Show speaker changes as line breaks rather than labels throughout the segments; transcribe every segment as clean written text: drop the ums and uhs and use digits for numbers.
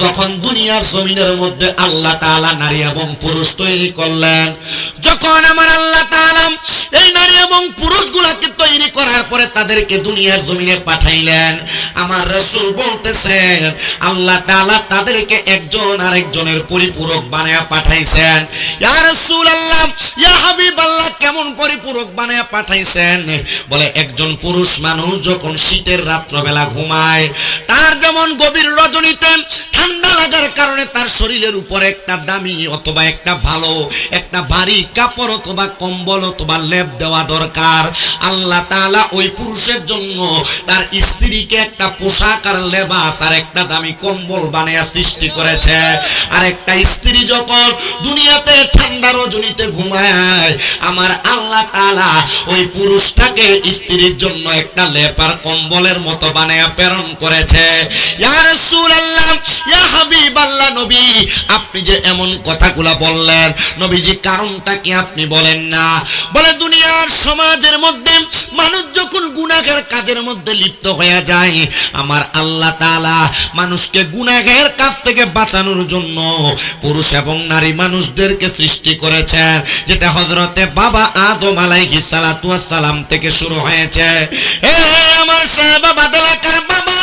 যখন দুনিয়ার জমিনের মধ্যে আল্লাহ তাআলা নারী এবং পুরুষ তৈরি করলেন, যখন আমার আল্লাহ তাআলা এই নারী এবং পুরুষগুলোকে তৈরি করার পরে তাদেরকে দুনিয়ার জমিনে পাঠাইলেন, আমার রাসূল বলতেছেন আল্লাহ তাআলা তাদেরকে একজন আরেকজনের পরিপূরক বানায়া পাঠাইছেন। ইয়া রাসূলুল্লাহ, ইয়া হাবিবাল্লাহ, কেমন পরিপূরক বানায়া পাঠাইছেন? বলে একজন পুরুষ মানুষ যখন শীতের রাত্রবেলা ঘুমায়, তার যেমন গভীর রজনীতে ঠান্ডা লাগার কারণে তার শরীরের উপর একটা দামি অথবা একটা ভালো একটা ভারী কাপড় অথবা কম্বল অথবা লেপ দেওয়া দরকার, আল্লাহ তাআলা ওই পুরুষের জন্য তার স্ত্রীকে একটা পোশাক আর লেবাস আর একটা দামি কম্বল বানিয়ে সৃষ্টি করেছে। আর একটা স্ত্রী যখন দুনিয়াতে ঠান্ডা রজনীতে ঘুমায়, আমার আল্লাহ তাআলা ওই পুরুষটাকে স্ত্রীর জন্য একটা লেপ আর কম্বলের মতো বানিয়ে প্রেরণ করেছে। ইয়া রাসূলুল্লাহ, ইয়া হাবিবাল্লাহ, নবী আপনি যে এমন কথাগুলো বললেন, নবীজি কারণটা কি আপনি বলেন না? বলে দুনিয়ার সমাজের মধ্যে মানুষ যখন গুনাহের কাজের মধ্যে লিপ্ত হয়ে যায়, আমার আল্লাহ তাআলা মানুষকে গুনাহের কাজ থেকে বাঁচানোর জন্য পুরুষ এবং নারী মানুষদেরকে সৃষ্টি করেছেন, যেটা হযরতে বাবা আদম আলাইহিস সালাতু ওয়াস সালাম থেকে শুরু হয়েছে। আমার সাহাবা বাদালাকার বাবা,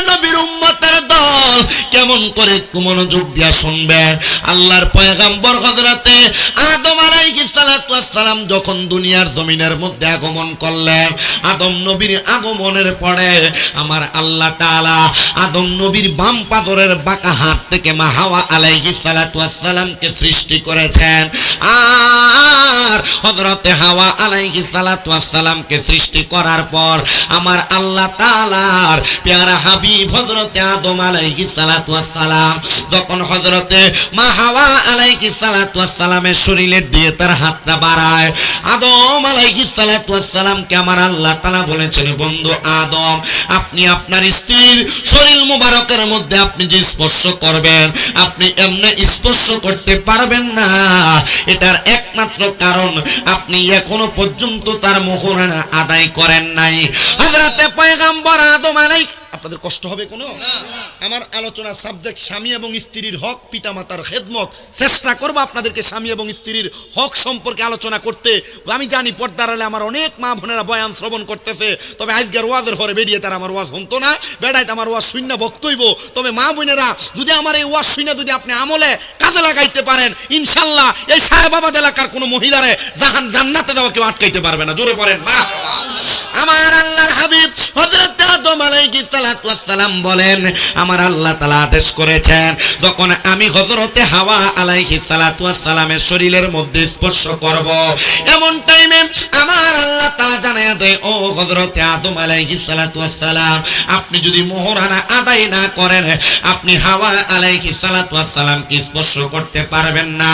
নবীর উম্মতের দল, কেমন করে মনোযোগ দিয়া শুনবেন। আল্লাহর পয়গম্বর হযরতে আদম আলাইহিস সালাতু ওয়াস সালাম যখন দুনিয়ার জমিনের মধ্যে আগমন করলেন, আদম নবীর আগমনের পরে আমার আল্লাহ তাআলা আদম নবীর বাম পাজরের বাঁকা হাত থেকে মা হাওয়া আলাইহিস সালাতু ওয়াস সালামকে সৃষ্টি করেছেন। আর হযরতে হাওয়া আলাইহিস সালাতু ওয়াস সালামকে সৃষ্টি করার পর আমার আল্লাহ তাআলার প্যারা হাবিব হযরতে আদম আলাইহিস সালাতু ওয়াস সালাম যখন হযরতে মা হাওয়া আলাইহিস সালাতু ওয়াস সালামের শরীরের দিয়ে তার হাতটা বাড়ায়, আদম আলাইহিস সালাতু ওয়াস সালামকে আমার আল্লাহ তাআলা বলেছেন, বন্ধু আদম, আপনি আপনার স্ত্রীর শরীর মুবারকের মধ্যে আপনি যে স্পর্শ করবেন, আপনি এমনি স্পর্শ করতে পারবেন না। এটার একমাত্র কারণ আপনি এখনো পর্যন্ত তার মোহরানা আদায় করেন নাই। হযরতে পয়গম্বর আদম আলাইহিস, আপনাদের কষ্ট হবে কোনো? আমার আলোচনা সাবজেক্ট স্বামী এবং স্ত্রীর হক, পিতামাতার খেদমত। চেষ্টা করব আপনাদেরকে স্বামী এবং স্ত্রীর হক সম্পর্কে আলোচনা করতে। আমি জানি পর্দার আড়ালে আমার অনেক মা বোনেরা বয়ান শ্রবণ করতেছে, তবে আজকের ওয়াজের পরে বেরিয়ে তারা আমার ওয়াজ শুনতো না, বেড়াইতে আমার ওয়াজ শূন্য বক্তব্য। তবে মা বোনেরা যদি আমার এই ওয়াজ শুনে যদি আপনি আমলে কাজে লাগাইতে পারেন, ইনশাল্লাহ এই সাহেবাবাদ এলাকার কোনো মহিলারে জান্নাতে যাওয়া কেউ আটকাইতে পারবে না। জোরে পড়েন না। আমার আল্লাহর হাবিব হযরত আদম আলাইহিস সালাতু ওয়াস সালাম বলেন, আমার আল্লাহ তাআলা আদেশ করেছেন যখন আমি হযরতে হাওয়া আলাইহিস সালাতু ওয়াস সালামের শরীরের মধ্যে স্পর্শ করব, এমন টাইমে আমার আল্লাহ তাআলা জানায়া দেয়, ও হযরতে আদম আলাইহিস সালাতু ওয়াস সালাম, আপনি যদি মোহরানা আদায় না করেন, আপনি হাওয়া আলাইহিস সালাতু ওয়াস সালামকে স্পর্শ করতে পারবেন না।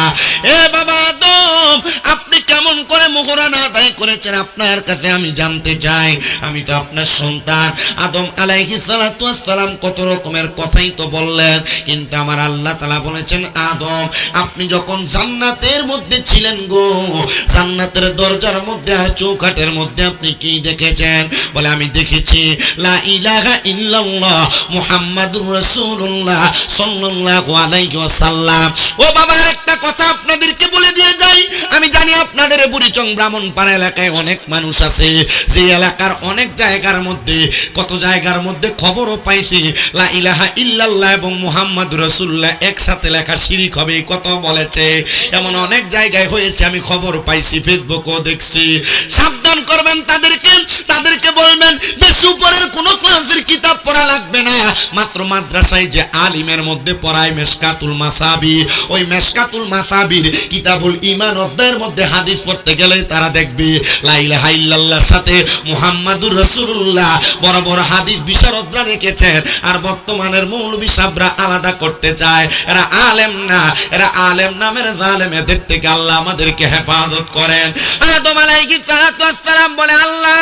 এ বাবা আদম, আপনি কেমন করে মোহরানা আদায় করেছেন আপনার কাছে আমি জানতে চাই। আমি তো আপনার সন্তান। আদম আলাইহিস সালাতু ওয়াস সালাম কত রকমের কথাই তো বললেন, কিন্তু আমার আল্লাহ তাআলা বলেছেন, আদম আপনি যখন জান্নাতের মধ্যে ছিলেন গো, জান্নাতের দরজার মধ্যে আর চৌকাঠের মধ্যে আপনি কি দেখেছেন? বলে আমি দেখেছি লা ইলাহা ইল্লাল্লাহ মুহাম্মাদুর রাসূলুল্লাহ সাল্লাল্লাহু আলাইহি ওয়াসাল্লাম। ও বাবা, একটা কথা আপনাদেরকে বলে দিয়ে যাই, আমি জানি আপনাদের বুড়িচং ব্রাহ্মণপাড়া এলাকায় অনেক মানুষ আছে, যে এলাকার অনেক জায়গার মধ্যে কত জায়গার মধ্যে খবরও পাইছি লা ইলাহা ইল্লাল্লাহ এবং মুহাম্মাদুর রাসূলুল্লাহ একসাথে লেখা শিরিক হবে কত বলেছে। এমন অনেক জায়গায় হয়েছে, আমি খবর পাইছি, ফেসবুকও দেখছি। সাবধান করবেন তাদেরকে, তাদেরকে বলবেন বেশি উপরের কোনো ক্লাসের কিতাব পড়া লাগবে না, মাত্র মাদ্রাসায় যে আলিমের মধ্যে পড়ায় মেশকাতুল মাসাবি, ওই মেশকাতুল মাসাবির কিতাবুল ঈমান অধ্যায়ের মধ্যে হাদিস পড়তে গেলে তারা দেখবে লা ইলাহা ইল্লাল্লাহর সাথে মুহাম্মাদুর রাসূলুল্লাহ বড় বড় হাদিস বিশারদরা রেখেছেন। আর বর্তমানের মৌলবী সাহেবরা আলাদা করতে চায়, এরা আলেম না, এরা আলেম নামের জালেম। এদের থেকে আল্লাহ আমাদেরকে হেফাজত করেন। আদম আলাইহিস সালাতু ওয়াস সালাম বলে, আল্লাহ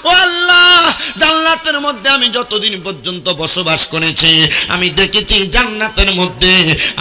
ও আল্লাহ, জান্নাতের মধ্যে আমি যতদিন পর্যন্ত বসবাস করেছি আমি দেখেছি জান্নাতের মধ্যে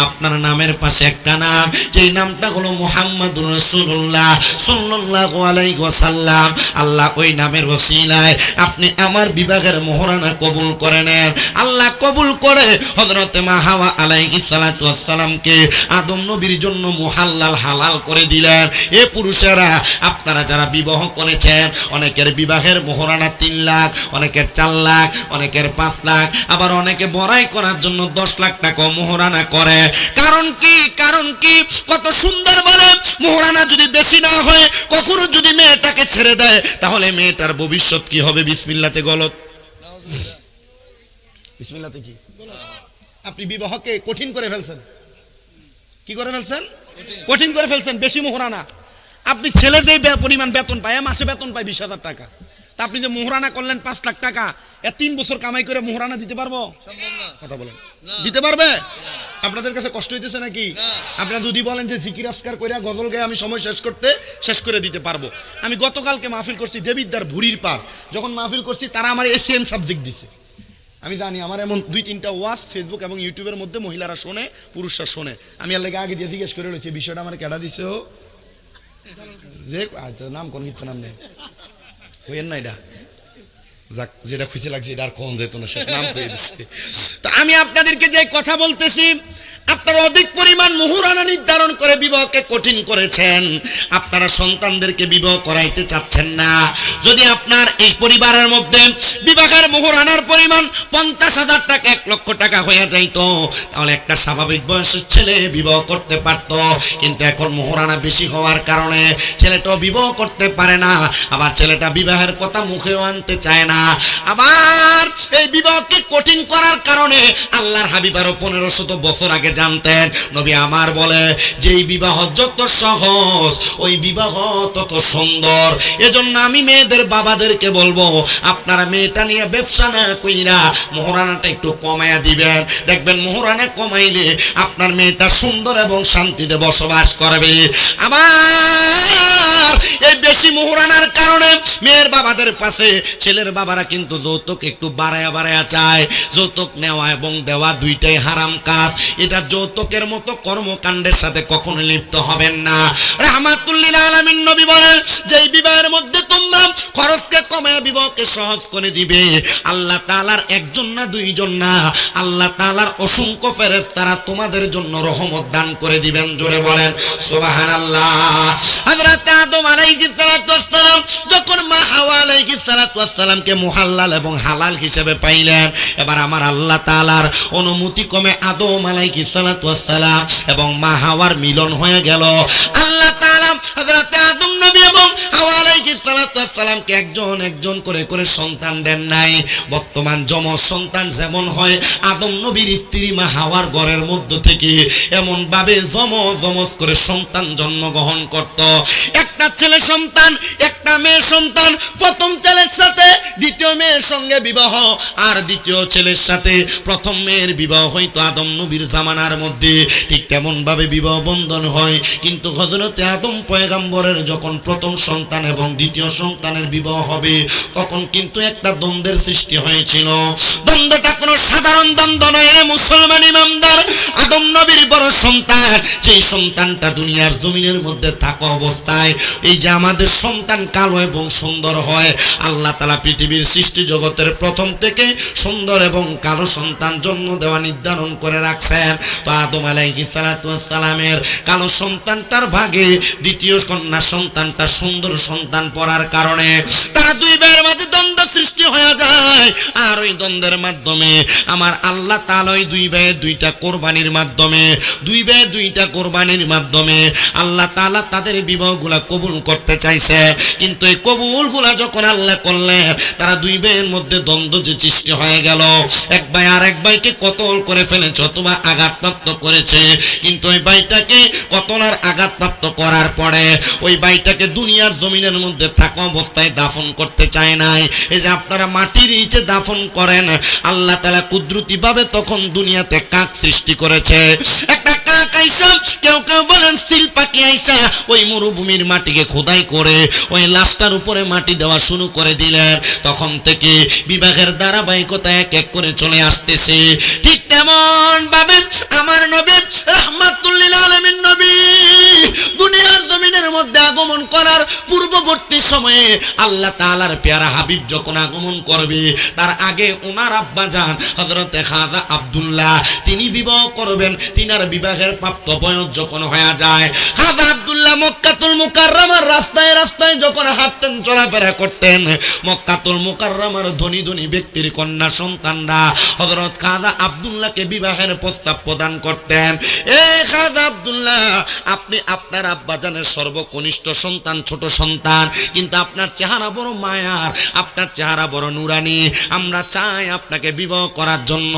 আপনার নামের পাশে একটা নাম, যেই নামটা হলো মুহাম্মাদুর রাসূলুল্লাহ সাল্লাল্লাহু আলাইহি ওয়াসাল্লাম, আল্লাহ ওই নামের ওসিলায় আপনি আমার বিবাহের মোহরানা কবুল করে নেন। আল্লাহ কবুল করে হযরতে মা হাওয়া আলাইহিস সালাতু ওয়াস সালামকে আদম নবীর জন্য মুহাল্লাল হালাল করে দিলেন। এ পুরুষেরা, আপনারা যারা বিবাহ করেছেন, অনেকের বিবাহের মোহরানা 3 লাখ, অনেকের 4 লাখ, অনেকের 5 লাখ, আবার অনেকে বড়াই করার জন্য 10 লাখ টাকা মোহরানা করে। কারণ কি? কারণ কি? কত সুন্দর বলে, মোহরানা যদি বেশি না হয়, কখনো যদি মেয়েটাকে ছেড়ে দেয়, তাহলে মেয়েটার ভবিষ্যৎ কি হবে? বিসমিল্লাতে গলত। বিসমিল্লাতে কি? আপনি বিবাহকে কঠিন করে ফেলছেন। কি করে ফেলছেন? কঠিন করে ফেলছেন। বেশি মোহরানা, আপনি ছেলে যে পরিমাণ বেতন পায়, মাসে বেতন পায় 20,000 টাকা, তা আপনি যে মোহরানা করলেন 5 লাখ টাকা, 3 বছর কামাই করে মোহরানা দিতে পারবো? কথা বলেন, দিতে পারবে? আপনাদের কাছে কষ্ট হইতেছে নাকি? আপনারা যদি বলেন যে জিকির আজকার করে গজল গায়ে আমি সময় শেষ করে দিতে পারবো। আমি গতকালকে মাহফিল করছি দেবিদ্দার ভুরির পার, যখন মাহফিল করছি তারা আমার এসএম সাবজেক্ট দিছে। আমি জানি আমার এমন 2-3টা ওয়াজ ফেসবুক এবং ইউটিউবের মধ্যে মহিলারা শোনে, পুরুষরা শোনে। আমি আর লেগে আগে দিয়ে জিজ্ঞেস করে রয়েছি বিষয়টা আমার কেডা দিছে, ও যে নাম কোন গীত নাম নেই হইয়েন না, এটা যাক, যেটা খুঁজে লাগছে এটা আর কোন যেত না, শেষ নাম হয়ে দিচ্ছে। তো আমি আপনাদেরকে যে কথা বলতেছি, আপনারা অধিক পরিমাণ মোহরানা নির্ধারণ করে বিবাহকে কঠিন করেছেন। আপনারা সন্তানদেরকে বিবাহ করাইতে চাচ্ছেন না। যদি আপনার এই পরিবারের মধ্যে বিবাহের মোহরানার পরিমাণ 50,000 টাকা, 1 লক্ষ টাকা হয়ে যাইত, তাহলে একটা স্বাভাবিক বয়সের ছেলে বিবাহ করতে পারত। কিন্তু এখন মোহরানা বেশি হওয়ার কারণে ছেলেটাও বিবাহ করতে পারে না, আবার ছেলেটা বিবাহের কথা মুখেও আনতে চায় না। আবার এই বিবাহকে কঠিন করার কারণে আল্লাহর হাবিব আরো 1500 বছর আগে জানতেন। নবী আমার বলে, যেই বিবাহ যত সহজ, ওই বিবাহ তত সুন্দর। এজন্য আমি মেয়েদের বাবাদেরকে বলবো, আপনারা মেয়েটা নিয়ে ব্যবসা না কইরা মোহরানাটা একটু কমায়া দিবেন। দেখবেন মোহরানা কমাইলে আপনার মেয়েটা সুন্দর এবং শান্তিতে বসবাস করবে। আবার এই বেশি মোহরানার কারণে মেয়ের বাবাদের পাশে ছেলের বাবারা কিন্তু যৌতুক একটু বাড়ায়া চায়। যৌতুক নেওয়া এবং দেওয়া দুইটাই হারাম কাজ। এটা যৌতুকের মতো কর্মকাণ্ডের সাথে কখনো লিপ্ত হবেন না। রাহমাতুল লিল আলামিন নবী বলেন, যেই বিবাহের মধ্যে তোমরা খরচকে কমায় বিবাহকে সহজ করে দিবে, আল্লাহ তাআলার একজন না দুইজন না, আল্লাহ তাআলার অসংখ্য ফেরেশতারা তোমাদের জন্য রহমত দান করে দিবেন। জোরে বলেন সুবহানাল্লাহ। হযরত আদম আলাইহিস সালাতু ওয়াস সালাম যখন মা হাওয়া আলাইহিস সালাতু ওয়াস সালামকে মুহাল্লাল এবং হালাল হিসেবে পাইলেন, এবার আমার আল্লাহ তাআলার অনুমতি ক্রমে আদম আলাইহিস সালাতু ওয়াস সালাম এবং মা হাওয়ার মিলন হয়ে গেল। আল্লাহ তাআলা হযরত আদম নবী এবং হাওয়া আলাইহিস সালাতু ওয়াস সালামকে একজন করে সন্তান দেন নাই। বর্তমান যমজ সন্তান যেমন হয়, আদম নবীর স্ত্রী মা হাওয়ার ঘরের মধ্য থেকে এমন ভাবে যমজ করে সন্তান জন্মগ্রহণ করত। একটা ছেলে সন্তান, একটা মেয়ে সন্তান। প্রথম ছেলের সাথে দ্বিতীয় মেয়ের সঙ্গে বিবাহ, আর দ্বিতীয় ছেলের সাথে প্রথম মেয়ের বিবাহ হয়তো আদম নবীর জামানার মধ্যে। ঠিক তেমন ভাবে বিবাহ বন্ধন হয়। কিন্তু হযরতে আদম পয়গম্বরের যখন প্রথম সন্তান এবং দ্বিতীয় সন্তানের বিবাহ হবে, তখন কিন্তু একটা দ্বন্দ্বের সৃষ্টি হয়েছিল। দ্বন্দ্বটা কোনো সাধারণ দ্বন্দ্ব নয় রে মুসলমান ইমানদার। আদম নবীর বড় সন্তান, যেই সন্তানটা দুনিয়ার জমিনের মধ্যে থাকা অবস্থায়, এই যে আমাদের সন্তান কালো এবং সুন্দর হয়, আল্লাহ তাআলা পৃথিবীর সৃষ্টি জগতের প্রথম থেকে সুন্দর এবং কালো সন্তান জন্ম দেওয়া নির্ধারণ করে রাখছেন। তো আদম আলাইহিস সালাতু ওয়াস সালামের কালো সন্তানটার ভাগে দ্বিতীয় কন্যা সন্তানটা সুন্দর সন্তান পড়ার কারণে তারা দুই ভাইয়ের মাঝে দ্বন্দ্ব সৃষ্টি হয়ে যায়। আর ওই দ্বন্দ্বের মাধ্যমে আমার আল্লাহ তাআলা ওই দুই ভাইয়ের দুইটা কোরবানির মাধ্যমে আল্লাহ তাআলা তাদের বিবাহগুলা কবুল করতে চাইছে। কিন্তু এই কবুলগুলা যখন আল্লাহ করলেন, তারা দুই ভাইয়ের মধ্যে দ্বন্দ্ব যে সৃষ্টি হয়ে গেল। এক ভাই আর এক ভাইকে কতল করে ফেলেছে অথবা আঘাতপ্রাপ্ত করেছে। কিন্তু ওই ভাইটাকে কতল আর আঘাতপ্রাপ্ত করার পরে ওই ভাইটাকে দুনিয়ার জমিনের মধ্যে থাকা অবস্থায় দাফন করতে চায় নাই। এই যে আপনারা মাটির নিচে দাফন করেন, আল্লাহ তাআলা কুদরতি ভাবে তখন দুনিয়াতে কাক সৃষ্টি করেছে। একটা কাক আইসা, কেউ বলেন সিল পাখি আইসা, ওই মরুভূমির মাটিকে খোদাই করে ওই লাশটার উপরে মাটি দেওয়া শুরু করে দিলেন। তখন থেকে বিবাহের ধারাবাহিকতা এক এক করে চলে আসতেছে। ঠিক তেমন ভাবে আমার নবী রাহমাতুল লিল আলামিন নবী দুনিয়ার জমিনের আল্লাহ তাআলার পেয়ারা হাবিব যখন আগমন করবে তার আগে ওনার আব্বা জান হযরতে খাজা আব্দুল্লাহ তিনি বিবাহ করবেন। তিনার বিবাহের প্রাপ্ত বয়স যখন হয়ে যায়, খাজা আব্দুল্লাহ মক্কাতুল মুকাররমার রাস্তায় রাস্তায় যখন হাঁটতেন চলাফেরা করতেন, মক্কাতুল মুকাররমার ধনী ধনী ব্যক্তির কন্যা সন্তানরা হযরত খাজা আব্দুল্লাহকে বিবাহের প্রস্তাব প্রদান করতেন। এ খাজা আব্দুল্লাহ, আপনি আপনার আব্বাজানের সর্বকনিষ্ঠ সন্তান, ছোট সন্তান, কিন্তু আপনার চেহারা বড় মায়ার, আপনার চেহারা বড় নুরানি, আমরা চাই আপনাকে বিবাহ করার জন্য।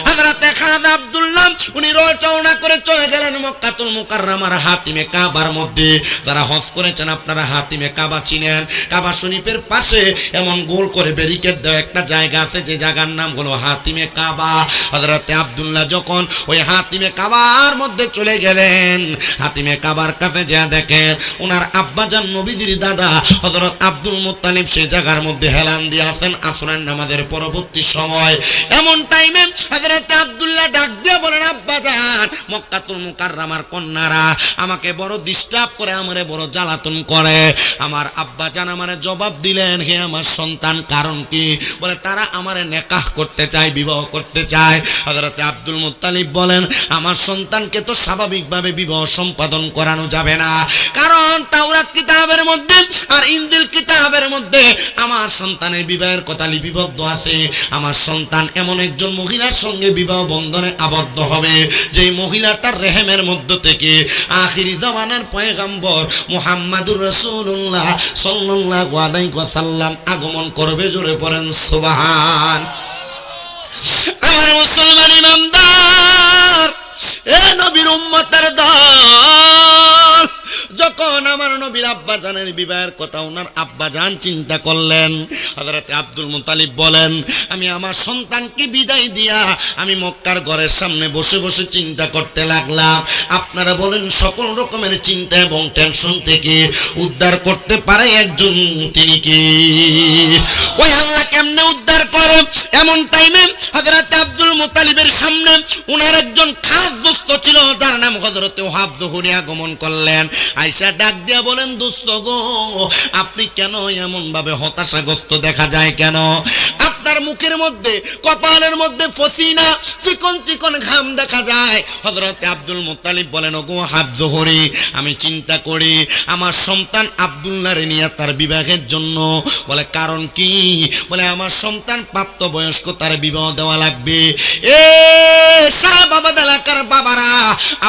হযরতে খাজা আব্দুল্লাহ উনি রওনা করে চলে গেলেন মক্কাতুল মুকাররমার হাতিমে কাবার মধ্যে। যারা হজ করেছেন আপনারা হাতিমে কাবা চিনেন। কাবা শরীফের পাশে এমন গোল করে ব্যারিকেড দেওয়া একটা জায়গা আছে, যে জায়গার নাম হলো হাতিমে কাবা। হযরতে আব্দুল্লাহ যখন ওই হাতিমে কাবার মধ্যে চলে গেলেন, হাতিমে কাবার কাছে যা দেখেন ওনার আব্বাজান নবীজির দাদা হযরত আব্দুল মুত্তালিব সেই জায়গার মধ্যে হেলান দিয়ে আছেন আসরের নামাজের পরবর্তী সময়। এমন টাইমে হযরত আব্দুল্লাহ ডাক দিয়ে বলেন, আব্বাজান, মক্কাতুল মুকাররমার কন্যারা আমাকে বড় ডিস্টার্ব করে, আমারে বড় জ্বালাতন করে। আমার আব্বাজান আমারে জবাব দিলেন, হে আমার সন্তান, কারণ কি? বলে তারা আমারে নেকাহ করতে চায়, বিবাহ করতে চায়। হযরতে আব্দুল মুত্তালিব বলেন, আমার সন্তানকে তো স্বাভাবিকভাবে বিবাহ সম্পাদন করানো যাবে না, কারণ তাওরাত কিতাবের মধ্যে আর ইনজিল কিতাবের মধ্যে আমার সন্তানের বিবাহের কথা লিপিবদ্ধ আছে। আমার সন্তান এমন একজন মহিলার সঙ্গে বিবাহ বন্ধনে আবদ্ধ হবে, যেই মহিলাটার রেহেমের মধ্য থেকে আখিরি জামানার পয়গম্বর মুহাম্মাদুর রাসূলুল্লাহ সাল্লাল্লাহু আলাইহি ওয়াসাল্লাম আগমন করবে। জোরে পড়েন সুবহান। আমার মুসলমান ইমানদার, এ নবীর উম্মতের দল, যখন আমার নবীর আব্বাজানের বিবাহের কথা ওনার আব্বাজান চিন্তা করলেন, হযরতে আব্দুল মুত্তালিব বলেন, আমি আমার সন্তানকে বিদায় দিয়া আমি মক্কার ঘরের সামনে বসে বসে চিন্তা করতে লাগলাম। আপনারা বলেন, সকল রকমের চিন্তা এবং টেনশন থেকে উদ্ধার করতে পারে একজন, তিনি কি? ওই আল্লাহ কেমনে উদ্ধার করে? এমন টাইমে হযরতে আব্দুল মুত্তালিবের সামনে ওনার একজন খাস দোস্ত ছিল, যার নাম হযরতে ওহাব যুহরি আগমন করলেন। আয়েশা ডাক দিয়া বলেন, দোস্ত গো, আপনি কেন এমন ভাবে হতাশাগ্রস্ত দেখা যায় কেন? আপনার মুখের মধ্যে, কপালের মধ্যে ফসিনা, চিকন চিকন ঘাম দেখা যায়। হযরতে আব্দুল মুত্তালিব বলেন, ওগো ওহাব যুহরি, আমি চিন্তা করি আমার সন্তান আব্দুল্লাহর নিয়ে তার বিবাহের জন্য। বলে কারণ কি? বলে আমার সন্তান প্রাপ্ত বয়স্ক, তার বিবাহ দেওয়া লাগবে। এ শাহবাবাদ এলাকার বাবারা,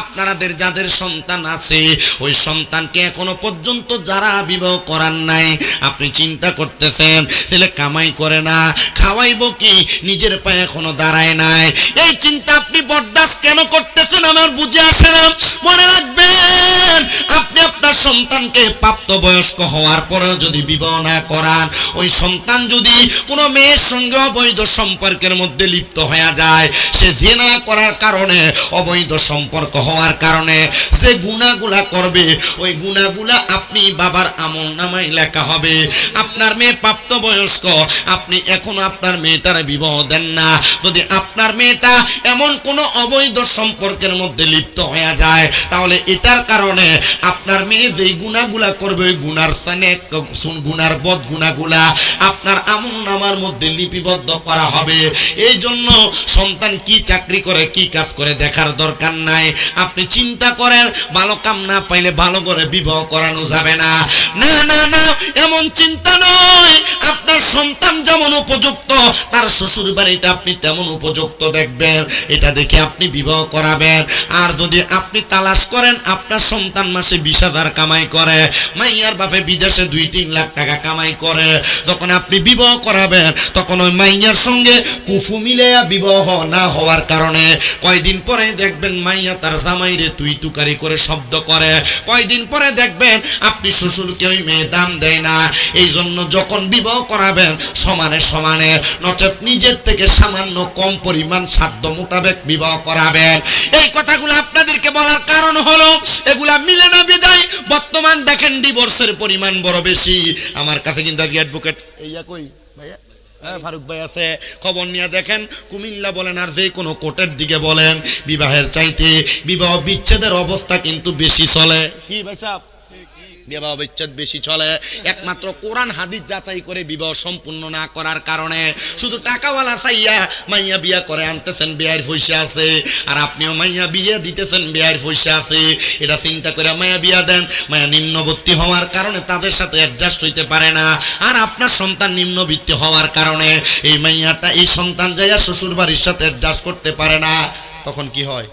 আপনাদের যাদের সন্তান আছে, ওই সন্তানকে এখনো পর্যন্ত যারা বিবাহ করার নাই, আপনি চিন্তা করতেছেন ছেলে কামাই করে না, খাওয়াইবো কি, নিজের পায়ে এখনো দাঁড়ায় নাই, এই চিন্তা আপনি বরদাস্ত কেন করতেছেন? আমার বুঝে আসে না। মনে রাখবেন, আপনি আপনার সন্তানকে প্রাপ্তবয়স্ক হওয়ার পরেও যদি বিবাহ না করান, ওই সন্তান যদি কোনো মেয়ের সঙ্গে অবৈধ সম্পর্কের মধ্যে লিপ্ত হয়ে যায়, সে জিনা করার কারণে, অবৈধ সম্পর্ক হওয়ার কারণে যে গুনাহগুলা করবে, ওই গুনাহগুলা আপনি বাবার আমলনামায় লেখা হবে। আপনার মেয়ে প্রাপ্তবয়স্ক, আপনি এখনো আপনার মেয়েটার বিবাহ দেন না, যদি আপনার মেয়েটা এমন কোনো অবৈধ সম্পর্কের মধ্যে লিপ্ত হয়ে যায়, তাহলে এটার কারণে আপনার মেয়ে যেই গুনাহগুলা করবে, ওই গুনার স্থানে গুনার বদ গুনাহগুলা আপনার আমলনামার মধ্যে লিপিবদ্ধ করা হবে। এই জন্য সন্তান কি চাকরি করে, কি কাজ করে দেখার দরকার নাই। আপনি চিন্তা করেন, ভালো কাম না পাইলে ভালো করে বিবাহ করানো যাবে না। না না না, এমন চিন্তা নয়। আপনার সন্তান যেমন উপযুক্ত, তার শ্বশুর বাড়িটা আপনি তেমন উপযুক্ত দেখবেন, এটা দেখে আপনি বিবাহ করাবেন। আর যদি আপনি তালাশ করেন, আপনার সন্তান মাসে 20,000 কামাই করে, মাইয়ার বাপে বিদেশে 2-3 লাখ টাকা কামাই করে, যখন আপনি বিবাহ করাবেন, তখন ওই মাইয়ার সঙ্গে কুফু মিলে বিবাহ না হওয়ার কারণে কয়দিন পরে দেখবেন মাইয়া তার জামাইরে তুই তুকারি করে শব্দ করে, কয়দিন পরে দেখবেন আপনি শ্বশুরকে ওই মেয়ে দাম দেয় না। এই জন্য যখন বিবাহ করাবেন, সমানে সমানে, নচেত নিজের থেকে সামান্য কম পরিমাণ সাধ্য মোতাবেক বিবাহ করাবেন। এই কথাগুলো আপনাদেরকে বলার কারণ হলো, এগুলা মিলে না বিদায় বর্তমান দেখেন ডিভোর্সের পরিমাণ বড় বেশি। আমার কাছে কিন্তু অ্যাডভোকেট এইয়া কই ভাইয়া, ফারুক ভাই আছে, খবর নিয়ে দেখেন, কুমিল্লা বলেন আর যে কোনো কোর্টের দিকে বলেন, বিবাহের চাইতে বিবাহ বিচ্ছেদের অবস্থা কিন্তু বেশি চলে। কি ভাই সাহেব? বিবাহ বিচ্ছেদ বেশি চলে একমাত্র কোরআন হাদিস যাচাই করে বিবাহ সম্পূর্ণ না করার কারণে। শুধু টাকাওয়ালা চাইয়া মাইয়া বিয়া করে আনতেছেন, বিয়ের পয়সা আছে, আর আপনিও মাইয়া বিয়ে দিতেছেন, বিয়ের পয়সা আছে, এটা চিন্তা করে মাইয়া বিয়া দেন। মাইয়া নিম্নবর্তী হওয়ার কারণে তাদের সাথে অ্যাডজাস্ট হইতে পারে না, আর আপনার সন্তান নিম্নবিত্ত হওয়ার কারণে এই মাইয়াটা এই সন্তান যাইয়া শ্বশুর বাড়ির সাথে অ্যাডজাস্ট করতে পারে না। তখন কি হয়?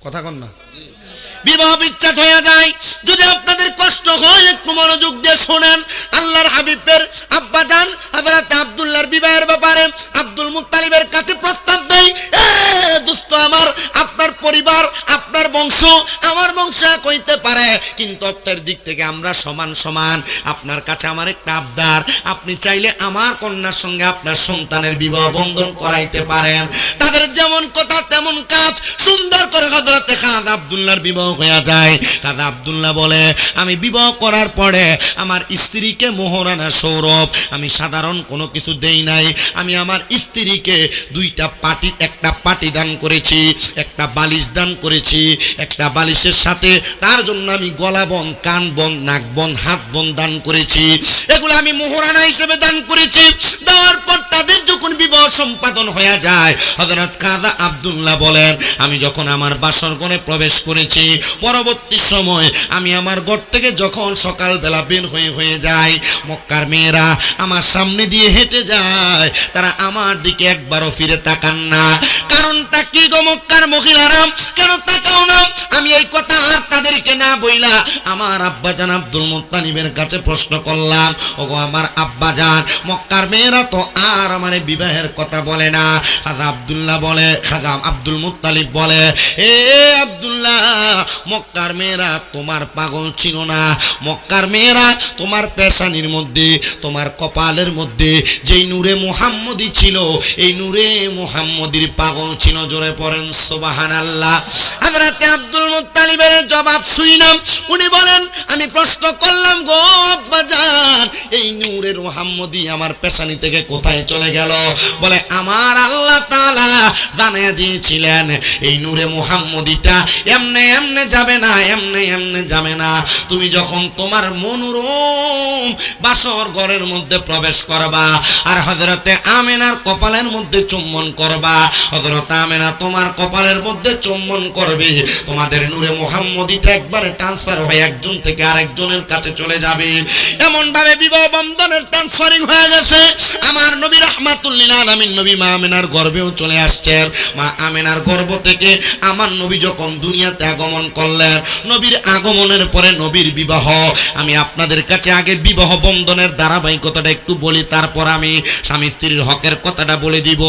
কথা কন না, বিবাহ বিচ্ছেদ হয়ে যায়। যদি আপনাদের কষ্ট হয় একটু মনোযোগ দিয়ে শোনেন। আল্লাহর হাবিবের আব্বাজান হযরত আব্দুল্লাহর বিবাহের ব্যাপারে আব্দুল মুত্তালিবের কাছে প্রস্তাব দেই, এ দোস্ত আমার, আপনার পরিবার, আপনার বংশ আমার বংশ এক হইতে পারে, কিন্তু অর্থের দিক থেকে আমরা সমান সমান। আপনার কাছে আমার একটা আবদার, আপনি চাইলে আমার কন্যার সঙ্গে আপনার সন্তানের বিবাহ বন্ধন করাইতে পারেন। তাদের যেমন কথা তেমন কাজ, সুন্দর করে হযরত খাজা আব্দুল্লাহর বিবাহ হয়ে যায়। খাজা আব্দুল্লাহ বলে, আমি বিবাহ করার পরে আমার স্ত্রীকে মোহরানা সৌরভ আমি সাধারণ কোনো কিছু দেই নাই, আমি আমার স্ত্রীকে একটা পাটি দান করেছি, একটা বালিশ দান করেছি, একটা বালিশের সাথে তার জন্য আমি গলা বন, কান বন, নাক বন, হাত বন দান করেছি। এগুলো আমি মোহরানা হিসেবে দান করেছি। দেওয়ার পর তাদের যখন বিবাহ সম্পাদন হয়ে যায়, হযরত খাজা আব্দুল্লাহ বলেন, আমি যখন আমার বাসর ঘরে প্রবেশ করেছি, পরবর্তী সময় আমি আমার ঘর থেকে যখন সকালবেলা বের হয়ে যায়, মক্কার মেয়েরা আমার সামনে দিয়ে হেঁটে যায়, তারা আমার দিকে একবারও ফিরে তাকান না। কারণটা কি গো মক্কার মহিলারা, কেন তাকাও না? আমি এই কথা তাদেরকে না বইলা আমার আব্বাজান আব্দুল মুত্তালিবের কাছে প্রশ্ন করলাম, ওগো আমার আব্বাজান, মক্কার মেয়েরা তো আর আমার বিবাহের কথা বলে না। খাজা আব্দুল মুত্তালিব বলে, এ আব্দুল্লাহ, মক্কার মেয়েরা তোমার পাগল ছিল না, মক্কার মেয়েরা তোমার পেশানির মধ্যে, তোমার কপালের মধ্যে যেই নূরে মুহাম্মদী ছিল, এই নূরে মুহাম্মদীর পাগল ছিল। জোরে পড়েন সুবহানাল্লাহ। হযরত আব্দুল মুত্তালিবের জবাব শুনিলাম, উনি বলেন, আমি প্রশ্ন করলাম, গো আব্বাজান, এই নূরে মুহাম্মদী আমার পেশানি থেকে কোথায় চলে গেল? বলে, আমার আল্লাহ তাআলা জানিয়ে দিয়েছিলেন এই নূরে মুহাম্মদীটা এমনে এমনে যাবে না, এমনে এমনে যাবে না। তুমি যখন তোমার মনোরম বাসর ঘরের মধ্যে প্রবেশ করবা আর হযরতে আমেনার কপালের মধ্যে চুম্বন করবা, হযরত আমেনা তোমার কপালের মধ্যে চুম্বন করবে, তোমাদের নূরে মুহাম্মদীটা একবারে ট্রান্সফার হয়ে একজন থেকে আরেকজনের কাছে চলে যাবে। এমন ভাবে বিবাহ বন্ধনের ট্রান্সফারিং হয়ে গেছে। আমার নবী রাহমাতুল লিল আলামিন নবী মা আমেনার গর্ভেও চলে আসছেন। মা আমেনার গর্ভ থেকে আমার নবী যখন দুনিয়াতে আগমন করলেন, নবীর আগমনের পরে নবীর বিবাহ। আমি আপনাদের কাছে আগে বিবাহ বন্ধনের ধারাবাহিকতাটা একটু বলি, তারপর আমি স্বামী স্ত্রীর হকের কথাটা বলে দিব।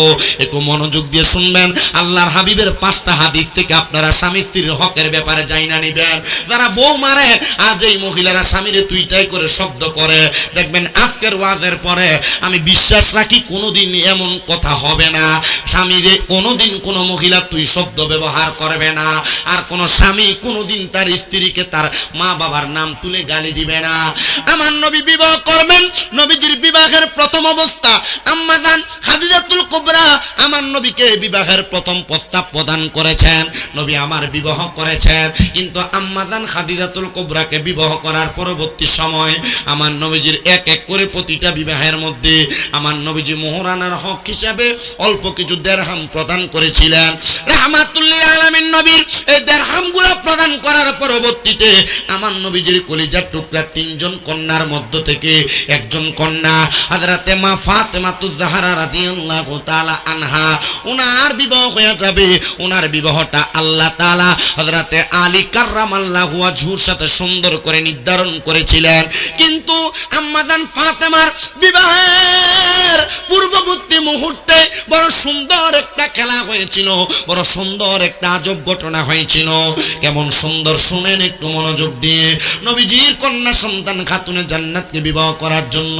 একটু মনোযোগ দিয়ে শুনবেন। আল্লাহর হাবিবের 5টা হাদিস থেকে আপনারা স্বামী স্ত্রীর হকের ব্যাপারে জানা নেবেন। যারা বউ মারে, আজ এই মহিলারা স্বামীরে তুইটাই করে শব্দ করে, দেখবেন আজকের ওয়াজের পরে আমি বিশ্বাস রাখি কোনোদিন এমন কথা হবে না। স্বামীরে কোনোদিন কোনো মহিলা তুই শব্দ ব্যবহার করবে না, আর কোন স্বামী কোনোদিন তার স্ত্রীকে তার মা বাবার নাম তুলে গালি দিবে না। আমার নবী বিবাহ করবেন, নবীজির বিবাহের প্রথম অবস্থা আম্মাজান খাদিজাতুল কুবরা আমার নবীকে বিবাহের প্রথম প্রস্তাব প্রদান করেছেন। নবী আমার বিবাহ করেছেন, কিন্তু আম্মাজান খাদিজাতুল কুবরাকে বিবাহ করার পরবর্তী সময় আমার নবীজির এক এক করে প্রতিটা বিবাহের মধ্যে আমার নবীজি মোহরানার হক হিসাবে অল্প কিছু দেরহাম প্রদান করেছিলেন। রাহমাতুল লিল আলামিন নবীর এই দেরহামগুলো প্রদান করার পরবর্তীতে আমার নবীজির কলিজার টুকরা 3 জন কন্যার মধ্য থেকে একজন কন্যা হযরতে মা ফাতেমাতুজ জাহরা রাদিয়াল্লাহু তাআলা আনহা, ওনার বিবাহ হয়ে যাবে। ওনার বিবাহটা আল্লাহ তাআলা হযরতে আলী কাররামাল্লাহু ওয়াজহুর সাথে সুন্দর করে নির্ধারণ করেছিলেন। কিন্তু আম্মাজান ফাতেমার বিবাহের পূর্ববর্তী মুহূর্তে বড় সুন্দর একটা খেলা হয়েছিল, বড় সুন্দর একটা আজব ঘটনা হয়েছিল। কেমন সুন্দর শুনেন একটু মনোযোগ দিয়ে। নবীজির কন্যা সন্তান খাতুনে জান্নাতকে বিবাহ করার জন্য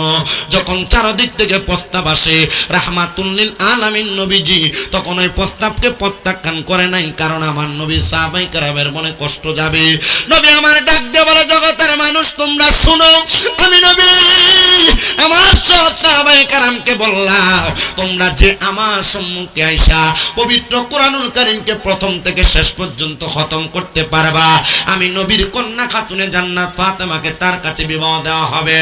যখন চারদিক থেকে প্রস্তাব আসে, রাহমাতুল লিল আলামিন নবীজি তখন ওই প্রস্তাবকে প্রত্যাখ্যান করে নাই, কারণ আমার নবী সাহাবায়ে কেরামের মনে কষ্ট যাবে। নবী আমার ডাক দিয়ে বলে, জগতের মানুষ তোমরা শুনো, আমি নবী আমার সব সাহাবায়ে কেরামকে বললাম, তোমরা যে আমার সম্মুখে আইসা পবিত্র কোরআনুল কারীমকে প্রথম থেকে শেষ পর্যন্ত খতম করতে পারবা, আমি নবীর কন্যা খাতুনে জান্নাত ফাতেমাকে তার কাছে বিবাহ দেওয়া হবে।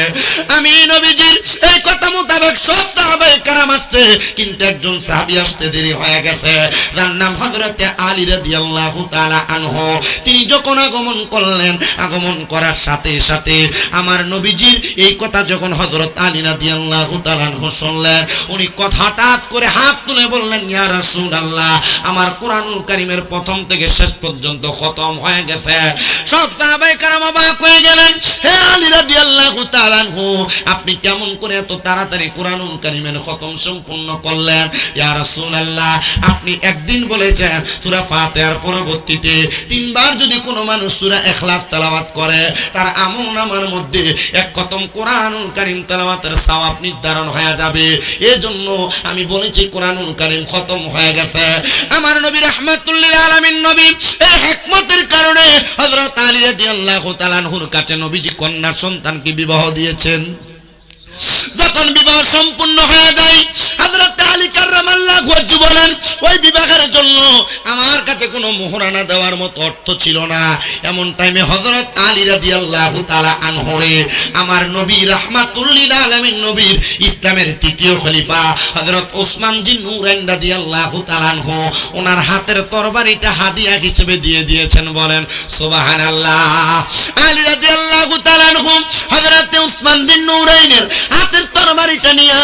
আমি নবীজির এই কথা মোতাবেক সব সাহাবায়ে কেরাম আসছে, কিন্তু একজন সাহাবী আসতে দেরি হয়ে গেছে, যার নাম হযরতে আলী রাদিয়াল্লাহু তাআলা আনহু। তিনি যখন আগমন করলেন, আগমন করার সাথে সাথে আমার নবীজির এই কথা যখন হযরত আলী রাদিয়াল্লাহু তাআলা আনহু শুনলেন, উনি হঠাৎ করে হাত তুলে বললেন, ইয়া রাসূলুল্লাহ, আমার কোরআনুল কারীমের প্রথম থেকে শেষ পর্যন্ত খতম হয়ে গেছে। সব সাহাবায়ে কেরাম অবাক হয়ে গেলেন, হে আলী রাদিয়াল্লাহু তাআলা আনহু, আপনি কেমন করে এত তাড়াতাড়ি কোরআনুল কারীমের খতম সম্পূর্ণ করলেন? ইয়া রাসূলুল্লাহ, আপনি একদিন বলেছেন সূরা ফাতিহার পরবর্তীতে তিনবার যদি কোনো মানুষ সূরা ইখলাস তেলাওয়াত করে, তার আমলনামার মধ্যে এক খতম কোরআনুল কারীম তেলাওয়াতের সওয়াব নির্ধারণ হয়ে যাবে। এজন্য আমি বলেছি কোরআনুল কারীম খতম হয়ে গেছে। আমার নবী রাহমাতুল লিল আলামিন নবী এই হিকমতের কারণে হযরত আলী রাদিয়াল্লাহু তাআলা আনহুর কাছে নবীজি কন্যা সন্তানকে বিবাহ দিয়েছেন। যখন বিবাহ সম্পূর্ণ হয়ে যায়, হযরত আলী কাররামাল্লাহু ওয়াজহু বলেন, ওই বিবাহের জন্য আমার কাছে কোনো মোহরানা দেওয়ার মতো অর্থ ছিল না। এমন টাইমে হযরত আলী রাদিয়াল্লাহু তাআলা আনহুরে আমার নবী রাহমাতুল লিল আলামিন নবী ইসলামের তৃতীয় খলিফা হযরত ওসমান জিন নূরাইন রাদিয়াল্লাহু তাআলা আনহু ওনার হাতের তরবারিটা হাদিয়া হিসেবে দিয়ে দিয়েছেন। বলেন সুবহানাল্লাহ। আলী রাদিয়াল্লাহু তাআলা আনহু হযরত ওসমান জিন নূরাইনের হাতের তরবারিটা নিয়ে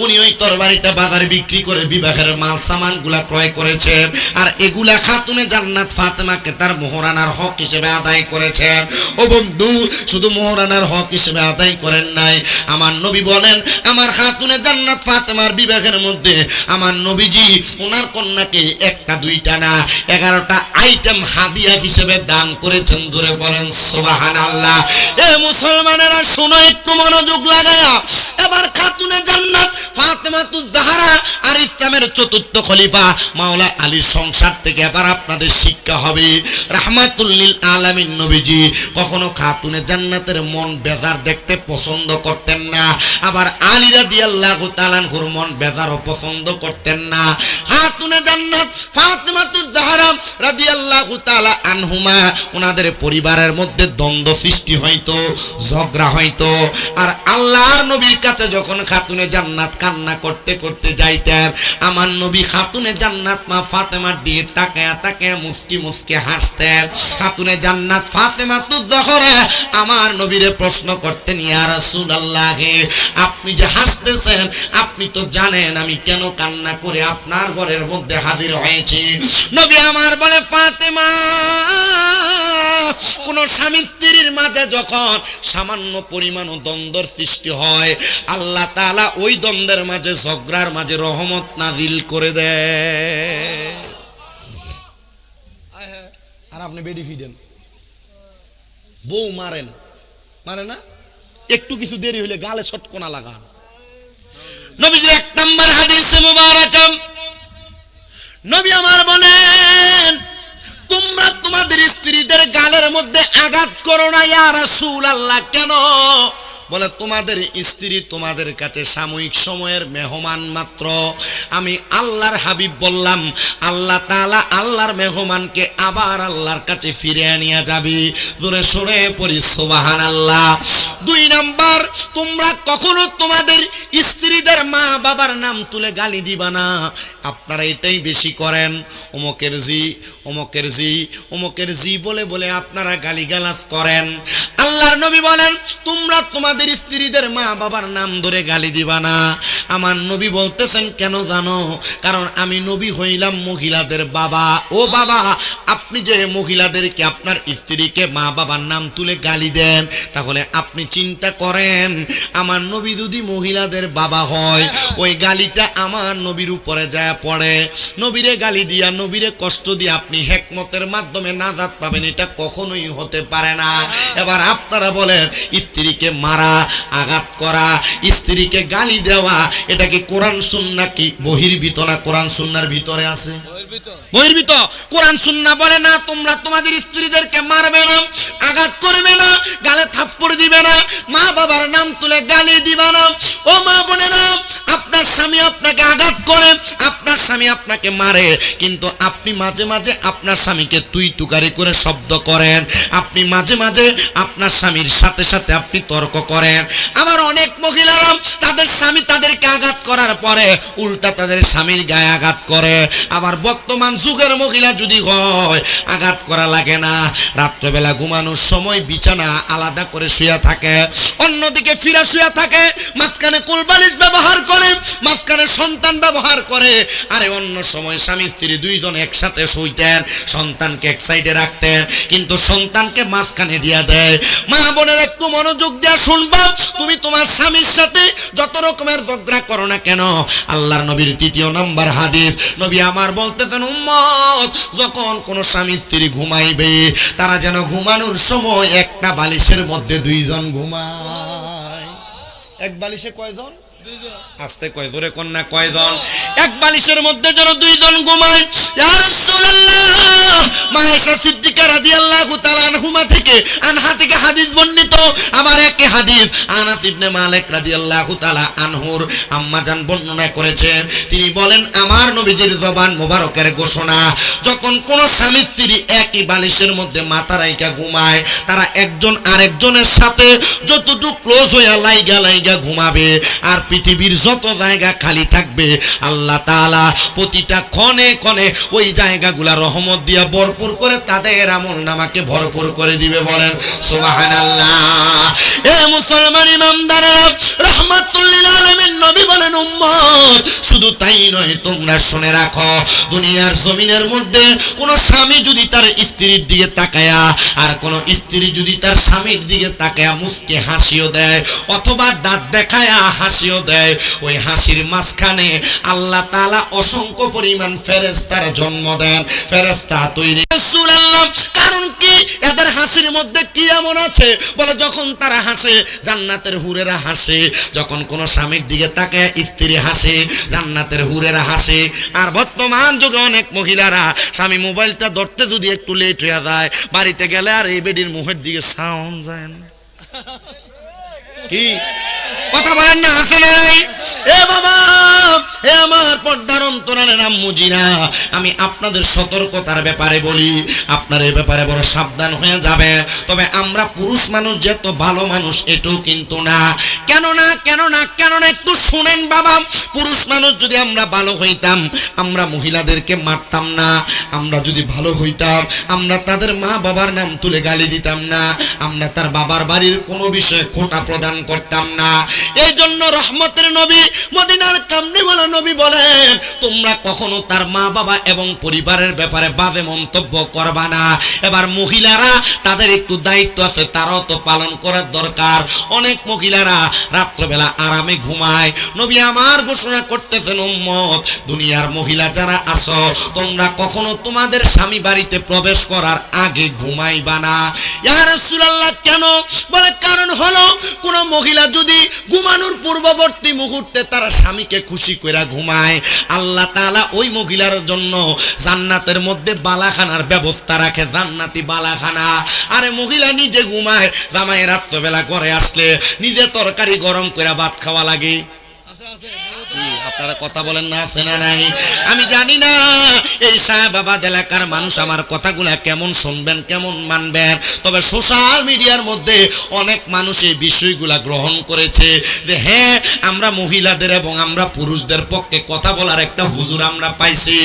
উনি ওই তরবারিটা বাজারে বিক্রি করে বিবাহের মাল সামানগুলা ক্রয় করেছেন, আর এগুলা খাতুনে জান্নাত ফাতেমাকে তার মোহরানার হক হিসেবে আদায় করেছেন। ও বন্ধু, শুধু মোহরানার হক হিসেবে আদায় করেন নাই, আমার নবী বলেন, আমার খাতুনে জান্নাত ফাতেমার বিবাহের মধ্যে আমার নবীজি ওনার কন্যাকে একটা দুইটা না 11টা আইটেম হাদিয়া হিসেবে দান করেছেন। জোরে বলেন সুবহানাল্লাহ। এ মুসলমানেরা শোনো, একটু মনোযোগ লাগায়া। এবার খাতুনে জান্নাত ফাতেমাতুজ জাহরা আর ইসলামের চতুর্থ খলিফা মাওলা আলীর সংসার থেকে এবার আপনাদের শিক্ষা হবে। রাহমাতুল লিল আলামিন নবীজি কখনো খাতুনে জান্নাতের মন বেজার দেখতে পছন্দ করতেন না, আবার আলী রাদিয়াল্লাহু তাআলা আনহুর মন বেজারও পছন্দ করতেন না। খাতুনে জান্নাত ফাতেমাতুজ জাহরা রাদিয়াল্লাহু তাআলা আনহুমা ওনাদের পরিবারের মধ্যে দ্বন্দ্ব সৃষ্টি হইতো, ঝগড়া হইতো, আর আল্লাহর নবীর কাছে যখন খাতুনে জান্নাত কান্না করতে করতে যাইতেন, আমার নবী খাতুনে জান্নাত মা ফাতেমার দিয়ে তাকায়া তাকায়া মুস্কি মুস্কি হাসতেন। খাতুনে জান্নাত ফাতেমাতুজ জাহরা আমার নবীরে প্রশ্ন করতেন, ইয়া রাসূলুল্লাহ, আপনি যে হাসতেছেন, আপনি তো জানেন আমি কেন কান্না করে আপনার ঘরের মধ্যে হাজির হয়েছি। নবী আমার বলে, ফাতেমা, কোন স্বামী স্ত্রীর মাঝে যখন সামান্য পরিমাণ দ্বন্দ্বের সৃষ্টি হয়, আল্লাহ তাআলা ওই দ্বন্দ্বের মাঝে, ঝগড়ার মাঝে রহমত নাজিল করে দেয়। আর আপনি বেডি ফিডেন, বউ মারেন, মারে না, একটু কিছু দেরি হইলে গালে ছটকনা লাগান। নবীজির 1 নম্বর হাদিসে মুবারাকাম নবী আমার বলেন, তোমরা তোমাদের স্ত্রীদের গালের মধ্যে আঘাত করো না। ইয়া রাসূলুল্লাহ, কেন? বলে, তোমাদের স্ত্রী তোমাদের কাছে সাময়িক সময়ের মেহমান মাত্র। আমি আল্লাহর হাবিব বললাম, আল্লাহ তাআলা আল্লাহর মেহমানকে আবার আল্লাহর কাছে ফিরে নিয়ে যাবে। জোরে সরে পড়ি সুবহানাল্লাহ। 2 নাম্বার, তোমরা কখনো তোমাদের স্ত্রীদের মা বাবার নাম তুলে গালি দিবা না। আপনারা এটাই বেশি করেন, অমুকের জি, অমুকের জি, অমুকের জি বলে বলে আপনারা গালিগালাজ করেন। আল্লাহর নবী বলেন, তোমরা তোমাদের স্ত্রীদের মা বাবার নাম ধরে গালি দিবা না। আমার নবী বলতেছেন, কেন জানো? কারণ আমি নবী হইলাম মহিলাদের বাবা। ও বাবা, আপনি যে মহিলাদেরকে, আপনার স্ত্রীকে মা বাবার নাম তুলে গালি দেন, তাহলে আপনি চিন্তা করেন, আমার নবী যদি মহিলাদের বাবা হয়, ওই গালিটা আমার নবীর উপরে যায় পড়ে। নবীরে গালি দিয়া, নবীরে কষ্ট দিয়ে আপনি হিকমতের মাধ্যমে নাজাত পাবেন, এটা কখনোই হতে পারে না। এবার আপনারা বলেন, স্ত্রীকে মারা, আঘাত করা, স্ত্রীকে গালি দেওয়া, এটা কি কোরআন সুন্নাহ কি বহির্ভূত না কোরআন সুন্নাহর ভিতরে আছে? বহির্ভূত। কোরআন সুন্নাহ বলে না তোমরা তোমাদের স্ত্রীদেরকে মারবে না, আঘাত করবে না, গালে থাপ্পড় দিবে না, মা বাবার নাম তুলে গালি দিবে না। ও মা বোনেরা, আপনার স্বামী আপনাকে আঘাত করে, আপনার স্বামী আপনাকে মারে, কিন্তু আপনি মাঝে মাঝে আপনার স্বামীকে তুই তুকারি করে শব্দ করেন, আপনি মাঝে মাঝে আপনার স্বামীর সাথে সাথে আপনি তর্ক করেন। আবার অনেক মহিলারা তাদের স্বামী তাদেরকে আঘাত করার পরে উল্টা তাদের স্বামীর গায়ে আঘাত করে। আবার বর্তমান যুগের মহিলা যদি হয়, আঘাত করা লাগে না, রাত্রেবেলা ঘুমানোর সময় বিছানা আলাদা করে শুয়ে থাকে, অন্যদিকে ফিরা শুয়ে থাকে, মাঝখানে কোলবালিশ ব্যবহার করে, মাঝখানে সন্তান ব্যবহার করে। আরে অন্য সময় স্বামী স্ত্রী দুইজন একসাথে শুইতেন, সন্তানকে এক সাইডে রাখতেন, কিন্তু সন্তানকে মাঝখানে দিয়ে দেয়। মা বোনের একটু মনোযোগ দিয়ে শুনবা, তুমি তোমার স্বামীর সাথে যত রকমের ঝগড়া করো না কেন, আল্লাহর নবীর 3 নম্বর হাদিস, নবী আমার বলতেছেন উম্মত যখন কোন স্বামী স্ত্রী ঘুমাইবে, তারা যেন ঘুমানোর সময় একটা বালিশের মধ্যে দুইজন ঘুমায়। এক বালিশে কয়জন? আস্তে কয়, জোরে কোন না কয়জন? এক বালিশের মধ্যে যেন দুইজন ঘুমায়। ইয়া রাসূলুল্লাহ, মা আয়েশা সিদ্দিকা রাদিয়াল্লাহু তাআলা আনহা থেকে হাদিস বর্ণিত। আবার এক হাদিস আনাস ইবনে মালিক রাদিয়াল্লাহু তাআলা আনহুর আম্মা জান বর্ণনা করেছেন, তিনি বলেন আমার নবীজির জবান মোবারকের ঘোষণা, যখন কোন স্বামী স্ত্রী একই বালিশের মধ্যে মাথা রাইখা ঘুমায়, তারা একজন আরেকজনের সাথে যতটুকু ক্লোজ হইয়া লাইগা ঘুমাবে, আর পৃথিবীর যত জায়গা খালি থাকবে আল্লাহ তাআলা প্রতিটা ক্ষণে ক্ষণে ওই জায়গাগুলা রহমত দিয়া ভরপুর করে তাদের আমলনামাকে ভরপুর করে দিবে। বলেন সুবহানাল্লাহ। এ মুসলমান ইমানদারেরা, রাহমাতুল লিল আলামিন নবী বলেন উম্মত শুধু তাই নয়, তোমরা শুনে রাখো, দুনিয়ার জমিনের মধ্যে কোন স্বামী যদি তার স্ত্রীর দিকে তাকায়া, আর কোন স্ত্রী যদি তার স্বামীর দিকে তাকায়া মুস্কি হাসিও দেয়, অথবা দাঁত দেখায়া হাসিও দেয়, ওই হাসির মাঝখানে আল্লাহ তাআলা অসংখ্য পরিমাণ ফেরেশতার জন্ম দেন, ফেরেশতা তৈরি। রাসূলুল্লাহ, কারণ কি? এদের হাসির মধ্যে কি এমন আছে? বলে যখন তারা হাসে জান্নাতের হুরেরা হাসে, যখন কোন স্বামীর দিকে তাকায় স্ত্রী হাসে, জান্নাতের হুরেরা হাসে। আর বর্তমান যুগে অনেক মহিলারা স্বামী মোবাইলটা ধরতে যদি একটু লেট হয়ে যায়, বাড়িতে গেলে আর এই বেডির মুখের দিকে সাউন্ড যায় না। কি কথা বলেন না, আছে না নাই? এ বাবা, এ আমার পর্দার অন্তরালের আম্মুজিরা, আমি আপনাদের সতর্কতার ব্যাপারে বলি, আপনার এই ব্যাপারে বড় সাবধান হয়ে যাবে। তবে আমরা পুরুষ মানুষ যে এত ভালো মানুষ এটাও কিন্তু না। কেন না একটু শুনেন বাবা, পুরুষ মানুষ যদি আমরা ভালো হইতাম, আমরা মহিলাদেরকে মারতাম না। আমরা যদি ভালো হইতাম, আমরা তাদের মা বাবার নাম তুলে গালি দিতাম না, আমরা তার বাবার বাড়ির কোনো বিষয়ে খোঁটা প্রদান করতাম না। এই জন্য রহমতের নবী মদিনার কামলিওয়ালা নবী বলেন, তোমরা কখনো তার মা বাবা এবং পরিবারের ব্যাপারে বাজে মন্তব্য করবা না। এবার মহিলারা তাদের একটু দায়িত্ব আছে, তারাও তো পালন করার দরকার। অনেক মহিলারা রাত্রবেলা আরামে ঘুমায়। নবী আমার ঘোষণা করতেছেন উম্মত, দুনিয়ার মহিলা যারা আছো, তোমরা কখনো তোমাদের স্বামী বাড়িতে প্রবেশ করার আগে ঘুমাইবা না। ইয়া রাসূলুল্লাহ, কেন? বলে কারণ হলো কোন মহিলা যদি ঘুমানোর পূর্ববর্তী মুহূর্তে তার স্বামীকে খুশি করে ঘুমায়, আল্লাহ তাআলা ওই মহিলার জন্য জান্নাতের মধ্যে বালাখানার ব্যবস্থা রাখে, জান্নাতি বালাখানা। আরে মহিলা নিজে ঘুমায়, জামাই রাত্রবেলা ঘরে আসলে নিজে তরকারি গরম করে ভাত খাওয়া লাগে। আপনারা কথা বলেন না, আছে না নাই? আমি জানি না এই শাহবাবাদ এলাকার মানুষ আমার কথাগুলা কেমন শুনবেন, কেমন মানবেন। তবে সোশ্যাল মিডিয়ার মধ্যে অনেক মানুষ এই বিষয়গুলা গ্রহণ করেছে যে হ্যাঁ, আমরা মহিলাদের এবং আমরা পুরুষদের পক্ষে কথা বলার একটা হুজুর আমরা পাইছি।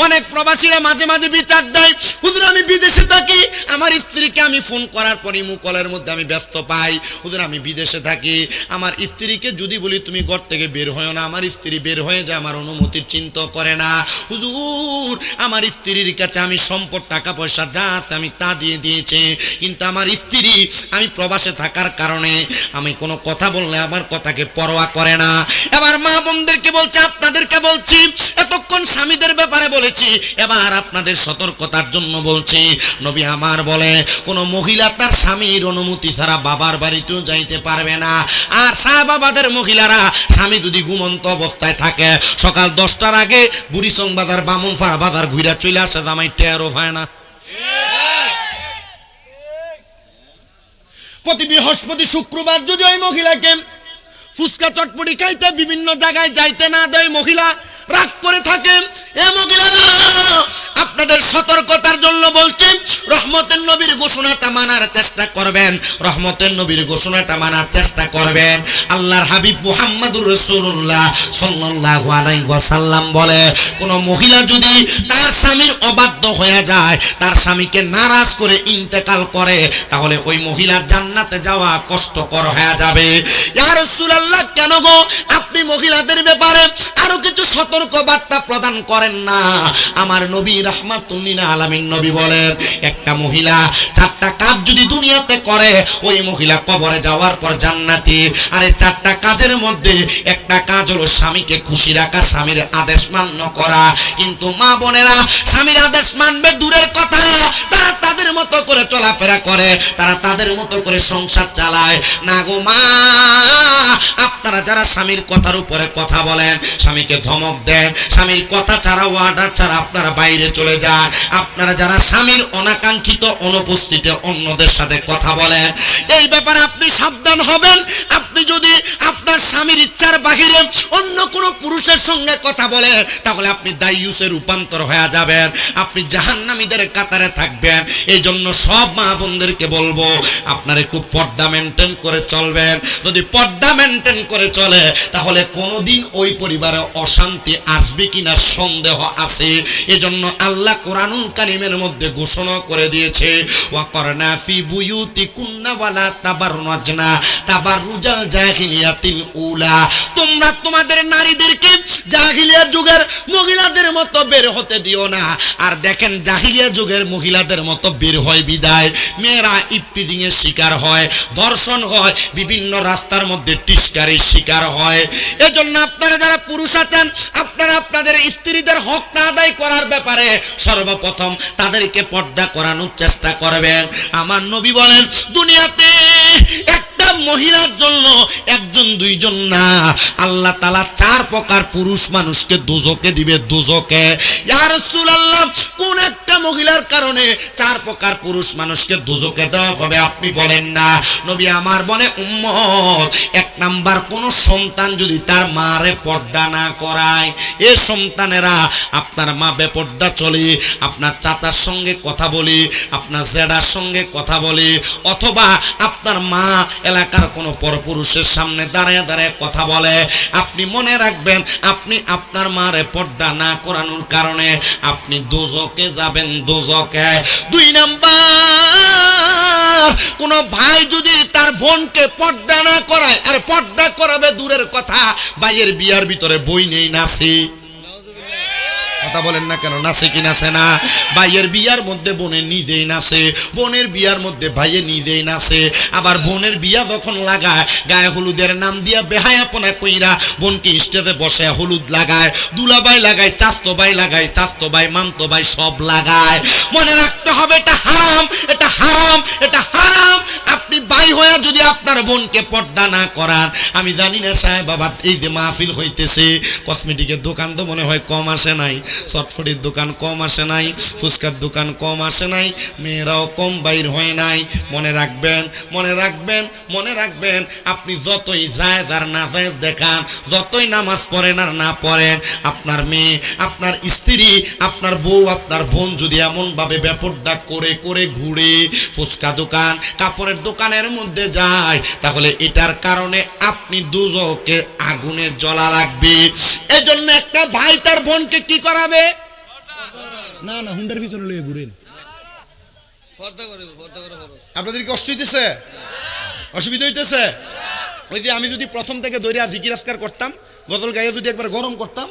অনেক প্রবাসীরা মাঝে মাঝে বিচার দেয়, হুজুর আমি বিদেশে থাকি, আমার স্ত্রীকে আমি ফোন করার পরই মুকলের মধ্যে আমি ব্যস্ত পাই। হুজুর আমি বিদেশে থাকি, আমার স্ত্রীকে যদি বলি তুমি ঘর থেকে বের হও না, আমার স্ত্রী বের হয়ে যায়, আমার অনুমতির চিন্তা করে না। হুজুর আমার স্ত্রীর কাছে আমি সম্পদ টাকা পয়সা যা আছে আমি তা দিয়ে দিয়েছি, কিন্তু আমার স্ত্রী আমি প্রবাসে থাকার কারণে আমি কোনো কথা বললে আমার কথাকে পরোয়া করে না। এবার মা বোনদেরকে বলছি, আপনাদেরকে বলছি, এতক্ষণ স্বামীদের ব্যাপারে বলেছি, এবার আপনাদের সতর্কতার জন্য বলছি। নবী আমার বলে কোনো মহিলা তার স্বামীর অনুমতি ছাড়া বাবার বাড়িতেও যাইতে পারবে না। আর শাহবাবাদের মহিলারা স্বামী যদি ঘুমন্ত অবস্থায় থাকে, সকাল 10টার আগে বুড়িচং বাজার বামুনপাড়া বাজার ঘুরা চলে আসে জামাই টেরও হয় না। প্রতি বৃহস্পতি শুক্রবার যদি ওই মহিলাকে ফুচকা চটপটি খাইতে বিভিন্ন জায়গায় যাইতে না দেয়, মহিলা রাগ করে থাকেন, এ মহিলা আপনাদের সতর্কতার জন্য বলছি, রহমতের নবীর ঘোষণাটা মানার চেষ্টা করবেন, রহমতের নবীর ঘোষণাটা মানার চেষ্টা করবেন। আল্লাহর হাবিব মুহাম্মদুর রাসূলুল্লাহ সাল্লাল্লাহু আলাইহি ওয়াসাল্লাম বলে, কোন মহিলা যদি তার স্বামীর অবাধ্য হয়ে যায়, তার স্বামীকে নারাজ করে ইন্তেকাল করে, তাহলে ওই মহিলার জান্নাতে যাওয়া কষ্টকর হয়ে যাবে। ইয়া রাসূলুল্লাহ, কেন গো আপনি মহিলাদের ব্যাপারে আরো কিছু সতর্ক বার্তা প্রদান করেন না? আমার নবী রাহমাতুল লিল আলামিন নবী বলেন, একটা মহিলা 4টা কাজ যদি দুনিয়াতে করে, ওই মহিলা কবরে যাওয়ার পর জান্নাতি। আর এই 4টা কাজের মধ্যে একটা কাজ হলো স্বামীকে খুশি রাখা, স্বামীর আদেশ মান্য করা। কিন্তু মা বোনেরা স্বামীর আদেশ মানবে দূরের কথা, তারা তাদের মতো করে চলাফেরা করে, তারা তাদের মতো করে সংসার চালায় না গো মা। আপনারা যারা স্বামীর কথার উপরে কথা বলেন, স্বামীকে ধমক দেন, স্বামীর কথা ছাড়া ওয়ার্ডার ছাড়া আপনারা বাইরে চলে যান, আপনারা যারা স্বামীর অনাকাঙ্ক্ষিত অনুপস্থিতিতে অন্যদের সাথে কথা বলেন, এই ব্যাপারে আপনি সাবধান হবেন। আপনি যদি আপনার স্বামীর ইচ্ছার বাহিরে অন্য কোনো পুরুষের সঙ্গে কথা বলেন, তাহলে আপনি দায়ুসে রূপান্তর হয়ে যাবেন, আপনি জাহান্নামীদের কাতারে থাকবেন। এই জন্য সব মা বোনদেরকে বলবো, আপনারা একটু পর্দা মেনটেন করে চলবেন। যদি পর্দা মেনটেন করে চলে, তাহলে কোনোদিন ওই পরিবারে অশান্তি আসবে কিনা সন্দেহ আছে। এজন্য আল্লাহ কোরআনুল কারীমের মধ্যে ঘোষণা করে দিয়েছে, ওয়াকরনা ফি বুয়ুতিকুন্না ওয়ালা তাবাররুজনা তাবাররুজাল জাহিলিয়াতিল উলা। তোমরা তোমাদের নারীদেরকে জাহিলিয়া যুগের মহিলাদের মতো বের হতে দিও না। আর দেখেন, জাহিলিয়া যুগের মহিলাদের মতো বের হয় বিদায় মেয়েরা ইফতিজিং এর শিকার হয়, ধর্ষণ হয়, বিভিন্ন রাস্তার মধ্যে টিস্কারির শিকার হয়। এজন্য আপনারা যারা পুরুষ আছেন, আপনারা আপনাদের স্ত্রীদের হক আদায় করার ব্যাপারে সর্বপ্রথম তাদেরকে পর্দা করানোর চেষ্টা করবেন। আমার নবী বলেন, দুনিয়াতে একটা মহিলার জন্য একজন দুইজন না, আল্লাহ তাআলা 4 প্রকার পুরুষ মানুষকে দোজখে দিবে, দোজখে। ইয়া রাসূলুল্লাহ, কোন একটা মহিলার কারণে 4 প্রকার পুরুষ মানুষকে দোজখে দেওয়া হবে আপনি বলেন না? নবী আমার বলে, উম্মত, 1 নাম্বার, কোন সন্তান যদি তার মারে পর্দা না করায়, এ সন্তানেরা আপনার মা বেপর্দা চলে, আপনার চাচার সঙ্গে কথা বলি, আপনার জেডার সঙ্গে কথা বলি, অথবা আপনার মা এলাকার কোনো পরপুরুষের সামনে দাঁড়ায় দাঁড়ায় কথা বলে, আপনি মনে রাখবেন, আপনি আপনার মারে পর্দা না করানোর কারণে আপনি দোজখে যাবেন, দোজখে। 2 নাম্বার, কোন ভাই যদি তার বোনকে পর্দা না করায়, আর পর্দা করাবে দূরের কথা, ভাইয়ের বিয়ার ভিতরে বই নেই, নাচে। কথা বলেন না কেন? নাচে কি নাচে না? ভাইয়ের বিয়ার মধ্যে বোনের নিজেই নাচে, বোনের বিয়ার মধ্যে ভাইয়ের নিজেই নাচে। আবার বোনের বিয়া যখন লাগায়, গায়ে হলুদের নাম দিয়া বেহায়াপনা কইরা বোনকে স্টেজে বসে হলুদ লাগায়, দুলাভাই লাগায়, চাস্তো ভাই লাগায়, চাস্তো ভাই, মামতো ভাই সব লাগায়। মনে রাখতে হবে, এটা হারাম, এটা হারাম, এটা হারাম। আপনি ভাই হয়ে যদি আপনার বোনকে পর্দা না করান, আমি জানি না সাহেব বাবা, এই যে মাহফিল হইতেছে, কসমেটিকের দোকান তো মনে হয় কম আসে নাই, চটফটির দোকান কম আসে নাই, ফুচকার দোকান কম আসে নাই, মেয়েরাও কম বাইর হয় নাই। মনে রাখবেন, মনে রাখবেন, মনে রাখবেন, আপনি যতই জায়েজ আর না জায়েজ দেখান, যতই নামাজ পড়েন আর না পড়েন, আপনার মেয়ে, আপনার স্ত্রী, আপনার বউ, আপনার বোন যদি এমনভাবে বেপর্দা করে করে ঘুরে ফুচকা দোকান, কাপড়ের দোকানের মধ্যে যায়, তাহলে এটার কারণে আপনি দোজখে আগুনে জ্বলা লাগবে। এজন্য একটা ভাই তার বোনকে কি করাবে? না না, হুন্ডার পিছনে লইয়ে ঘুরেন। আপনাদের কি কষ্ট হইতেছে? অসুবিধা হইতেছে? ওই যে আমি যদি প্রথম থেকে দৈরা জিকির আজকার করতাম, গজল গাইয়ে যদি একবার গরম করতাম,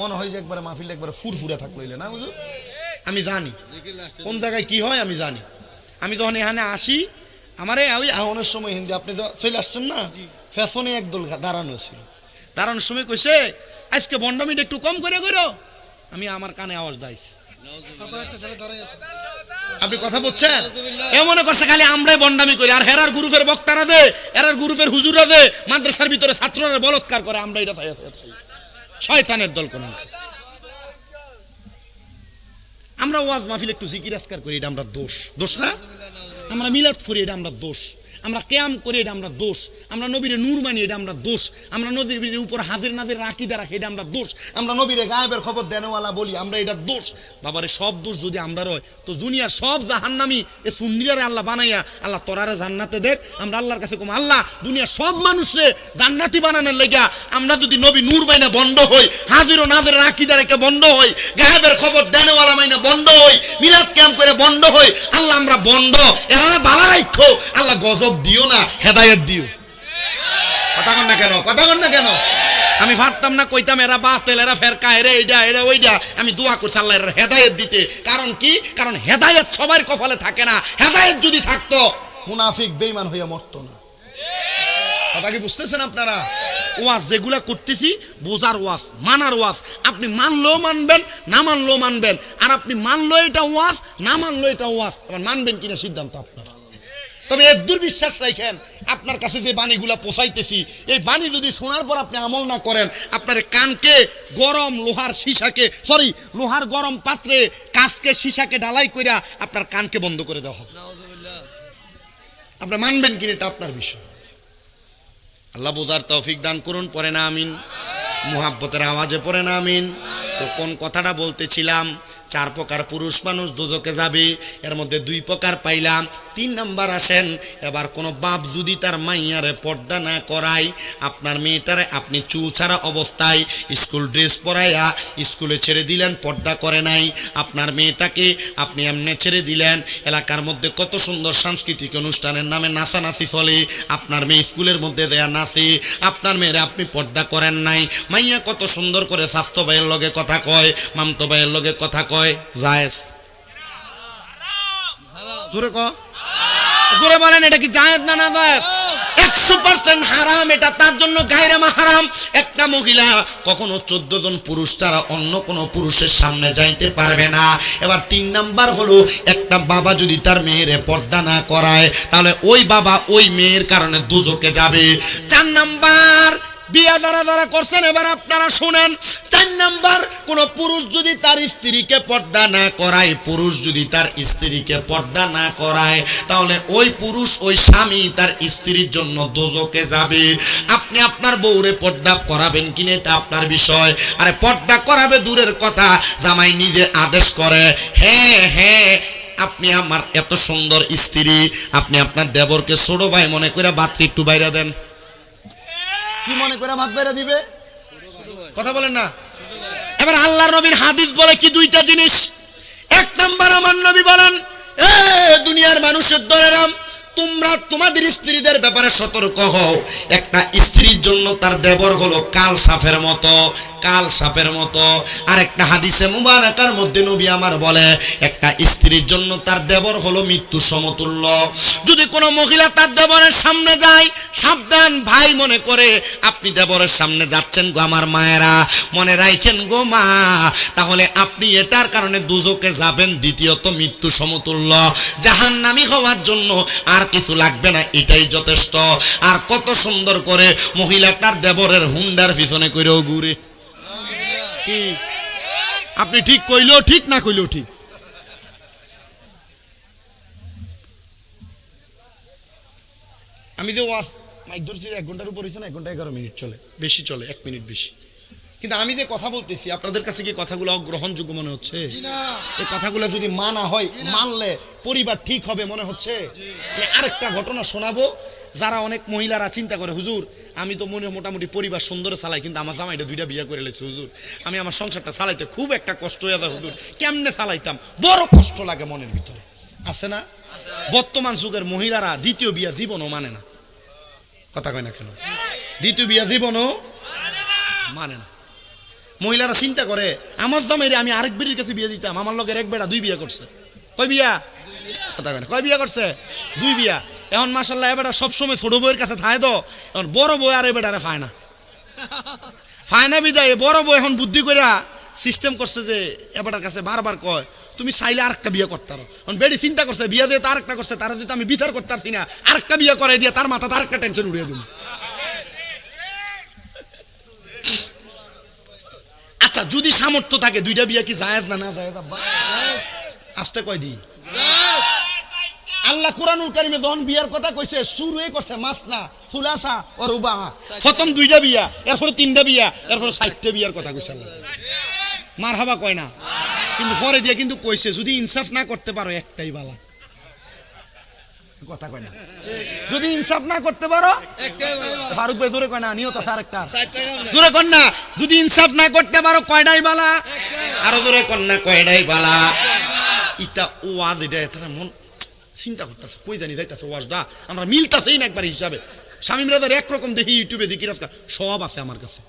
মনে হয় যে একবার মাহফিল একবার ফুরফুরে থাকলো, না বুঝো? আমি জানি কোন জায়গায় কি হয়, আমি জানি। আমি যখন এখানে আসি, আমারে ওই আহনের সময় হিন্দি আপনি চলে আসছেন না, ফ্যাশনে একদল দাঁড়ানো ছিল, দাঁড়ানোর সময় কইছে, আজকে বন্ডামিটা একটু কম করে করো। আমি আমার কানে আওয়াজ দাইছি, আপনি কথা বলছেন, এমন করছে খালি আমরাই বন্ডামি করি, আর হেরার গ্রুপের বক্তারা দে, এরার গ্রুপের হুজুরা দে, মাদ্রাসার ভিতরে ছাত্ররা বলৎকার করে, আমরা এটা চাই, শয়তানের দল কোন।
আমরা ওয়াজ মাহফিল একটু জিকির আজকার করি, এটা আমরা দোষ, দোষ না? আমরা মিলাদ করি, এটা আমরা দোষ। আমরা কিয়াম করি, এটা আমরা দোষ। আমরা নবীরে নূর মানি, এটা আমরা দোষ। আমরা নবীর উপর হাজির নাজির আকীদা রাখি, এটা আমরা দোষ। আমরা নবীরে গায়েবের খবর দেনওয়ালা বলি, আমরা এটা দোষ। বাবারে সব দোষ যদি আমরা রয় তো দুনিয়ার সব জাহান্নামী এ সুন্নিরারে আল্লাহ বানাইয়া আল্লাহ তোরারে জান্নাতে দেখ। আমরা আল্লাহর কাছে কম, আল্লাহ দুনিয়ার সব মানুষরে জান্নাতি বানানোর লেগা আমরা যদি নবী নূর মাইনা বন্ধ হই, হাজির ও নাজিরের আকীদা রেখে বন্ধ হই, গায়েবের খবর দেনওয়ালা মাইনা বন্ধ হই, মিলাদ কিয়াম করে বন্ধ হই, আল্লাহ আমরা বন্ধ। এরা ভালো রাখো, আল্লাহ গজব দিও না, হেদায়েত দিও। কথা কন না কেন? কথা কন না কেন? আমি ভাবতাম না, কইতাম এরা বাতিল, এরা ফেরকা, এরা এইটা, এরা ওইটা। আমি দোয়া করছি আল্লাহ এর হেদায়েত দিতে। কারণ কি? কারণ হেদায়েত সবার কপালে থাকে না। হেদায়েত যদি থাকতো মুনাফিক বেঈমান হইয়া মরতো না। কথা কি বুঝতেছেন আপনারা? ওয়াজ যেগুলা করতেছি বোঝার ওয়াজ, মানার ওয়াজ। আপনি মানলেও মানবেন, না মানলেও মানবেন। আর আপনি মানলেও এটা ওয়াজ, না মানলেও এটা ওয়াজ। আবার মানবেন কিনা সিদ্ধান্ত আপনার। তবে এর দুর্বিশ্বাস রাখেন, আপনার কাছে যে বাণীগুলা পৌঁছাইতেছি, এই বাণী যদি শোনার পর আপনি আমল না করেন, আপনার কানকে গরম লোহার সীসাকে, সরি লোহার গরম পাত্রে কাচকে সীসাকে ঢালাই কইরা আপনার কানকে বন্ধ করে দেওয়া হবে। আপনি মানবেন কিনা এটা আপনার বিষয়। আল্লাহ বোঝার তৌফিক দান করুন। পড়ে না আমিন? মুহাব্বতের আওয়াজে পড়ে না আমিন? তো কোন কথাটা বলতেছিলাম? 4 প্রকার পুরুষ মানুষ দোজখে যাবে, এর মধ্যে 2 প্রকার পাইলাম। 3 নাম্বার আসেন, এবার কোনো বাপ যদি তার মাইয়ারে পর্দা না করায়, আপনার মেয়েটারে আপনি চুল ছাড়া অবস্থায় স্কুল ড্রেস পরাইয়া স্কুলে ছেড়ে দিলেন, পর্দা করে নাই। আপনার মেয়েটাকে আপনি এমনি ছেড়ে দিলেন, এলাকার মধ্যে কত সুন্দর সাংস্কৃতিক অনুষ্ঠানের নামে নাচানাচি চলে, আপনার মেয়ে স্কুলের মধ্যে দেয়া নাচে, আপনার মেয়েরা আপনি পর্দা করেন নাই। মাইয়া কত সুন্দর করে স্বাস্থ্য ভাইয়ের লগে কথা কয়, মামতো ভাইয়ের লগে কথা কয়, জায়েজ? জোরে ক, জোরে বলেন, এটা কি জায়েজ না না জায়েজ? 100% হারাম। এটা তার জন্য গায়রে মাহরাম। একটা মহিলা কখনো 14 জন পুরুষ ছাড়া অন্য কোনো পুরুষের সামনে যাইতে পারবে না। এবার 3 নাম্বার হলো, একটা বাবা যদি তার মেয়ের পর্দা না করায়, তাহলে ওই বাবা ওই মেয়ের কারণে দুজকে যাবে। 4 নাম্বার, বিয়া যারা করছেন এবার আপনারা শুনেন। 4 নাম্বার, কোন পুরুষ যদি তার স্ত্রীকে পর্দা না করায়, পুরুষ যদি তার স্ত্রীকে পর্দা না করায়, তাহলে ওই পুরুষ ওই স্বামী তার স্ত্রীর জন্য দোজখে যাবে। আপনি আপনার বউরে পর্দা করাবেন কিনা এটা আপনার বিষয়। আরে পর্দা করাবে দূরের কথা, জামাই নিজে আদেশ করে, হ্যাঁ হ্যাঁ আপনি আমার এত সুন্দর স্ত্রী, আপনি আপনার দেবরকে ছোট ভাই মনে করে ভাতটি একটু বাইরে দেন। কি মনে করে ভাত বাইরে দিবে? কথা বলেন না। এবার আল্লাহর নবীর হাদিস বলে কি 2টা জিনিস। 1 নাম্বার, আমার নবী বলেন, এ দুনিয়ার মানুষের দলেরা, তোমরা তোমাদের স্ত্রীদের ব্যাপারে সতর্ক হও। একটা স্ত্রীর জন্য তার দেবর হলো কাল সাপের মতো, কাল সাপের মতো। আর একটা হাদিসে মুবারাকার মধ্যে নবী আমার বলে, একটা স্ত্রীর জন্য তার দেবর হলো মৃত্যু সমতুল্য। যদি কোনো মহিলা তার দেবরের সামনে যায়, সাবধান ভাই মনে করে আপনি দেবরের সামনে যাচ্ছেন গো আমার মায়েরা, মনে রাখেন গো মা, তাহলে আপনি এটার কারণে দুজকে যাবেন। দ্বিতীয়ত মৃত্যু সমতুল্য, জাহান্নামী হওয়ার জন্য আর কিছু লাগবে না, এটাই যথেষ্ট। আর কত সুন্দর করে মহিলা তার দেবরের হুন্ডার পিছনে কইরেও ঘুরে। কি আপনি ঠিক কইলেও ঠিক, না কইলেও ঠিক। আমি যে মাইক ধরছি 1 ঘন্টার উপর হয়েছে না, 1 ঘন্টা 11 মিনিট চলে, বেশি চলে, 1 মিনিট বেশি। কিন্তু আমি যে কথা বলতেছি আপনাদের কাছে কি কথাগুলো অগ্রহণযোগ্য মনে হচ্ছে? এই কথাগুলো যদি মানা হয়, মানলে পরিবার ঠিক হবে মনে হচ্ছে? আরেকটা ঘটনা শোনাবো। যারা অনেক মহিলারা চিন্তা করে, হুজুর আমি তো মোটামুটি পরিবার সুন্দর চালাই, কিন্তু আমার জামাইটা 2টা বিয়ে করে লেছে হুজুর, আমি আমার সংসারটা চালাইতে খুব একটা কষ্ট হয়ে যায় হুজুর, কেমনে চালাইতাম? বড় কষ্ট লাগে মনের ভিতরে, আছে না? বর্তমান যুগের মহিলারা দ্বিতীয় বিয়া জীবনও মানে না। কথা কয় না কেন? দ্বিতীয় বিয়া জীবনও মানে না। মহিলারা চিন্তা করে, আমার জামাইরে আমি আরেক বেটির কাছে বিয়ে দিতাম, আমার লগের 1 বেটা 2 বিয়ে করছে। কয় বিয়া? কথা কয় না, কয় বিয়া করছে? 2 বিয়া। এখন মাশাআল্লাহ এবারে সবসময় ছোট বউয়ের কাছে থাকে, তো এখন বড় বউ আর এবারে পায় না, পায় না বিদায় বড় বউ এখন বুদ্ধি করে সিস্টেম করছে যে এবারের কাছে বারবার কয়, তুমি চাইলে আরেকটা বিয়ে করতে পারো। এখন বেডি চিন্তা করছে, বিয়ে দিয়ে তার একটা করছে, তারা যদি আমি বিচার করতে পারছি না, আরেকটা বিয়ে করে দিয়ে তার মাথা আরেকটা টেনশন উড়িয়ে দিন। আচ্ছা যদি সামর্থ্য থাকে 2টা বিয়ে কি জায়েজ না না জায়েজ? আস্তে কয় দি আল্লাহ কোরআনুল কারিমে যখন বিয়ার কথা কইছে শুরুই করছে মাসনা ফুলাসা ও রুবা, প্রথম 2টা বিয়া, এরপর 3টা বিয়া, এরপর 4টা বিয়ার কথা কইছে আল্লাহ। মারহাবা কয় না, কিন্তু পরে দিয়ে কিন্তু কইছে যদি ইনসাফ না করতে পারো একটাই বালা, কথা কয় না, যদি ইনসাফ না করতে পারো একটাই বালা। ফারুক ভাই জোরে কয় না, নিয়ত আছে আরেকটা, জোরে কয় না, যদি ইনসাফ না করতে পারো কয়টাই বালা,
আরো জোরে কর না, কয়টাই বালা।
ইটা ওয়াজ, এটা তারা মন চিন্তা করতেছে, কই জানি যাইতেছে ওয়াজটা, আমরা মিলতাছেই না একবার হিসাবে। শামীম রাজার একরকম দেখি ইউটিউবে জিকির আজকাল সব আছে আমার কাছে,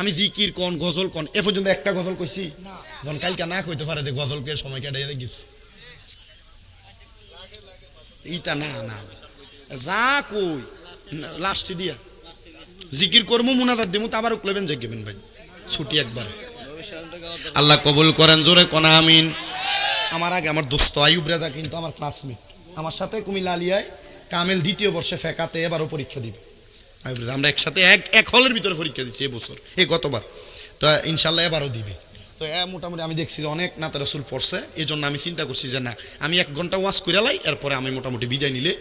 আমি জিকির কন গজল কন এ পর্যন্ত একটা গজল কইছি, যখন কালকে না কইতে পারে যে গজলকে সময় কাটাই গেছে, ইটা না না যা কই লাস্টে দিয়া জিকির করবো, মুনাজাত দেবো, তা আবার উকলেবেন জাগবেন ভাই, ছুটি একবার।
আল্লাহ কবুল করেন, জোরে কোন আমিন।
আমার আগে আমার দোস্ত আইয়ুব রেজা কিন্তু আমার ক্লাসমেট, আমার সাথে কুমিল্লা আলিয়ায় কামেল 2য় বর্ষে ফেকাতে এবারও পরীক্ষা দিবে। আইয়ুব রেজা আমরা একসাথে এক হলের ভিতরে পরীক্ষা দিচ্ছি এবছর, গতবার, তো ইনশাল্লাহ এবারও দিবে। তো মোটামুটি আমি দেখছি যে অনেক নাতে রাসূল পড়ছে, এই জন্য আমি চিন্তা করছি যে না আমি 1 ঘন্টা ওয়াজ করে লাই, এরপরে আমি মোটামুটি বিদায় নিলে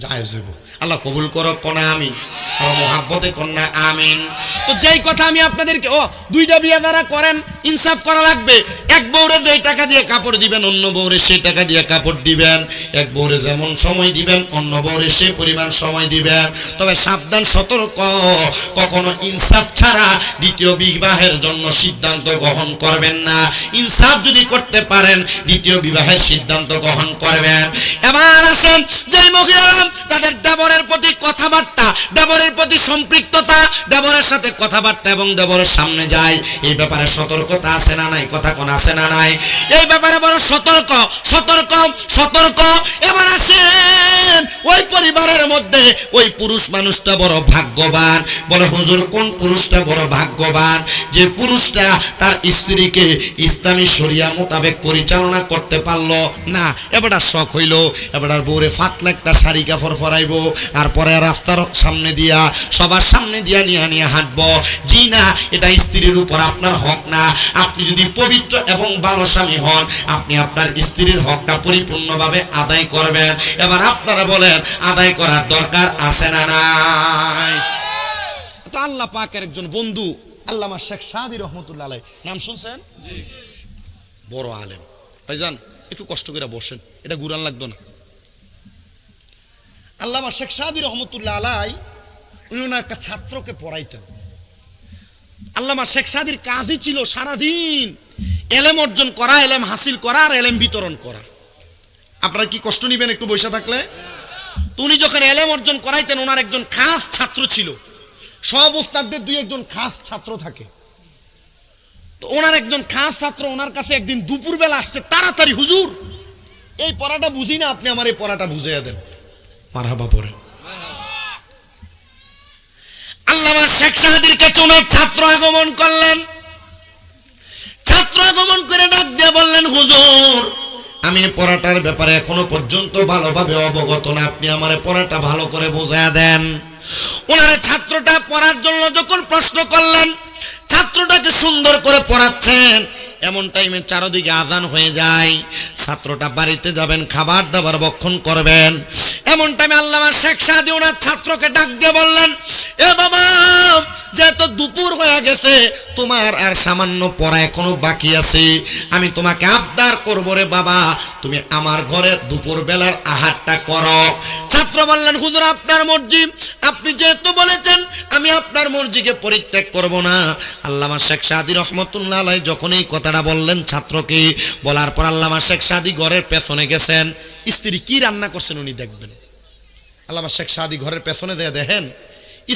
জায়েজ হইব।
আল্লাহ কবুল করো কোন আমিন, আর মোহাব্বতে কন্যা আমিন।
তো যেই কথা আমি আপনাদেরকে 2টা বিয়া যারা করেন ইনসাফ করা লাগবে। এক বউরে যেই টাকা দিয়ে কাপড় দিবেন অন্য বউরে সেই টাকা দিয়ে কাপড় দিবেন, এক বউরে যেমন সময় দিবেন অন্য বউরে সেই পরিমাণ সময় দিবেন। তবে সাবধান, সতর্ক, কখনো ইনসাফ ছাড়া দ্বিতীয় বিবাহের জন্য সিদ্ধান্ত গ্রহণ করবেন না। ইনসাফ যদি করতে পারেন দ্বিতীয় বিবাহের সিদ্ধান্ত গ্রহণ করবেন। এবার আসেন যেই মহিলারা তাদের দেবরের প্রতি কথাবার্তা, দেবরের প্রতি সম্পৃক্ততা, দেবরের সাথে কথাবার্তা এবং দেবরের সামনে যায়, এই ব্যাপারে সতর্কতা আছে না নাই? কথা কোন আছে না নাই? এই ব্যাপারে বড় সতর্ক সতর্ক সতর্ক। এবার আসেন ওই পরিবারের মধ্যে ওই পুরুষ মানুষটা বড় ভাগ্যবান। বলে হুজুর কোন পুরুষটা বড় ভাগ্যবান? যে পুরুষটা তার স্ত্রীকে ইসলামী শরিয়া মোতাবেক পরিচালনা করতে পারলো না। এবারটা শখ হইল, এবারটার বউরে ফাতলা একটা শাড়ি কাপড় পরাইবো, আর পরে রাস্তার সামনে দিয়া সবার সামনে দিয়া নিয়ে হাঁটবো। জি না, এটা স্ত্রীর উপর আপনার হক না। আপনি যদি পবিত্র এবং ভালো স্বামী হন, আপনি আপনার স্ত্রীর হকটা পরিপূর্ণভাবে আদায় করবেন। এবার আপনারা বলেন আদায় করার দরকার আছে না নাই? তো আল্লাহ পাকের একজন বন্ধু আল্লামা শেখ সাদি রহমতুল্লাহ আলাইহি, নাম শুনছেন? জি, বড় আলেম। ভাইজান একটু কষ্ট করে বসেন, এটা গুরান লাগতো না। আল্লামা শেখ সাদি রহমতুল্লাহ আলাইহি উনি ওনার একটা ছাত্রকে পড়াইতেন। আল্লামা শেখ সাদির কাজই ছিল সারাদিন এলেম অর্জন করা, এলেম হাসিল করা আর এলেম বিতরণ করা। আপনারা কি কষ্ট নিবেন একটু বসে থাকলে? উনি যখন এলেম অর্জন করাইতেন, ওনার একজন খাস ছাত্র ছিল। সব ওস্তাদদের 2-1 খাস ছাত্র থাকে। তো ওনার একজন খাস ছাত্র ওনার কাছে একদিন দুপুরবেলা আসছে, তাড়াতাড়ি হুজুর এই পড়াটা বুঝি না, আপনি আমার এই পড়াটা বুঝিয়ে দেন। মারহাবা পড়ে। আল্লামা শেখ সাদির কাছে ওনার ছাত্র আগমন করলেন। ছাত্র আগমন করে ডাক দিয়ে বললেন, হুজুর আমি পড়াটার ব্যাপারে এখনো পর্যন্ত ভালোভাবে অবগত না, আপনি আমার পড়াটা ভালো করে বোঝায়া দেন। ওনার ছাত্রটা পড়ার জন্য যখন প্রশ্ন করলেন, ছাত্রটাকে সুন্দর করে পড়াচ্ছেন। এমন টাইমে চারদিকে আজান হয়ে যায়, ছাত্রটা বাড়িতে যাবেন, খাবার দাবার ভক্ষণ করবেন। এমন টাইমে আল্লামা শেখ সাদি ওনার ছাত্রকে ডাক দিয়ে বললেন, এ বাবা, যেহেতু দুপুর হয়ে গেছে, তোমার আর সামান্য পড়া এখনো বাকি আছে, আমি তোমাকে আবদার করবো রে বাবা, তুমি আমার ঘরে দুপুর বেলার আহারটা করো। ছাত্র বললেন, হুজুর আপনার মর্জি, আপনি যেহেতু বলেছেন আমি আপনার মর্জিকে পরিত্যাগ করব না। আল্লামা শেখ সাদি রহমতুল্লাহ আলাইহি যখন এই কথাটা বললেন ছাত্রকে, বলার পর আল্লামা শেখ সাদি ঘরের পেছনে গেছেন। স্ত্রী কি রান্না করছেন উনি দেখবেন। আল্লামা শেখ সাদি ঘরের পেছনে যেয়ে দেখেন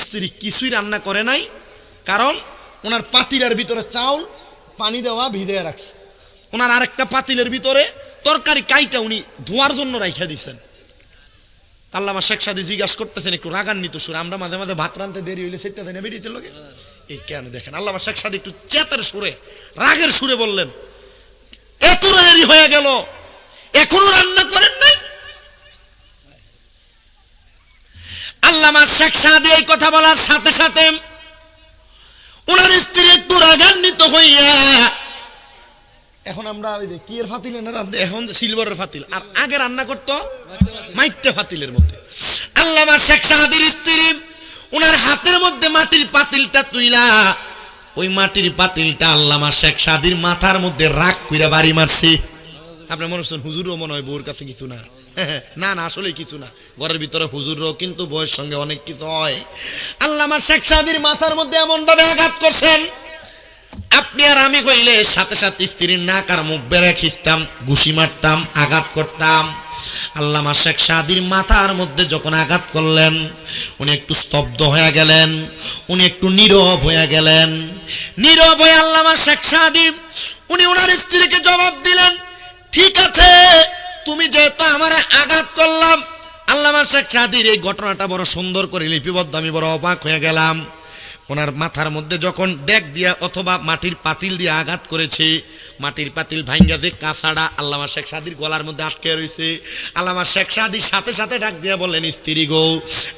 স্ত্রী কিছুই রান্না করে নাই, কারণ ওনার পাতিলের ভিতরে চাউল পানি দেওয়া ভিজিয়ে রাখছে, ওনার আরেকটা পাতিলের ভিতরে তরকারি কাইটা উনি ধোয়ার জন্য রাইখা দিচ্ছেন। আল্লামা শেখ সাদি জিজ্ঞাসা করতেছেন একটু রাগান্বিত সুরে, আমরা মাঝে মাঝে ভাত রানতে দেরি হইলে সেটা দেয় না বেরিয়ে লোকে, এই কেন দেখেন। আল্লামা শেখ সাদি একটু চেতের সুরে, রাগের সুরে বললেন, এত দেরি হয়ে গেল এখনো রান্না করেন নাই? আল্লামা শেখ সাদি এই কথা বলার সাথে সাথে ওনার স্ত্রী একটু রাগান্বিত হইয়া এখন আমরা ওই যে কি এর ফাতিলে না রান্ধে, এখন সিলভারের ফাতিল, আর আগে রান্না করতো মাইটে ফাতিলের মধ্যে। আল্লামা শেখ সাদির স্ত্রী ওনার হাতের মধ্যে মাটির পাতিলটা তুইলা ওই মাটির পাতিলটা আল্লামা শেখ সাদির মাথার মধ্যে রাগ কইরা বাড়ি মারছি। আপনার মনে হচ্ছেন হুজুরও মনে হয় বউর কাছে কিছু না, না না আসলে কিছু না, ঘরের ভিতরে হুজুরও কিন্তু বউয়ের সঙ্গে অনেক কিছু হয়। আল্লামা শেখ সাদির মাথার মধ্যে এমন ভাবে আঘাত করছেন, আপনি আর আমি কইলে সাথে সাথে স্ত্রীর নাক আর মুখ বেড়ে খিস্তাম, ঘুষি মারতাম, আঘাত করতাম। আল্লামা শেখ সাদির মাথার মধ্যে যখন আঘাত করলেন, উনি একটু স্তব্ধ হয়ে গেলেন, উনি একটু নীরব হয়ে গেলেন। নীরব হয়ে আল্লামা শেখ সাদি উনি ওনার স্ত্রীকে জবাব দিলেন, ঠিক আছে তুমি যেহেতু আমারে আঘাত করলাম। আল্লামা শেখ সাদির এই ঘটনাটা বড় সুন্দর করে লিপিবদ্ধ, আমি বড় অবাক হয়ে গেলাম। ওনার মাথার মধ্যে যখন ডেক দিয়া অথবা মাটির পাতিল দিয়ে আঘাত করেছে, মাটির পাতিল ভাঙ্গা যে কাঁচাড়া আল্লামা শেখ সাদির গলার মধ্যে আটকে রয়েছে, আল্লামা শেখ সাদির সাথে সাথে ডাক দিয়া বললেন, স্ত্রী গো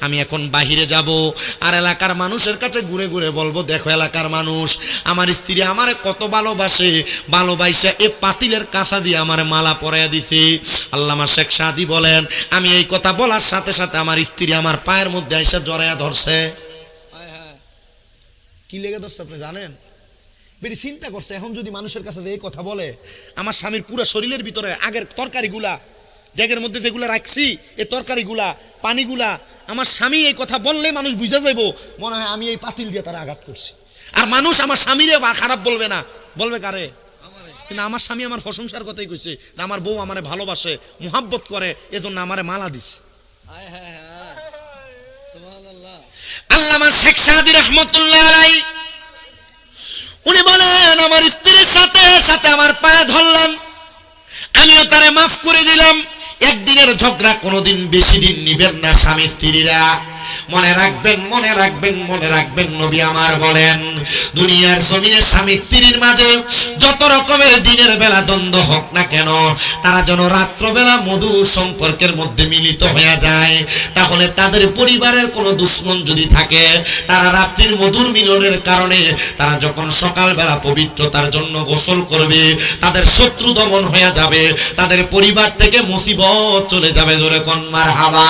আমি এখন বাহিরে যাব, আর এলাকার মানুষের কাছে ঘুরে ঘুরে বলবো, দেখো এলাকার মানুষ আমার স্ত্রী আমারে কত ভালোবাসে, ভালোবাসা এ পাতিলের কাঁচা দিয়ে আমার মালা পরাইয়া দিছে। আল্লামা শেখ সাদি বলেন, আমি এই কথা বলার সাথে সাথে আমার স্ত্রী আমার পায়ের মধ্যে আইসা জড়াইয়া ধরছে। কি লেগে ধরছে আপনি জানেন? বেশি চিন্তা করছে, এখন যদি মানুষের কাছে এই কথা বলে, আমার স্বামীর পুরো শরীরের ভিতরে আগের তরকারিগুলা ডেগের মধ্যে যেগুলা রাখছি, এই তরকারিগুলা পানিগুলা, আমার স্বামী এই কথা বললে মানুষ বুঝে যাইব মনে হয় আমি এই পাতিল দিয়ে তারা আঘাত করছি। আর মানুষ আমার স্বামীরে খারাপ বলবে না, বলবে কারে? কিন্তু আমার স্বামী আমার প্রশংসার কথাই কইছে, আমার বউ আমারে ভালোবাসে, মুহাব্বত করে, এজন্য আমারে মালা দিছে। আল্লামা শেখ সাদি রহমতুল্লাহ আলাইহি উনি বলেন, আমার স্ত্রীর সাথে সাথে আমার পায়ে ধরলাম, আমিও তারে মাফ করে দিলাম। একদিনের ঝগড়া কোনোদিন বেশি দিন নিবেন না স্বামী স্ত্রীরা। মনে রাখবেন, মনে রাখবেন, মনে রাখবেন, নবী আমার বলেন, দুনিয়ার জমিনে স্বামী স্ত্রীর মাঝে যত রকমের দিনের বেলা দ্বন্দ্ব হোক না কেন, তারা যেন রাত্রবেলা মধুর সম্পর্কের মধ্যে মিলিত হয়ে যায়। তাহলে তাদের পরিবারের কোনো দুশ্মন যদি থাকে, তারা রাত্রির মধুর মিলনের কারণে তারা যখন সকালবেলা পবিত্রতার জন্য গোসল করবে, তাদের শত্রু দমন হয়ে যাবে, তাদের পরিবার থেকে মুসিবত চলে যাবে। জোরে কোন মারহাবা।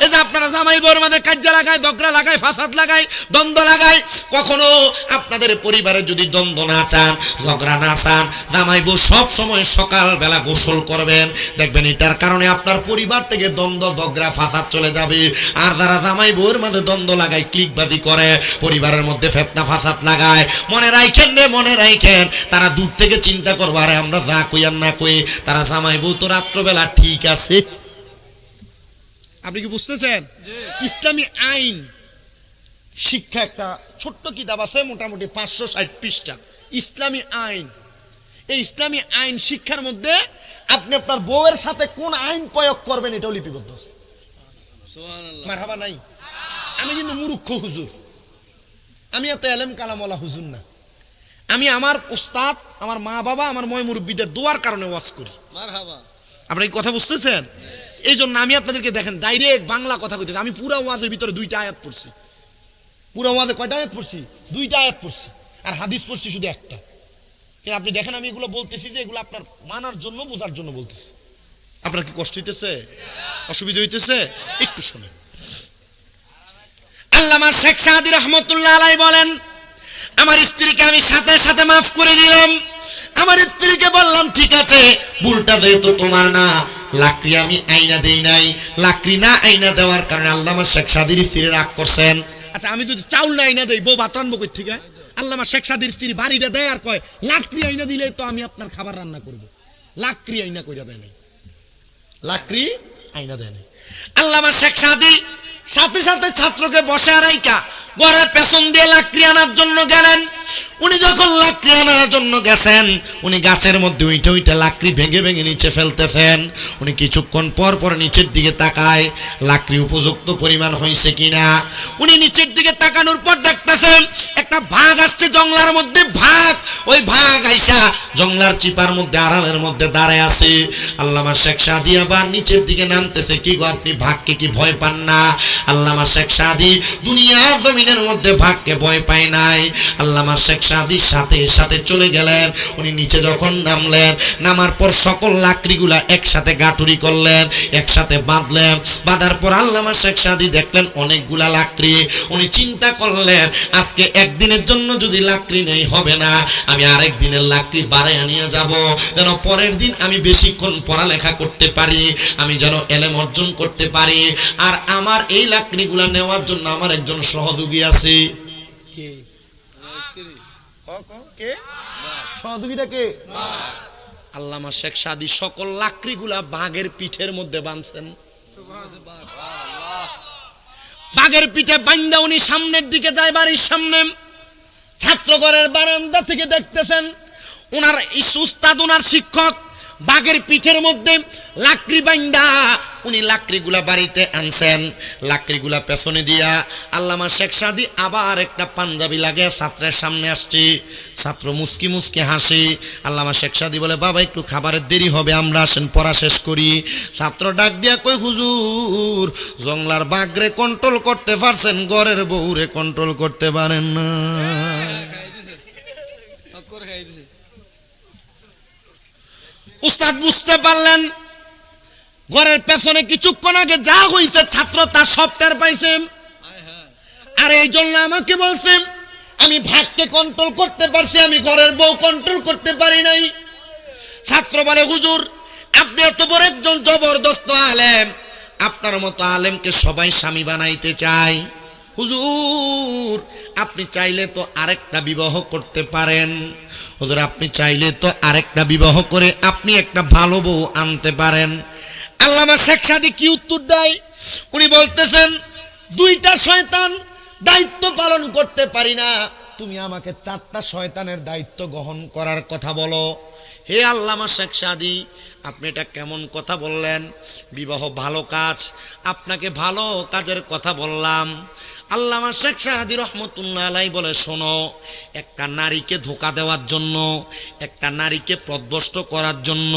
এই যে আপনারা জামাই বউর মধ্যে কাজ্জা লাগায়, ঝগড়া লাগায়, ফাসাদ লাগায়, দ্বন্দ্ব লাগায়, কখনো আপনাদের পরিবারে যদি দ্বন্দ্ব না চান, ঝগড়া না চান, জামাই বউ সব সময় সকালবেলা গোসল করবেন, দেখবেন এটার কারণে আপনার পরিবার থেকে দ্বন্দ্ব, ঝগড়া, ফাসাদ চলে যাবে। আর যারা জামাই বউর মধ্যে দ্বন্দ্ব লাগায়, ক্লিকবাজি করে, পরিবারের মধ্যে ফিতনা ফাসাদ লাগায়, মনে রাখেন রে, মনে রাখেন, তারা দূর থেকে চিন্তা করবো, আরে আমরা যা কই আর না কই, তারা জামাই বউ তো রাত্রবেলা ঠিক আছে। আপনি কি বুঝতেছেন? ইসলামী আইন শিক্ষা একটা ছোট্ট কিতাব আছে, মোটামুটি 560 পৃষ্ঠা, ইসলামী আইন। এই ইসলামী আইন শিক্ষার মধ্যে আপনি আপনার বউয়ের সাথে কোন আইন প্রয়োগ করবেন এটাও লিপিবদ্ধ আছে। মারহাবা নাই? আমি কিন্তু মূর্খ হুজুর, আমি এত এলেম কালামওয়ালা হুজুর না। আমি আমার উস্তাদ, আমার মা বাবা, আমার ময় মুরব্বীদের দোয়ার কারণে ওয়াজ করি। মারহাবা। আপনারা কি কথা বুঝতেছেন? এই জন্য আমি আপনাদেরকে দেখেন ডাইরেক্ট বাংলা কথা কইতেছি। আমি পুরা ওয়াজের ভিতরে 2টা আয়াত পড়ছি। পুরা ওয়াজে কয়টা আয়াত পড়ছি? 2টা আয়াত পড়ছি, আর হাদিস পড়ছি শুধু একটা। কিন্তু আপনি দেখেন আমি এগুলো বলতেছি যে এগুলো আপনার মানার জন্য, বোঝার জন্য বলতেছি। আপনার কি কষ্ট হইতেছে, অসুবিধা হইতেছে? একটু শুনুন। আল্লামা শেখ সাদি রহমতুল্লাহ আলাইহি বলেন, আমার স্ত্রীকে আমি সাথে সাথে মাফ করে দিলাম। আমার স্ত্রীকে বললাম, ঠিক আছে, ভুলটা যেহেতু তোমার না, লাকড়ি আমি আইনা দেই নাই, লাকড়ি না আইনা দেওয়ার কারণে আল্লামা শেখ সাদির স্ত্রী রাগ করছেন। আচ্ছা, আমি যদি চাউল না আইনা দেই, বউ ভাত রান্নবো কই থেকে? আল্লামা শেখ সাদির স্ত্রী বাড়িটা দেয় আর কয়, লাকড়ি আইনা দিলে তো আমি আপনার খাবার রান্না করব। লাকড়ি আইনা কইরা দেয় নাই, লাকড়ি আইনা দেয় নাই। আল্লামা শেখ সাদি সাথে সাথে ছাত্রকে বসে রাইখা ঘরের পেছন দিয়ে লাকড়ি আনার জন্য গেলেন। উনি যখন লাকড়ি আনার জন্য গেছেন, উনি গাছের মধ্যে উইঠে উইঠে লাকড়ি ভেঙে ভেঙে নিচে ফেলতেছেন। উনি কিছুক্ষণ পর পর নিচের দিকে তাকায়, লাকড়ি উপযুক্ত পরিমাণ হয়েছে কিনা। উনি নিচের দিকে তাকানোর পর ডাকতে
দেখতেছেন একটা ভাগ আসছে জংলার মধ্যে, ভাগ, ওই ভাগ আইসা জংলার চিপার মধ্যে আড়ালের মধ্যে দাঁড়ায় আছে। আল্লামা শেখ সাদি আবার নিচের দিকে নামতেছে, কি গো আপনি ভাগকে কি ভয় পান না? আল্লামা শেখ সাদি দুনিয়ার জমিনের মধ্যে ভাগকে ভয় পায় নাই। আল্লামা শেখ সাদির সাথে সাথে চলে গেলেন। উনি নিচে যখন নামলেন, নামার পর সকল লাকড়িগুলা একসাথে গাঁটুরি করলেন, একসাথে বাঁধলেন। বাঁধার পর আল্লামা শেখ সাদি দেখলেন অনেকগুলা লাকড়ি। উনি চিন্তা করলেন আজকে একদিনের জন্য যদি লাকড়ি নেই হবে না, আমি আরেক দিনের লাকড়ি বাড়াইয়া নিয়ে যাব, যেন পরের দিন আমি বেশিক্ষণ পড়ালেখা করতে পারি, আমি যেন এলেম অর্জন করতে পারি। আর আমার এই লাকড়িগুলা নেওয়ার জন্য আমার একজন সহযোগী আছে।
কে কে সহযোগীটা কে? আল্লামা শেখ সাদি সকল লাকড়িগুলা বাঘের পিঠের মধ্যে বাঁধছেন। বাঘের পিঠে বান্ধা উনি সামনের দিকে যায়, বাড়ির সামনে ছাত্রঘরের বারান্দা থেকে দেখতেছেন ওনার উস্তাদ, ওনার শিক্ষক বাঘের পিঠের মধ্যে লাকড়ি বান্ধা উনি লাকড়িগুলা বাড়িতে আনছেন। লাকড়িগুলা পেছনে দিয়া আল্লামা শেখ সাদি আবার একটা পাঞ্জাবি লাগে ছাত্রের সামনে আসছে। ছাত্র মুস্কি মুস্কি হাসি। আল্লামা শেখ সাদি বলে, বাবা একটু খাবারের দেরি হবে, আমরা আসেন পড়া শেষ করি। ছাত্র ডাক দিয়া কই, হুজুর জংলার বাঘরে কন্ট্রোল করতে পারছেন, ঘরের বউরে কন্ট্রোল করতে পারেন না। উস্তাদ বুঝতে পারলেন ঘরের পেছনে কিছুক্ষণ আগে যা হইছে ছাত্র তার সব টের পাইছে। আর এই জন্য আমাকে বলছেন আমি ভাগকে কন্ট্রোল করতে পারছি, আমি ঘরের বউ কন্ট্রোল করতে পারি নাই। ছাত্র বলে, হুজুর আপনি এত বড় একজন জবরদস্ত আলেম, আপনার মতো আলেমকে সবাই স্বামী বানাইতে চায়। হুজুর আপনি চাইলে তো আরেকটা বিবাহ করতে পারেন, হুজুর আপনি চাইলে তো আরেকটা বিবাহ করে আপনি একটা ভালো বউ আনতে পারেন। আল্লামা শেখ সাদি কি উত্তর দেয়? উনি বলতেছেন, দুইটা শয়তান দায়িত্ব পালন করতে পারি না, তুমি আমাকে চারটা শয়তানের দায়িত্ব গ্রহণ করার কথা বলো। হে আল্লামা শেখ সাদি, আপনি এটা কেমন কথা বললেন? বিবাহ ভালো কাজ, আপনাকে ভালো কাজের কথা বললাম। আল্লামা শেখ সাদি রহমতুল্লাহ আলাইহি বলে, শোনো, একটা নারীকে ধোঁকা দেওয়ার জন্য, একটা নারীকে পথভ্রষ্ট করার জন্য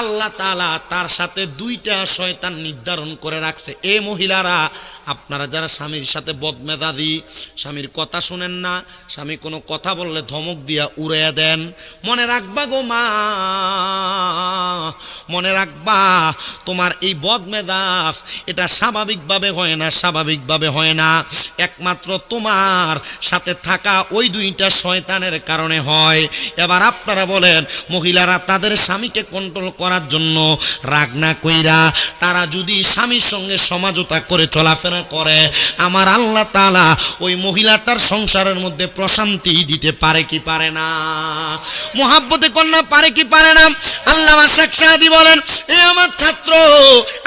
আল্লাহ তাআলা তার সাথে দুইটা শয়তান নির্ধারণ করে রাখছে। এ মহিলারা, আপনারা যারা স্বামীর সাথে বদমেজাজি, স্বামীর কথা শুনেন না, স্বামী কোনো কথা বললে ধমক দিয়া উড়াইয়া দেন, মনে রাখবা গো মা, মনে রাখবা তোমার এই বদমেজাজ এটা স্বাভাবিকভাবে হয় না, স্বাভাবিকভাবে হয় না, একমাত্র তোমার সাথে থাকা ওই দুইটা শয়তানের কারণে হয়। এবার আপনারা বলেন, মহিলারা তাদের স্বামীকে কন্ট্রোল করার জন্য রাগ না কইরা তারা যদি স্বামীর সঙ্গে সমঝোতা করে চলাফেরা করে, আমার আল্লাহ তাআলা ওই মহিলাটার সংসারের মধ্যে প্রশান্তি দিতে পারে কি পারে না? মোহাব্বতে কন্যা পারে কি পারে না? আল্লামা শেখ সাদি বলেন, এ আমার ছাত্র,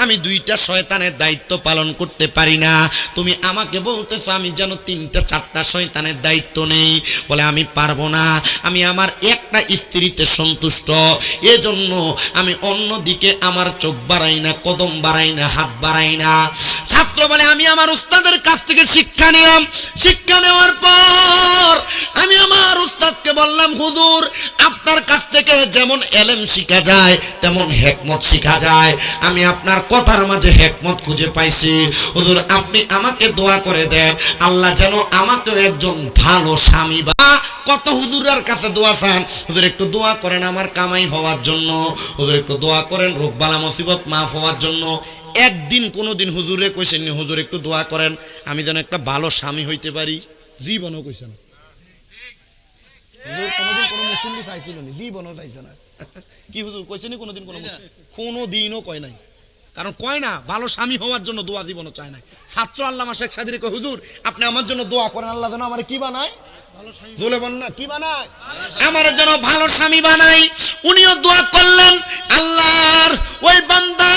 আমি দুইটা শয়তানের দায়িত্ব পালন করতে পারি না, তুমি আমাকে বলতেছো আমি যেন তিনটা চারটা শয়তানের দায়িত্ব নেই। বলে, আমি পারবো না, আমি আমার একটা স্ত্রীতে সন্তুষ্ট, এজন্য আমি অন্যদিকে আমার চোখ বাড়াই না, কদম বাড়াই না, হাত বাড়াই না। ছাত্র বলে, আমি আমার উস্তাদের কাছ থেকে শিক্ষা নিলাম, শিক্ষা নেওয়ার পর আমি আমার উস্তাদকে বললাম, হুজুর আপনার কাছ থেকে যেমন এলেম শিখা যায় তেমন হেকমত শিখা যায়, আমি আপনার কথার মাঝে হেকমত খুঁজে পাইছি, হুজুর আপনি আমাকে দোয়া করে দেন, আল্লাহ যেন আমাকেও একজন ভালো স্বামী বা কত হুজুরের কাছে দোয়া চান, হুজুর একটু দোয়া করেন আমার কামাই হওয়ার জন্য, হুজুর একটু দোয়া করেন রোগবালা মুসিবত মাফ হওয়ার জন্য। একদিন কোনোদিন হুজুরে কইছেন নি, হুজুর একটু দোয়া করেন আমি যেন একটা ভালো স্বামী হইতে পারি? জীবনও কইছেন। হুজুর কোনোদিন কোনো মুসলিম চাইছিল না, জীবনও চাইছে না। কি হুজুর কইছেন কোনোদিন? কোনোদিনও কয় নাই, কারণ কয় না ভালো স্বামী হওয়ার জন্য দোয়া জীবনও চায় না। ছাত্র আল্লামা শেখ সাদিরে কয়, হুজুর আপনি আমার জন্য দোয়া করেন, আল্লাহ যেন আমার কি বানায়, জোলে বল না, কি বানায়, আমার জন্য ভালো স্বামী বানাই। উনিও দোয়া করলেন। আল্লাহর ওই বান্দা,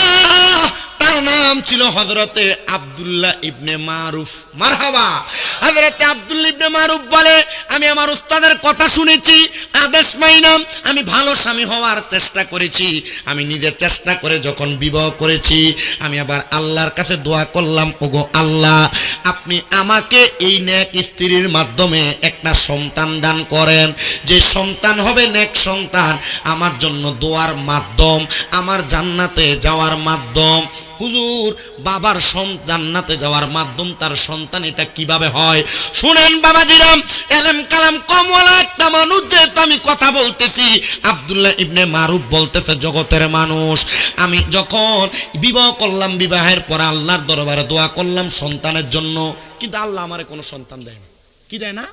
তার নাম ছিল হযরতে আব্দুল
আব্দুল্লাহ ইবনে মারুফ। মারহাবা। হযরতে আব্দুল্লাহ ইবনে মারুফ বলে, আমি আমার উস্তাদের কথা শুনেছি, আদেশ মাইনাম, আমি ভালো স্বামী হওয়ার চেষ্টা করেছি। আমি নিজে চেষ্টা করে যখন বিবাহ করেছি, আমি আবার আল্লাহর কাছে দোয়া করলাম, ওগো আল্লাহ, আপনি আমাকে এই নেক স্ত্রীর মাধ্যমে একটা সন্তান দান করেন, যে সন্তান হবে নেক সন্তান, আমার জন্য দোয়ার মাধ্যম, আমার জান্নাতে যাওয়ার মাধ্যম। হুজুর, বাবার জান্নাতে যাওয়ার মাধ্যম তার সন্তান, এটা কিভাবে হয়? শুনেন বাবাজিরাম, এলেম কালাম কমওয়ালা একটা মানুষ, যেহেতু আমি কথা বলতেছি, আব্দুল্লাহ ইবনে মারুফ বলতেছে, জগতের মানুষ, আমি যখন বিবাহ করলাম, বিবাহের পর আল্লাহর দরবারে দোয়া করলাম সন্তানের জন্য, কিন্তু আল্লাহ আমারে কোনো সন্তান দেয় না। কি দেয় না?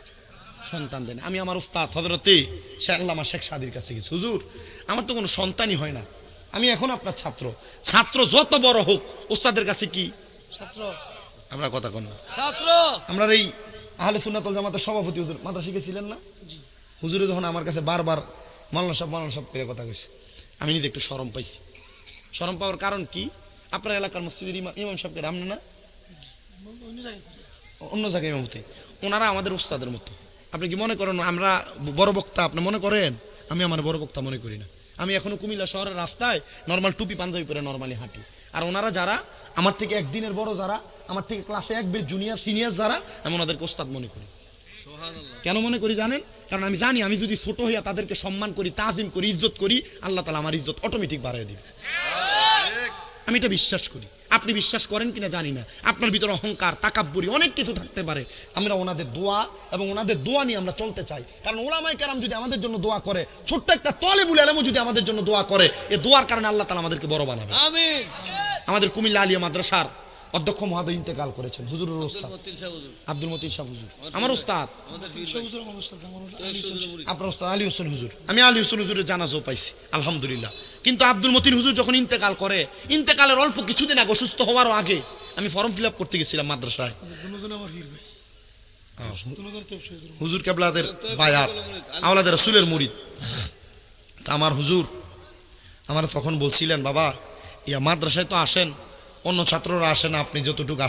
সন্তান দেয় না। আমি আমার উস্তাদ হযরতে আল্লামা শেখ সাদির কাছে গেছি, হুজুর আমার তো কোনো সন্তানই হয় না, আমি এখন আপনার ছাত্র, ছাত্র যত বড় হোক উস্তাদের কাছে কি ছাত্র? আমরা কথা কন না ছাত্র। আমরা এই আহলে সুন্নাত ওয়াল জামাতের সভাপতি হুজুর মাদ্রাসা শিখেছিলেন না? হুজুরে যখন আমার কাছে বারবার মাওলানা সাহেব করে কথা কইছে, আমি নিজে একটু শরম পাইছি। শরম পাওয়ার কারণ কি? আপনার এলাকার মসজিদের ইমাম সাহেবকে রামনে না, অন্য জায়গায় ইমামতি, ওনারা আমাদের উস্তাদের মতো। আপনি কি মনে করেন আমরা বড় বক্তা? আপনি মনে করেন আমি আমার বড় বক্তা মনে করি না। আমি এখনো কুমিল্লা শহরের রাস্তায় নর্মাল টুপি পাঞ্জাবি পরে নর্মালি হাঁটি। আর ওনারা যারা আমার থেকে একদিনের বড়, যারা আমার থেকে ক্লাসে এক বেশ জুনিয়র সিনিয়র, যারা, আমি ওনাদেরকে ওস্তাদ মনে করি। কেন মনে করি জানেন? কারণ আমি জানি আমি যদি ছোট হইয়া তাদেরকে সম্মান করি, তাজিম করি, ইজ্জত করি, আল্লাহ তাআলা আমার ইজ্জত অটোমেটিক বাড়ায় দিবে। আমি এটা বিশ্বাস করি। আপনি বিশ্বাস করেন কিনা জানি না, আপনার ভিতরে অহংকার, তাকাব্বুরি অনেক কিছু থাকতে পারে। আমরা ওনাদের দোয়া এবং ওনাদের দোয়া নিয়ে আমরা চলতে চাই। কারণ উলামায়ে কেরাম যদি আমাদের জন্য দোয়া করে, ছোট্ট একটা তলেবুল ইলমও যদি আমাদের জন্য দোয়া করে, এই দোয়ার কারণে আল্লাহ তাআলা আমাদেরকে বড় বানাবে। আমিন। আমাদের কুমিল্লা আলিয়া মাদ্রাসার অধ্যক্ষ মহোদয় ইন্তেকাল করেছেন, হুজুরের উস্তাদ আব্দুল মতিন সাহেব হুজুর, আমার উস্তাদ। আপনার উস্তাদ আলী হোসেন হুজুর, আমি আলী হোসেন হুজুরের জানাজাও পাইছি আলহামদুলিল্লাহ। কিন্তু আব্দুল মতিন হুজুর যখন ইন্তেকাল করে, ইন্তেকালের অল্প কিছুদিন আগে, অসুস্থ হওয়ারও আগে, আমি ফর্ম ফিল আপ করতে গেছিলাম মাদ্রাসায়। হুজুর কেবলাদের বায়াত, আওলাদের রাসূলের মুরিদ। আমার হুজুর আমার তখন বলছিলেন, বাবা ইয়া মাদ্রাসায় তো আসেন, অন্য ছাত্ররা আসেন, আপনি যতটুকু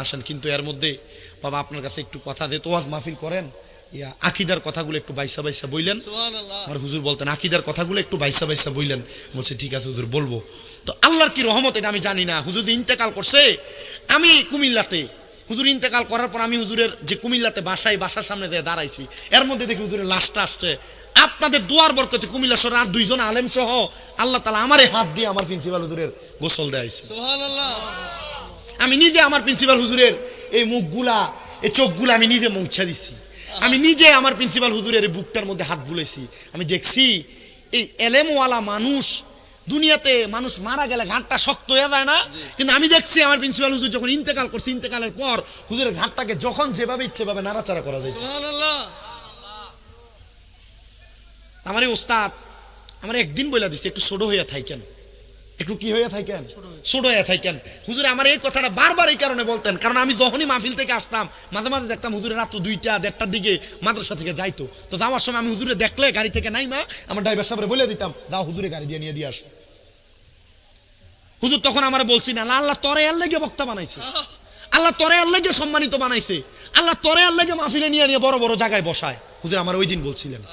আসেন, কিন্তু এর মধ্যে বাবা আপনার কাছে একটু কথা, যেহেতু ওয়াজ মাহফিল করেন, ইয়া আকিদার কথাগুলো একটু বাইসা বইলেন। আমার হুজুর বলতেন, আকিদার কথাগুলো একটু বাইসা বইলেন। বলছে ঠিক আছে হুজুর, বলবো। তো আল্লাহর কি রহমত, এটা আমি জানি না। হুজুর যে ইন্তেকাল করছে, আমি কুমিল্লাতে, হুজুর ইন্তেকাল করার পর আমি হুজুরের যে কুমিল্লাতে বাসার সামনে দিয়ে দাঁড়াইছি, এর মধ্যে দেখি হুজুরের লাশটা আসছে। আপনাদের দোয়ার বরকতে কুমিল্লা শহরে আর দুইজন আলেম সহ আল্লাহ তাআলা আমারে হাত দিয়ে আমার প্রিন্সিপাল হুজুরের গোসল দেয়াইছে। সুবহানাল্লাহ। আমি নিজে আমার প্রিন্সিপাল হুজুরের এই মুখগুলা, এই চোখগুলা আমি নিজে মুছা দিছি। আমি নিজে আমার প্রিন্সিপাল হুজুরের বুকটার মধ্যে হাত বুলাইছি। আমি দেখছি এই এলেমওয়ালা মানুষ, দুনিয়াতে মানুষ মারা গেলে ঘাটটা শক্ত হয়ে যায় না, কিন্তু আমি দেখছি আমার প্রিন্সিপাল হুজুর যখন ইন্তেকাল করছে, ইন্তেকালের পর হুজুরের ঘাটটাকে যখন যেভাবে ইচ্ছে ভাবে নাড়াচাড়া করা যায়। সুবহানাল্লাহ। আমার এই ওস্তাদ আমার একদিন বইলা দিচ্ছে, একটু ছোট হইয়া থাকেন, একটু কি হইয়া থাকেন, ছোট হইয়া থাকেন। হুজুরে আমার এই কথাটা বারবার এই কারণে বলতেন, কারণ আমি যখনই মাহফিল থেকে আসতাম, মাঝে মাঝে দেখতাম হুজুরের রাত্র 2টা 1:30টার দিকে মাদ্রাসা থেকে যাইতো। তো যাওয়ার সময় আমি হুজুরে দেখলে গাড়ি থেকে নাইমা আমার ড্রাইভার সাহেবরে বলে দিতাম, দাও হুজুরে গাড়ি নিয়ে দিয়ে আসো। হুজুর তখন আমার বলছি না, আল্লাহ তরে এর লেগে বক্তা বানাইছে, আল্লাহ তরে এর লেগে সম্মানিত বানাইছে, আল্লাহ তরে এর লেগে মাহফিলে নিয়ে বড় বড় জায়গায় বসায়। হুজুর আমার ওই দিন বলছিলেন।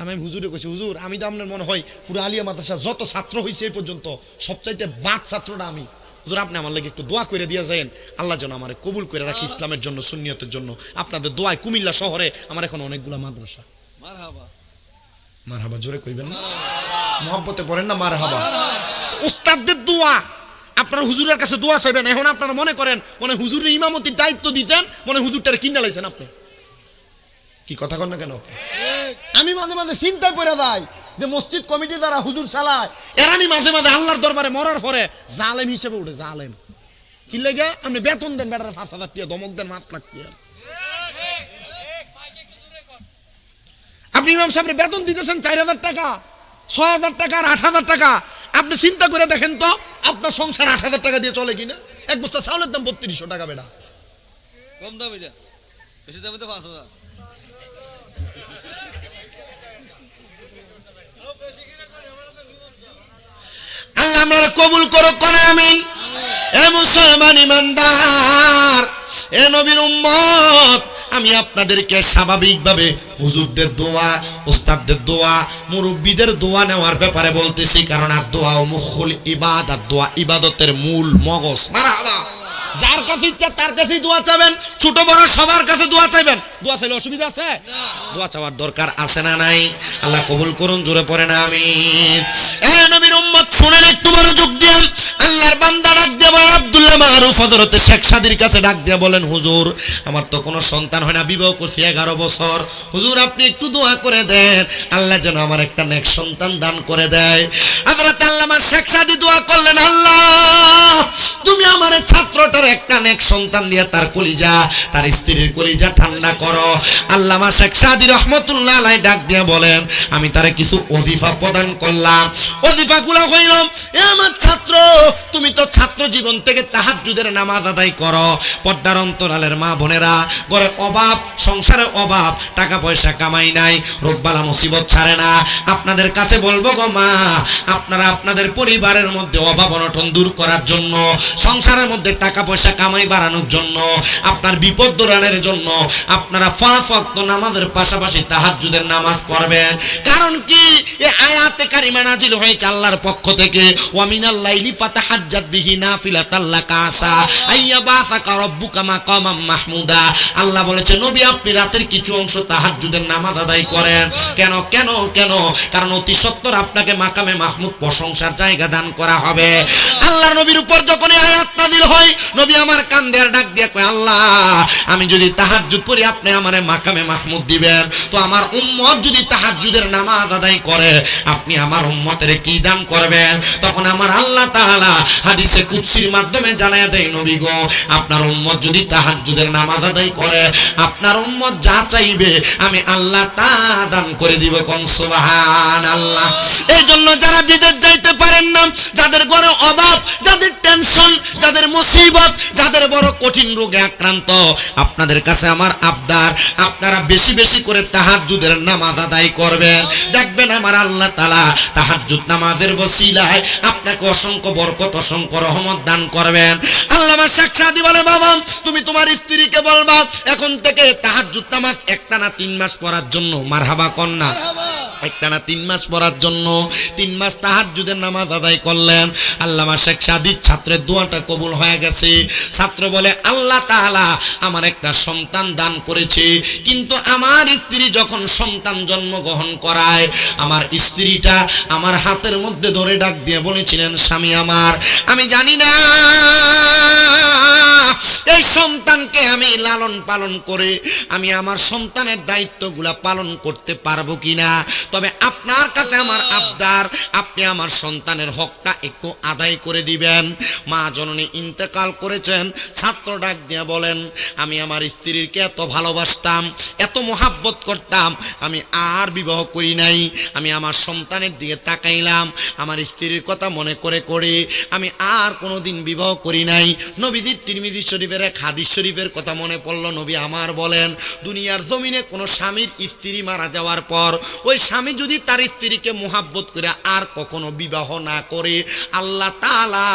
আমি হুজুরে কইছি, হুজুর আমি তো আপনার মনে হয় পুরো আলিয়া মাদ্রাসা যত ছাত্র হয়েছে এই পর্যন্ত সবচাইতে বাদ ছাত্রটা আমি। হুজুর আপনি আমার লাগে একটু দোয়া করে দিয়ে যায়েন, আল্লাহ যেন আমার কবুল করে রাখি ইসলামের জন্য, সুন্নিয়তের জন্য। আপনাদের দোয়ায় কুমিল্লা শহরে আমার এখন অনেকগুলা মাদ্রাসা। মারহাবা, মারহাবা জোরে কইবেন না, মহব্বতে পড়েন না মারহাবা। উস্তাদদের দোয়া, আপনারা হুজুরের কাছে দোয়া চাইবেন। এখন আপনারা মনে করেন মনে হুজুরের ইমামতির দায়িত্ব দিয়েছেন, মনে হুজুরটারে কিনা লাইছেন আপনি। কি কথা কন না কেন? আমি মাঝে মাঝে চিন্তায় পড়ে যাই যে মসজিদ কমিটি দ্বারা হুজুর চালায়, এরানি মাঝে মাঝে আল্লাহর দরবারে মরার পরে জালেম হিসেবে উঠে। জালেম কি লেগে? আপনি বেতন দেন বেটার 5,000 টাকা, ধমক দেন 5 লাখ টাকা। আপনি ইমাম সাহেবের বেতন দিতেছেন 4,000 টাকা, 6,000 টাকা আর 8,000 টাকা। আপনি চিন্তা করে দেখেন তো আপনার সংসার 8,000 টাকা দিয়ে চলে কিনা? এক বস্তা চাউলের দাম 3200 টাকা বেটা, কম দাম। এটা বেশি দামে তো 5,000। আল্লাহ আমরা কবুল করো, করে আমিন। মুসলমান ইমানদার, এ নবীর উম্মত, আমি আপনাদেরকে স্বাভাবিকভাবে হুজুরদের দোয়া, উস্তাদদের দোয়া, মুরব্বীদের দোয়া নেওয়ার ব্যাপারে বলতেছি, কারণ আর দোয়া ও মুখুল ইবাদত, দোয়া ইবাদতের মূল মগজ। মারহাবা। যার কাছে ইচ্ছা তার কাছেই দোয়া চাবেন, ছোট বড় সবার কাছে দোয়া চাইবেন। দোয়া চাইলে অসুবিধা আছে? দোয়া চাওয়ার দরকার আছে না নাই? আল্লাহ কবুল করুন, জোরে পড়ে না আমিন। এ নবীর উম্মত শুনেন, একটু মনোযোগ দেন। আল্লাহর বান্দা ডাক দিয়ে বলেন, আব্দুল্লাহ মারুফ হযরতে শেখ সাদির কাছে ডাক দিয়ে বলেন, হুজুর আমার তো কোনো সন্তান হয় না, বিবাহ করছি 11 বছর, হুজুর আপনি একটু দোয়া করে দেন, আল্লাহ যেন আমার একটা নেক সন্তান দান করে দেয়। হযরত আল্লামা শেখ সাদি দোয়া করলেন, আল্লাহ তুমি আমার ছাত্রটার একটা নেক সন্তান দিয়ে তার কলিজা, তার স্ত্রীর কলিজা ঠান্ডা করো। আল্লামা শেখ সাদি রহমতুল্লাহ আলাইহি ডাক দিয়ে বলেন, আমি তারে কিছু ওজিফা প্রদান করলাম। ওজিফাগুলো হইল, এ আমার ছাত্র, তুমি তো ছাত্র জীবন থেকে তাহাজ্জুদের নামাজ আদায় করো। পর্দার অন্তরালের মা বোনেরা, ঘরে অভাব, সংসারে অভাব, টাকা পয়সা কামাই নাই, রোগবালা মুসিবত ছাড়ে না। আপনাদের কাছে বলবো গো মা, আপনারা আপনাদের পরিবারের মধ্যে অভাব অনটন দূর করার জন্য, সংসারের মধ্যে টাকা পয়সা কামাই বাড়ানোর জন্য, আপনার বিপদ দূরানোর জন্য আপনারা 5 ওয়াক্ত নামাজের পাশাপাশি তাহাজ্জুদের নামাজ পড়বেন। কারণ কি, এই আয়াতে কারিমা নাজিল হয়েছে আল্লাহর পক্ষ থেকে, ওয়া মিনাল লাইলি ফাতাহাজ্জাত বিহি নাফিলাতাল লাকা আসা আইয়া বাসাকা রাব্বুকা মাকামাম মাহমুদা। আল্লাহ বলেছে, নবী আপনি রাতের কিছু অংশ তাহাজ্জুদের নামাজ আদায় করেন। কেন কেন কেন? কারণ অতি সত্বর আপনাকে মাকামে মাহমুদ, প্রশংসার জায়গা দান করা হবে। আল্লাহর নবীর উপর যখন এই আয়াত নাজিল হয়, নবী আমার কান দিয়ে ডাক দিয়ে কয়, আল্লাহ আমি যদি তাহাজ্জুদ পড়ি আপনি আমারে মাকামে মাহমুদ দিবেন, তো আমার উম্মত যদি তাহাজ্জুদের নামাজ আদায় করে আপনি আমার উম্মতের কি দান করবেন? তখন আমার আল্লাহ তাআলা হাদিসে কুদসির মাধ্যমে জানায়া দেয়, নবী গো আপনার উম্মত যদি তাহাজ্জুদের নামাজ আদায় করে আপনার উম্মত যা চাইবে আমি আল্লাহ তা দান করে দিব। কোন সুবহানাল্লাহ। এই জন্য যারা বিদেশ যাইতে পারেন না, যাদের ঘরে অভাব, যাদের টেনশন, যাদের মুসিবত, যাদের বড় কঠিন রোগে আক্রান্ত, আপনাদের কাছে আমার আবদার, আপনারা বেশি বেশি করে তাহাজ্জুদের নামাজ আদায় করবেন। দেখবেন আমার আল্লাহ তাআলা তাহাজ্জুদ নামাজের ওসিলায় আপনাকে অসংখ্য বরকত, অসংখ্য রহমত দান করবেন। আল্লামা শেখ সাদি বলে, বাবা তুমি তোমার স্ত্রীকে বলবা এখন থেকে তাহাজ্জুদ নামাজ একটানা 3 মাস পড়ার জন্য। মারহাবা কন্যা। একটানা 3 মাস পড়ার জন্য 3 মাস তাহাজ্জুদের নামাজ আদায় করলেন। আল্লামা শেখ সাদির ছাত্রের দোয়াটা কবুল হয়ে গেছে। ছাত্র বলে, আল্লাহ তাআলা আমার একটা সন্তান দান করেছে, কিন্তু আমার স্ত্রী যখন সন্তান জন্মগ্রহণ করায় আমার স্ত্রীটা আমার হাতের মধ্যে ধরে ডাক দিয়ে বলেছিলেন, স্বামী আমার, আমি জানি না এই সন্তানকে আমি লালন পালন করে আমি আমার সন্তানের দায়িত্বগুলা পালন করতে পারবো কিনা, তবে আপনার কাছে আমার আবদার, আপনি আমার সন্তানের হকটা একটু আদায় করে দিবেন। মা জননী ইন্তেকাল করেছেন। ছাত্র ডাক দিয়ে বলেন, আমি আমার স্ত্রীকে এত ভালোবাসতাম, এত মোহাব্বত করতাম, আমি আর বিবাহ করি নাই। আমি আমার সন্তানের দিকে তাকাইলাম, আমার স্ত্রীর কথা মনে করে করে আমি আর কোনোদিন বিবাহ করি নাই। নবীজির তিরমিজি শরীফের এক হাদিস শরীফের কথা মনে পড়ল। নবী আমার বলেন, দুনিয়ার জমিনে কোনো স্বামীর স্ত্রী মারা যাওয়ার পর ওই স্বামী যদি তার স্ত্রীকে মোহাব্বত করে আর কখনো বিবাহ না করে, আল্লাহ তাআলা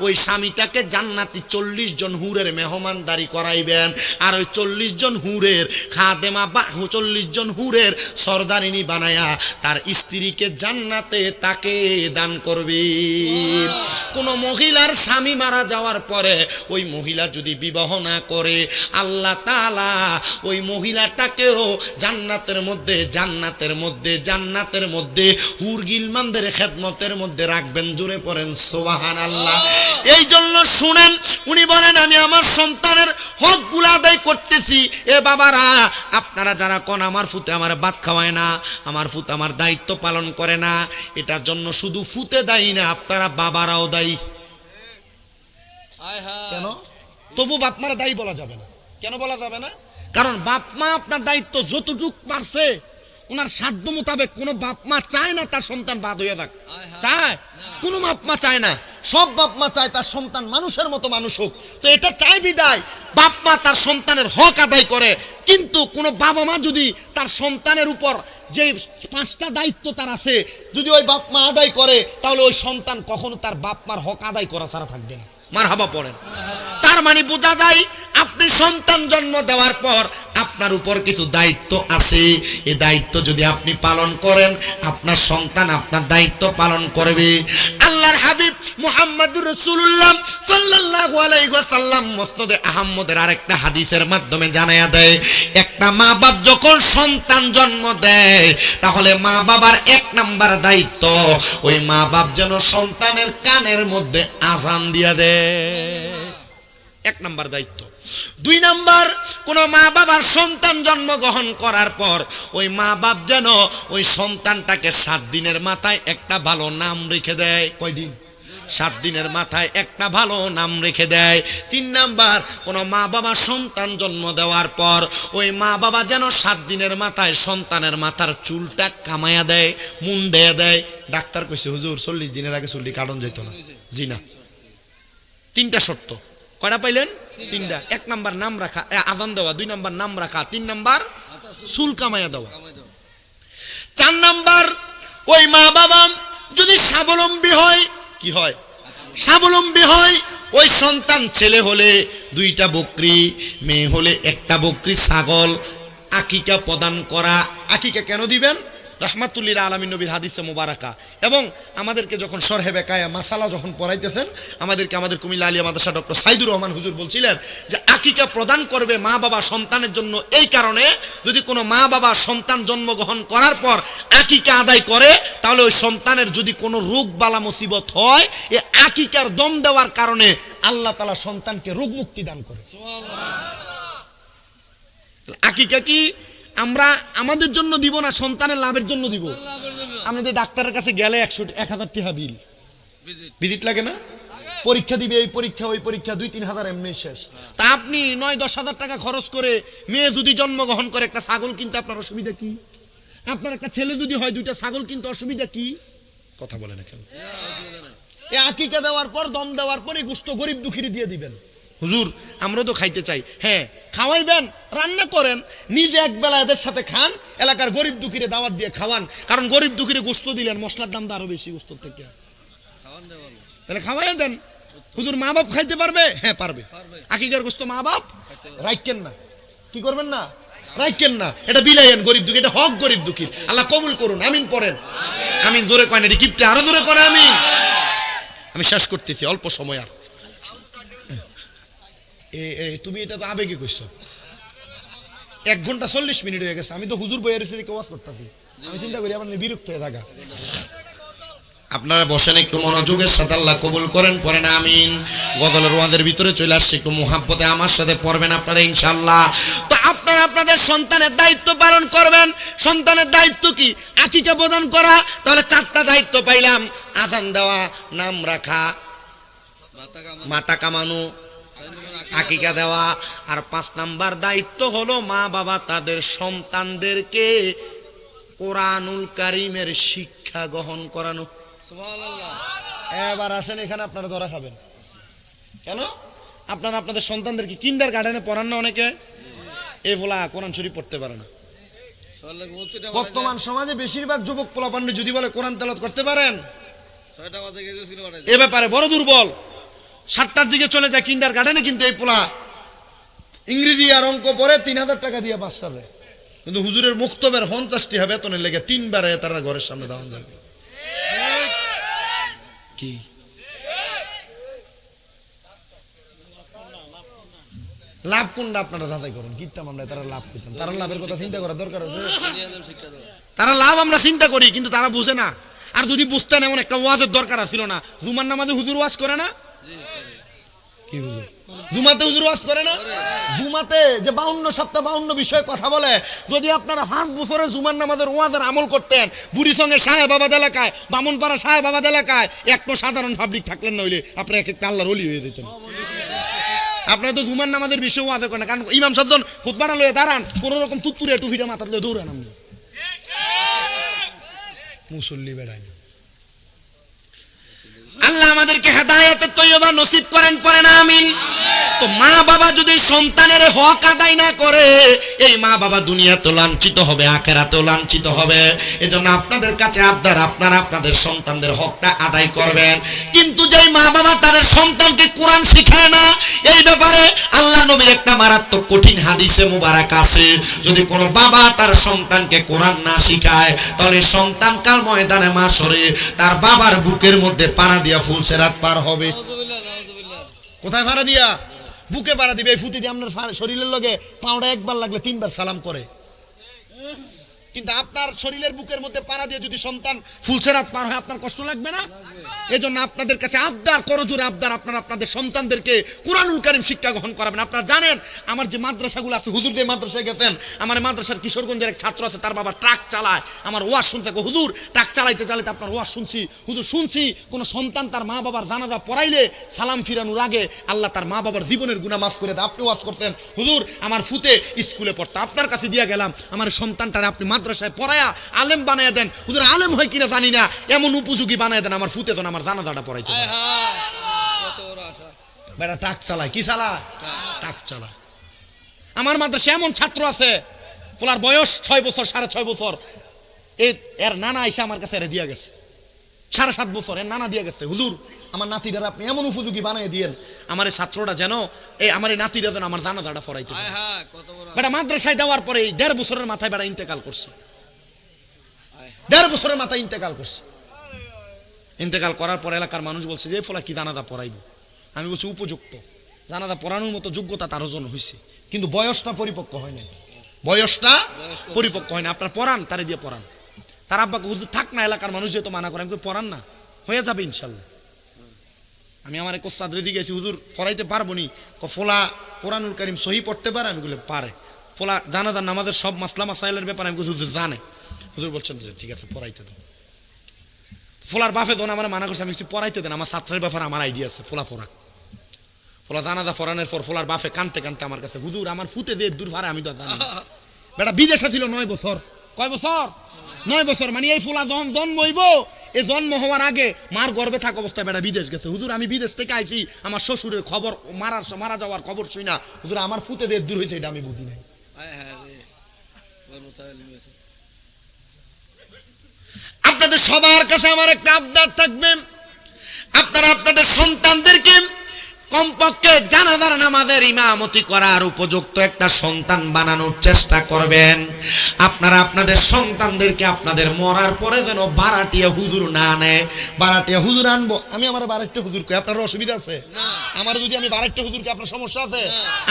ওই স্বামীটাকে জান্নাতি 40 জন হুরের মেহমানদারি করাইবেন। আর ওই 40 জন হুরের খাদেমা বা 40 জন হুরের সরদারিনী বানায়া তার স্ত্রীকে জান্নাতে তাকে দান করবে। কোন মহিলার স্বামী মারা যাওয়ার পরে ওই মহিলা যদি বিবাহ না করে, আল্লাহ তাআলা ওই মহিলাটাকেও জান্নাতের মধ্যে জান্নাতের মধ্যে জান্নাতের মধ্যে হুর গিলমানদের খেদমতের মধ্যে রাখবেন। জোরে পড়েন সুবহানাল্লাহ। এই জন্য শুনেন, উনি বলেন আমি আমার সন্তানের হকগুলো আদায় করতেছি। এ বাবারা, আপনারা যারা কোন আমার ফুতে আমার ভাত খাওয়ায় না, আমার ফুতে আমার দায়িত্ব পালন করে না, এটার জন্য শুধু ফুতে দায়ী না, আপনারা বাবারাও দায়ী। কেন? তবু বাপ মারা দায়ী বলা যাবে না। কেন বলা যাবে না? কারণ বাপ মা আপনার দায়িত্ব যতটুক পারছে ওনার সাধ্য মোতাবেক। কোনো বাপ মা চায় না তার সন্তান বাদ হয়ে যাক, চায়? কোনো বাপ মা চায় না। সব বাপ মা চায় তার সন্তান মানুষের মতো মানুষ হোক। তো এটা চাই বিদায় বাপ মা তার সন্তানের হক আদায় করে। কিন্তু কোনো বাবা মা যদি তার সন্তানের উপর যে 5টা দায়িত্ব তার আছে যদি ওই বাপ মা আদায় করে, তাহলে ওই সন্তান কখনো তার বাপ মার হক আদায় করা ছাড়া থাকবে না। মারহাবা পড়েন। তার মানে বোঝা যায় আপনি সন্তান জন্ম দেওয়ার পর আপনার উপর কিছু দায়িত্ব আছে। এই দায়িত্ব যদি আপনি পালন করেন, আপনার সন্তান আপনার দায়িত্ব পালন করবে। আল্লাহর হাবিব মুহাম্মদুর রাসূলুল্লাহ সাল্লাল্লাহু আলাইহি ওয়াসাল্লাম মুসনাদে আহমদের আরেকটা হাদিসের মাধ্যমে জানায়া দেয়, একটা মা বাপ যখন সন্তান জন্ম দেয় তাহলে মা বাবার এক নাম্বার দায়িত্ব ওই মা বাপ যেন সন্তানের কানের মধ্যে আযান দিয়া দেয়, এক নাম্বার দায়িত্ব। দুই নাম্বার, কোন মা বাবার সন্তান জন্মগ্রহণ করার পর ওই মা বাপ যেন ওই সন্তানটাকে 7 দিনের মাথায় একটা ভালো নাম রেখে দেয়। কয়দিন? 7 দিনের মাথায় একটা ভালো নাম রেখে দেয়। 3 নাম্বার, কোন মা বাবা সন্তান জন্ম দেওয়ার পর ওই মা বাবা যেন 7 দিনের মাথায় সন্তানের মাথার চুলটা কামায়া দেয়, মুন্ডে দেয়। ডাক্তার কইছে হুজুর 40 দিনের আগে চুলটি কাটন যেত না। জি না, 3টা শর্ত। কয়টা পাইলেন? 3টা। 1 নাম্বার নাম রাখা, আযান দেওয়া। 2 নাম্বার নাম রাখা। 3 নাম্বার চুল কামায়া দেওয়া। 4 নাম্বার, ওই মা বাবা যদি স্বাবলম্বী হয়, কি হয়? স্বাবলম্বী হয়। ওই সন্তান ছেলে হলে 2টা বকরি, মেয়ে হলে 1টা বকরি, ছাগল আকিকা প্রদান করা। আকিকা কেন দিবেন? রাহমাতুল্লিল আলামিন নবীর হাদিসে মুবারাকা। এবং আমাদেরকে যখন শরহে বেকায়া মাসালা যখন পড়াইতেছেন, আমাদের কুমিল্লা আলিয়া মাদ্রাসা ডক্টর সাইদুর রহমান হুজুর বলছিলেন যে আকিকা প্রদান করবে মা বাবা সন্তানের জন্য এই কারণে, যদি কোনো মা বাবা সন্তান জন্মগ্রহণ করার পর আকিকা আদায় করে তাহলে ওই সন্তানের যদি কোনো রোগ বালা মুসিবত হয়, এই আকিকার দম দেওয়ার কারণে আল্লাহ তাআলা সন্তানকে রোগ মুক্তি দান করে। আকিকা কি আমরা আমাদের জন্য দিব না, সন্তানের লাভের জন্য দিব? আমাদের ডাক্তারের কাছে গেলে 100-1000 টাকা বিল, ভিজিট লাগে না? পরীক্ষা দিবে, এই পরীক্ষা ওই পরীক্ষা, 2-3 হাজার এমনি শেষ। তা আপনি 9-10 হাজার টাকা খরচ করে মেয়ে যদি জন্মগ্রহণ করে একটা ছাগল কিনতে আপনার অসুবিধা কি? আপনার একটা ছেলে যদি হয় 2টা ছাগল কিনতে অসুবিধা কি? কথা বলে না কেন? এই আকিকা দেওয়ার পর, দম দেওয়ার পরে গোশত গরিব দুঃখীরে দিয়ে দিবেন। হুজুর আমরা তো খাইতে চাই। হ্যাঁ, খাওয়াইবেন, রান্না করেন, নিজে একবেলা এদের সাথে খান, এলাকার গরিব দুঃখীরে দাওয়াত দিয়ে খাওয়ান। কারণ গরিব দুঃখীরে গোশত দিলেন, মশলার দাম তো আরো বেশি গোশত থেকে, তাহলে খাওয়াই দেন। হুজুর মা বাপ খাইতে পারবে? হ্যাঁ পারবে। আকিকার গোশত মা বাপ রাখেন না, কি করবেন না? রাখেন না, এটা বিলাইয়েন গরিব দুঃখী, এটা হক গরিব দুঃখীর। আল্লাহ কবুল করুন, আমিন পড়েন। আমিন জোরে কয় না, কিপটে আরো জোরে করে আমিন। আমি শেষ করতেছি, অল্প সময় আর। তুমি এটা তো আবেগে কইছো। 1 ঘন্টা 40 মিনিট হয়ে গেছে, আমি তো হুজুর বইয়ের এসে ওয়াজ করতেছি। আমি চিন্তা করি আমার বিরক্ত হয়ে থাকা। আপনারা বসেন একটু মনোযোগের সাথে, আল্লাহ কবুল করেন, পড়েন আমিন। গজলের ওয়াজের ভিতরে চলে আসছে, একটু মুহাব্বতে আমার সাথে পড়বেন আপনারা ইনশাআল্লাহ। তো আপনারা আপনাদের সন্তানের দায়িত্ব পালন করবেন। সন্তানের দায়িত্ব কি? আকিকা প্রদান করা। তাহলে 4টা দায়িত্ব পাইলাম, আযান দেওয়া, নাম রাখা, মাথা কামানো, আকিকা দেওয়া। আর 5 নাম্বার দায়িত্ব হলো মা বাবা তাদের সন্তানদেরকে কোরআনুল কারীমের শিক্ষা গ্রহণ করানো। সুবহানাল্লাহ। এবার আসেন এখানে আপনারা ধরা খাবেন। কেন? আপনারা আপনাদের সন্তানদেরকে কিন্ডারগার্টেনে পড়ান না অনেকে? এই ফলা কোরআন শরীফ পড়তে পারে না। বর্তমান সমাজে বেশিরভাগ যুবক পোলাপান্ডে যদি বলে কোরআন তেলাওয়াত করতে পারেন, এ ব্যাপারে বড় দুর্বল। 7টার দিকে চলে যায় কিন্ডারগার্টেনে, কিন্তু এই পোলা ইংরেজি আর অঙ্ক পড়ে 3000 টাকা দিয়ে পাস করে। কিন্তু হুজুরের মুক্তবের 50 টাকা বেতনের লেগে 3 বারে তারা ঘরের সামনে দাঁড়ান যাবে। কি লাভ কোনটা আপনারা যাচাই করুন। কিটটা আমরা তারা লাভ করতেন, তারা লাভের কথা চিন্তা করার দরকার আছে। তারা লাভ আমরা চিন্তা করি, কিন্তু তারা বুঝে না। আর যদি বুঝতেন, এমন একটা ওয়াজের দরকার ছিল না। জুমার নামাজে হুজুর ওয়াজ করে না? কি হুজুর জুমাতে হুজুর ওয়াজ করে না? জুমাতে যে 52 সপ্তাহ 52 বিষয়ে কথা বলে, যদি আপনারা 5 বছরে জুমার নামাজের ওয়াজের আমল করতেন, বুড়িসঙ্গে সাহেবাবাদ এলাকায়, বামনপাড়া সাহেবাবাদ এলাকায় একটা সাধারণ পাবলিক থাকলেন, নইলে আপনারা এক একটা আল্লাহর ওলি হয়ে যেতেন। আপনারা তো জুমার নামাজের বিষয়ে ওয়াজ করেন না, কারণ ইমাম সাহেব যখন খুতবাটা লয়ে দাঁড়ান, কোন রকম তুত্তুরে টুফিটা মাথার লয়ে দৌড়ান, আপনি মুসল্লি বেড়ায়। আল্লাহ আমাদেরকে হেদায়েতের তৈয়বা নসিব করেন, পড়েন আমিন। তো মা বাবা যদি সন্তানের হক আদায় না করে, এই মা বাবা দুনিয়াতেও লাঞ্ছিত হবে, আখেরাতেও লাঞ্ছিত হবে। এজন্য আপনাদের কাছে আবদার, আপনারা আপনাদের সন্তানদের হকটা আদায় করবেন। কিন্তু যেই মা বাবা তাদের সন্তানকে কোরআন শিখায় না, এই ব্যাপারে আল্লাহ নবীর একটা মারাত্মক কঠিন হাদিসে মুবারক আছে, যদি কোনো বাবা তার সন্তানকে কোরআন না শিখায়, তাহলে সন্তান কাল ময়দানে মাশরে তার বাবার বুকের মধ্যে পাড়া দিয়া ফুলসেরাত পার হবে। কোথায় পাড়া দিয়া? বুকে পাড়া দিবে। এই ফুটি দিয়ে আপনার শরীরের লগে পাউডা একবার লাগলে 3 বার সালাম করে। কিন্তু আপনার শরীরের বুকের মধ্যে পাড়া দিয়ে যদি সন্তান ফুলসেরাত পার হয়, আপনার কষ্ট লাগবে না? এজন্য আপনাদের কাছে আবদার, করজোরে আবদার, আপনারা আপনাদের সন্তানদেরকে কুরআনুল কারীম শিক্ষা গ্রহণ করাবেন। আপনারা জানেন আমার যে মাদ্রাসাগুলো আছে, হুজুর যে মাদ্রাসায় গেছেন, আমার মাদ্রাসার কিশোরগঞ্জের এক ছাত্র আছে, তার বাবা ট্রাক চালায়। আমার ওয়াজ শুনছে, হুজুর ট্রাক চালাইতে চালাইতে আপনার ওয়াজ শুনছি, হুজুর শুনছি কোন সন্তান তার মা বাবার জানাজা পড়াইলে সালাম ফিরানোর আগে আল্লাহ তার মা বাবার জীবনের গুনাহ মাফ করে দেয়। আপনি ওয়াজ করছেন, হুজুর আমার ফুতে স্কুলে পড়তো, আপনার কাছে দিয়া গেলাম, আমার সন্তানটারে আপনি মাদ্রাসায় পড়ায়া আলেম বানায় দেন। হুজুর আলেম হয় কিনা জানি না, এমন উপযোগী বানায় দেন আমার ফুতে যেন আমার জানাজাটা পড়াইতে পারে। বেটা ট্রাক চালায়, কি চালায়? ট্রাক চালায়। আমার মাদ্রাসায় এমন ছাত্র আছে, পোলার বয়স 6 বছর, 6.5 বছর, এর নানা আইসা আমার কাছে এর দিয়া গেছে, 7.5 বছর, এর নানা দিয়া গেছে, হুজুর আমার নাতিটার আপনি এমন উপযোগী বানিয়ে দিয়েন, আমার এই ছাত্রটা যেন আমার এই নাতিটা যেন আমার জানাজাটা পড়াইতে পারে। বেটা মাদ্রাসায় দেওয়ার পরে 1.5 বছরের মাথায় বেটা ইন্তেকাল করছে। 1.5 বছরের মাথায় ইন্তেকাল করছে। ইন্তেকাল করার পর এলাকার মানুষ বলছে যে ফলা কি জানাজা পড়াইবো। আমি বলছি উপযুক্ত, জানাজা পড়ানোর মতো যোগ্যতা তার অর্জন হয়েছে, কিন্তু বয়সটা পরিপক্ক হয় নাই, বয়সটা পরিপক্ক হয় না। আপনার পড়ান, তারে দিয়ে পড়ান। তার আব্বাকে হুজুর থাক না, এলাকার মানুষ যেহেতু মানা করে, আমি পড়ান না, হয়ে যাবে ইনশাল্লাহ। আমি আমার কোস্তাদ রেদি গেছি, হুজুর পড়াইতে পারবো নি? ফোলা কোরআনুল কারীম সহি পড়তে পারে? আমি বলে পারে। ফোলা জানাজার নামাজের সব মাসলা মাসাইলের ব্যাপারে আমি হুজুর জানে। হুজুর বলছেন যে ঠিক আছে পড়াইতে দেন। ফোলার বাপে যখন আমার মানা করছে, আমি কিছু পড়াইতে দেন, আমার ছাত্রের ব্যাপারে আমার আইডিয়া আছে, ফোলা পড়া। ফোলা জানাজা ফরানোর পর ফোলার বাপে কানতে কানতে আমার কাছে, হুজুর আমার ফুতে যে দূর ভাড়া আমি তো জানি। বেটা বিদেশে ছিল 9 বছর। কয় বছর? 9 বছর। মানে এই ফোলা যখন জন্ম হইব, এই জন্ম হওয়ার আগে মার গর্ভে থাকা অবস্থায় বেটা বিদেশ গেছে। হুজুর আমি বিদেশ থেকে আইছি, আমার শ্বশুরের খবর, মারা যাওয়ার খবর শুই না, হুজুর আমার ফুতে যে দূর হয়েছে এটা আমি বুঝি নাই। আপনাদের সবার কাছে আমার একটা আবদার থাকবে, আপনারা আপনাদের সন্তানদেরকে কমপক্ষে জানাজার নামাজের ইমামতি করার উপযুক্ত একটা সন্তান বানানোর চেষ্টা করবেন। আপনারা আপনাদের সন্তানদেরকে আপনাদের মরার পরে যেন বারাটিয়া হুজুর না নেয়। বারাটিয়া হুজুর আনবো, আমি আমার বারাটিয়া হুজুর কই, আপনার অসুবিধা আছে? আমার যদি আমি বারাটিয়া হুজুরকে, আপনার সমস্যা আছে?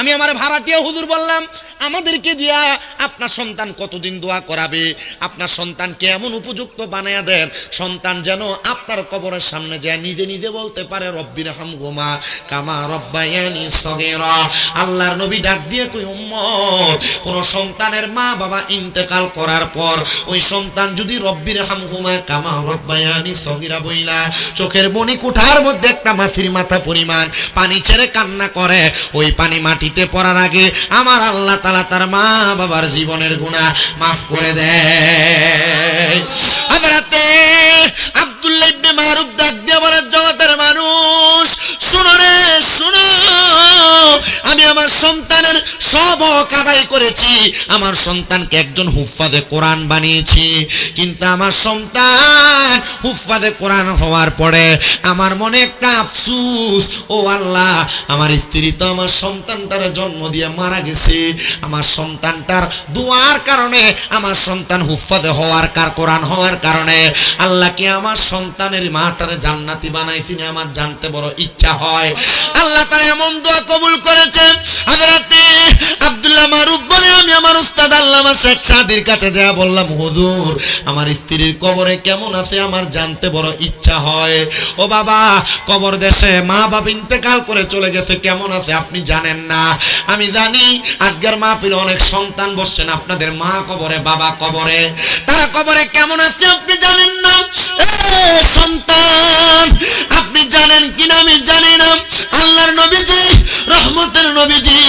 আমি আমার ভাড়াটিয়া হুজুর বললাম, আমাদেরকে দিয়া আপনার সন্তান কতদিন দোয়া করাবে? আপনার সন্তানকে এমন উপযুক্ত বানায়া দেন, সন্তান যেন আপনার কবরের সামনে যায় নিজে নিজে বলতে পারে রব্বির হামহুমা কামা রব্বায়ানি সগীরা। আল্লাহর নবী ডাক দিয়ে কই, উম্মত কোন সন্তানের মা বাবা ইন্তেকাল করার পর ওই সন্তান যদি রব্বির হামহুমা কামা রব্বায়ানি সগীরা বইলা চোখের মনি কোঠার মধ্যে একটা মাছির মাথা পরিমাণ পানি ছেড়ে কান্না করে, ওই পানি মাটিতে পড়ার আগে আমার আল্লাহ তাআলা তার মা বাবার জীবনের গুনাহ মাফ করে দেয়। হযরতে আব্দুল্লাহ ইবনে মারুফ ডাক দিয়ে বলে, জগতের মানুষ শোনো রে শোনো, আমি আমার সন্তানের সব হক আদায় করেছি, আমার সন্তানকে একজন হুফাজে কোরআন বানিয়েছি, কিন্তু আমার সন্তান হুফাজে কোরআন হওয়ার পরে আমার মনে একটা আফসোস, ও আল্লাহ আমার স্ত্রী তো আমার সন্তানটার জন্ম দিয়ে মারা গেছে, আমার সন্তানটার দোয়ার কারণে আমার সন্তান হুফাজে হওয়ার কোরআন হওয়ার কারণে আল্লাহকে আমার সন্তানের মাটার জান্নাতি বানাইছি না, আমার জানতে বড় ইচ্ছা হয়। আল্লাহ তাআলা এমন দোয়া কবুল করেছেন। হযরতে আব্দুল্লাহ মারুফ বলে, আমি আমার উস্তাদ আল্লামা শেখ সাদির কাছে যা বললাম, হুজুর আমার স্ত্রীর কবরে কেমন আছে আমার জানতে বড় ইচ্ছা হয়। ও বাবা, কবর দেশে মা বাবা ইন্তেকাল করে চলে গেছে, কেমন আছে আপনি জানেন না? আমি জানি আজকের মাহফিলে অনেক সন্তান বসছেন, আপনাদের মা কবরে, বাবা কবরে, তারা কবরে কেমন আছে আপনি জানেন না। সন্তান আপনি জানেন কিনা আমি জানি না, আল্লাহর নবীজি রহমতের নবীজি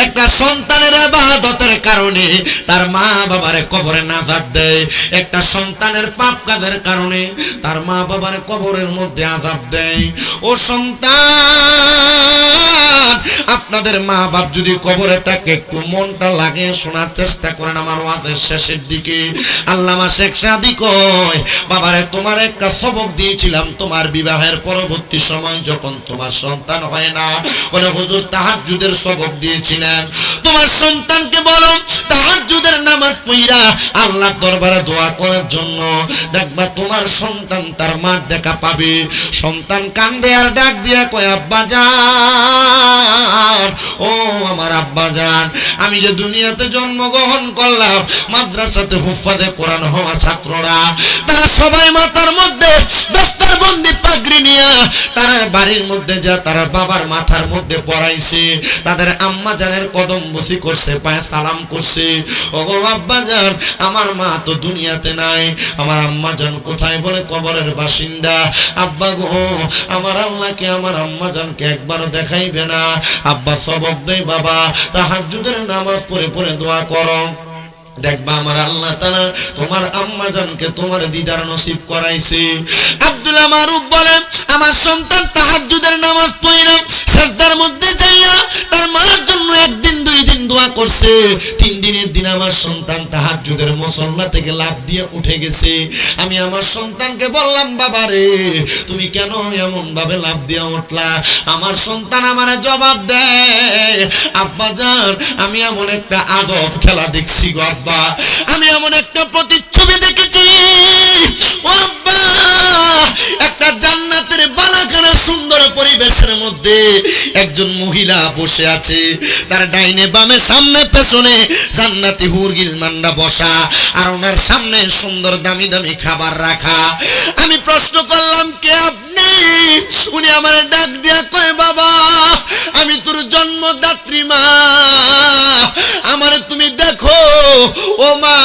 একটা সন্তানের ইবাদতের কারণে তার মা বাবারে কবরে নাজাত দেয়, একটা সন্তানের পাপ কাজের কারণে তার মা বাবারে কবরের মধ্যে আযাব দেয়। ও সন্তান আপনাদের মা বাপ যদি কবরে থাকে একটু মনটা লাগিয়ে শোনার চেষ্টা করেন আমার ওয়াজের শেষের দিকে। আল্লামা শেখ সাদী কয়, বাবারে তোমার একটা সবক দিয়েছিলাম তোমার বিবাহের পরবর্তী সময় যখন তোমার সন্তান হয় না, বলে হুজুর তাহাজ্জুদের সবক দিয়েছিলেন। তোমার সন্তানকে বলো তাহাজ্জুদের নামাজ পড়া আল্লাহর দরবারে দোয়া করার জন্য, দেখবা তোমার সন্তান তার মার দেখা পাবে। সন্তান কান্দে আর ডাক দিয়া কয়, আব্বা জান, ও আমার আব্বা জান, আমি যে দুনিয়াতে জন্মগ্রহণ করলাম, মাদ্রাসাতে হুফাজে কোরআন হওয়া ছাত্ররা তারা সবাই মাথার মধ্যে দস্তারবন্দি পাগড়ি নিয়ে তারা বাড়ির মধ্যে যা তারা বাবার মাথার মধ্যে পড়াইছে, তাদের আম্মা জানের কদম বসি করছে, পায়ে সালাম করছে। ওগো আব্বা জান, আমার মা তো দুনিয়াতে নাই, আমার আম্মা জান কোথায়? বলে কবরের বাসিন্দা। আব্বা গো, আমার আল্লাহকে আমার আম্মা জানকে একবারও দেখাইবে না? আব্বা সবক দেয়, বাবা তাহাজ্জুদের নামাজ পড়ে পড়ে দোয়া করো, দেখবা আমার আল্লাহ তাআলা তোমার আম্মা জানকে তোমার দিদার নসিব করাইছে। আব্দুল্লাহ মারুফ বলেন, আমার সন্তান তাহাজ্জুদের নামাজ পড়ে সিজদার মধ্যে যাইয়া তার মার জন্য একদিন দুই দিন দোয়া করছে, তিন দিনের দিন আমার সন্তান তাহাজ্জুদের মুসল্লা থেকে লাফ দিয়ে উঠে গেছে। আমি আমার সন্তানকে বললাম, বাবা রে তুমি কেন এমন ভাবে লাফ দিয়ে উঠলা? আমার সন্তান আমারে জবাব দেয়, আব্বা জান, আমি এমন একটা আজব খেলা দেখছি গো আব্বা, আমি এমন একটা প্রতিচ্ছবি দেখেছি ও আব্বা, একটা জান্নাতের বালাখানা সুন্দর পরিবেশের মধ্যে একজন মহিলা বসে আছে, তার ডাইনে বামে সামনে পেছনে জান্নাতি হুর গিলমানরা বসা, আর ওনার সামনে সুন্দর দামি দামি খাবার রাখা। আমি প্রশ্ন করলাম, কে আপনি? উনি আমার ডাক দিয়া কয়, বাবা আমি তোর জন্মদাত্রী মা, আমারে তুমি দেখো। ও মা,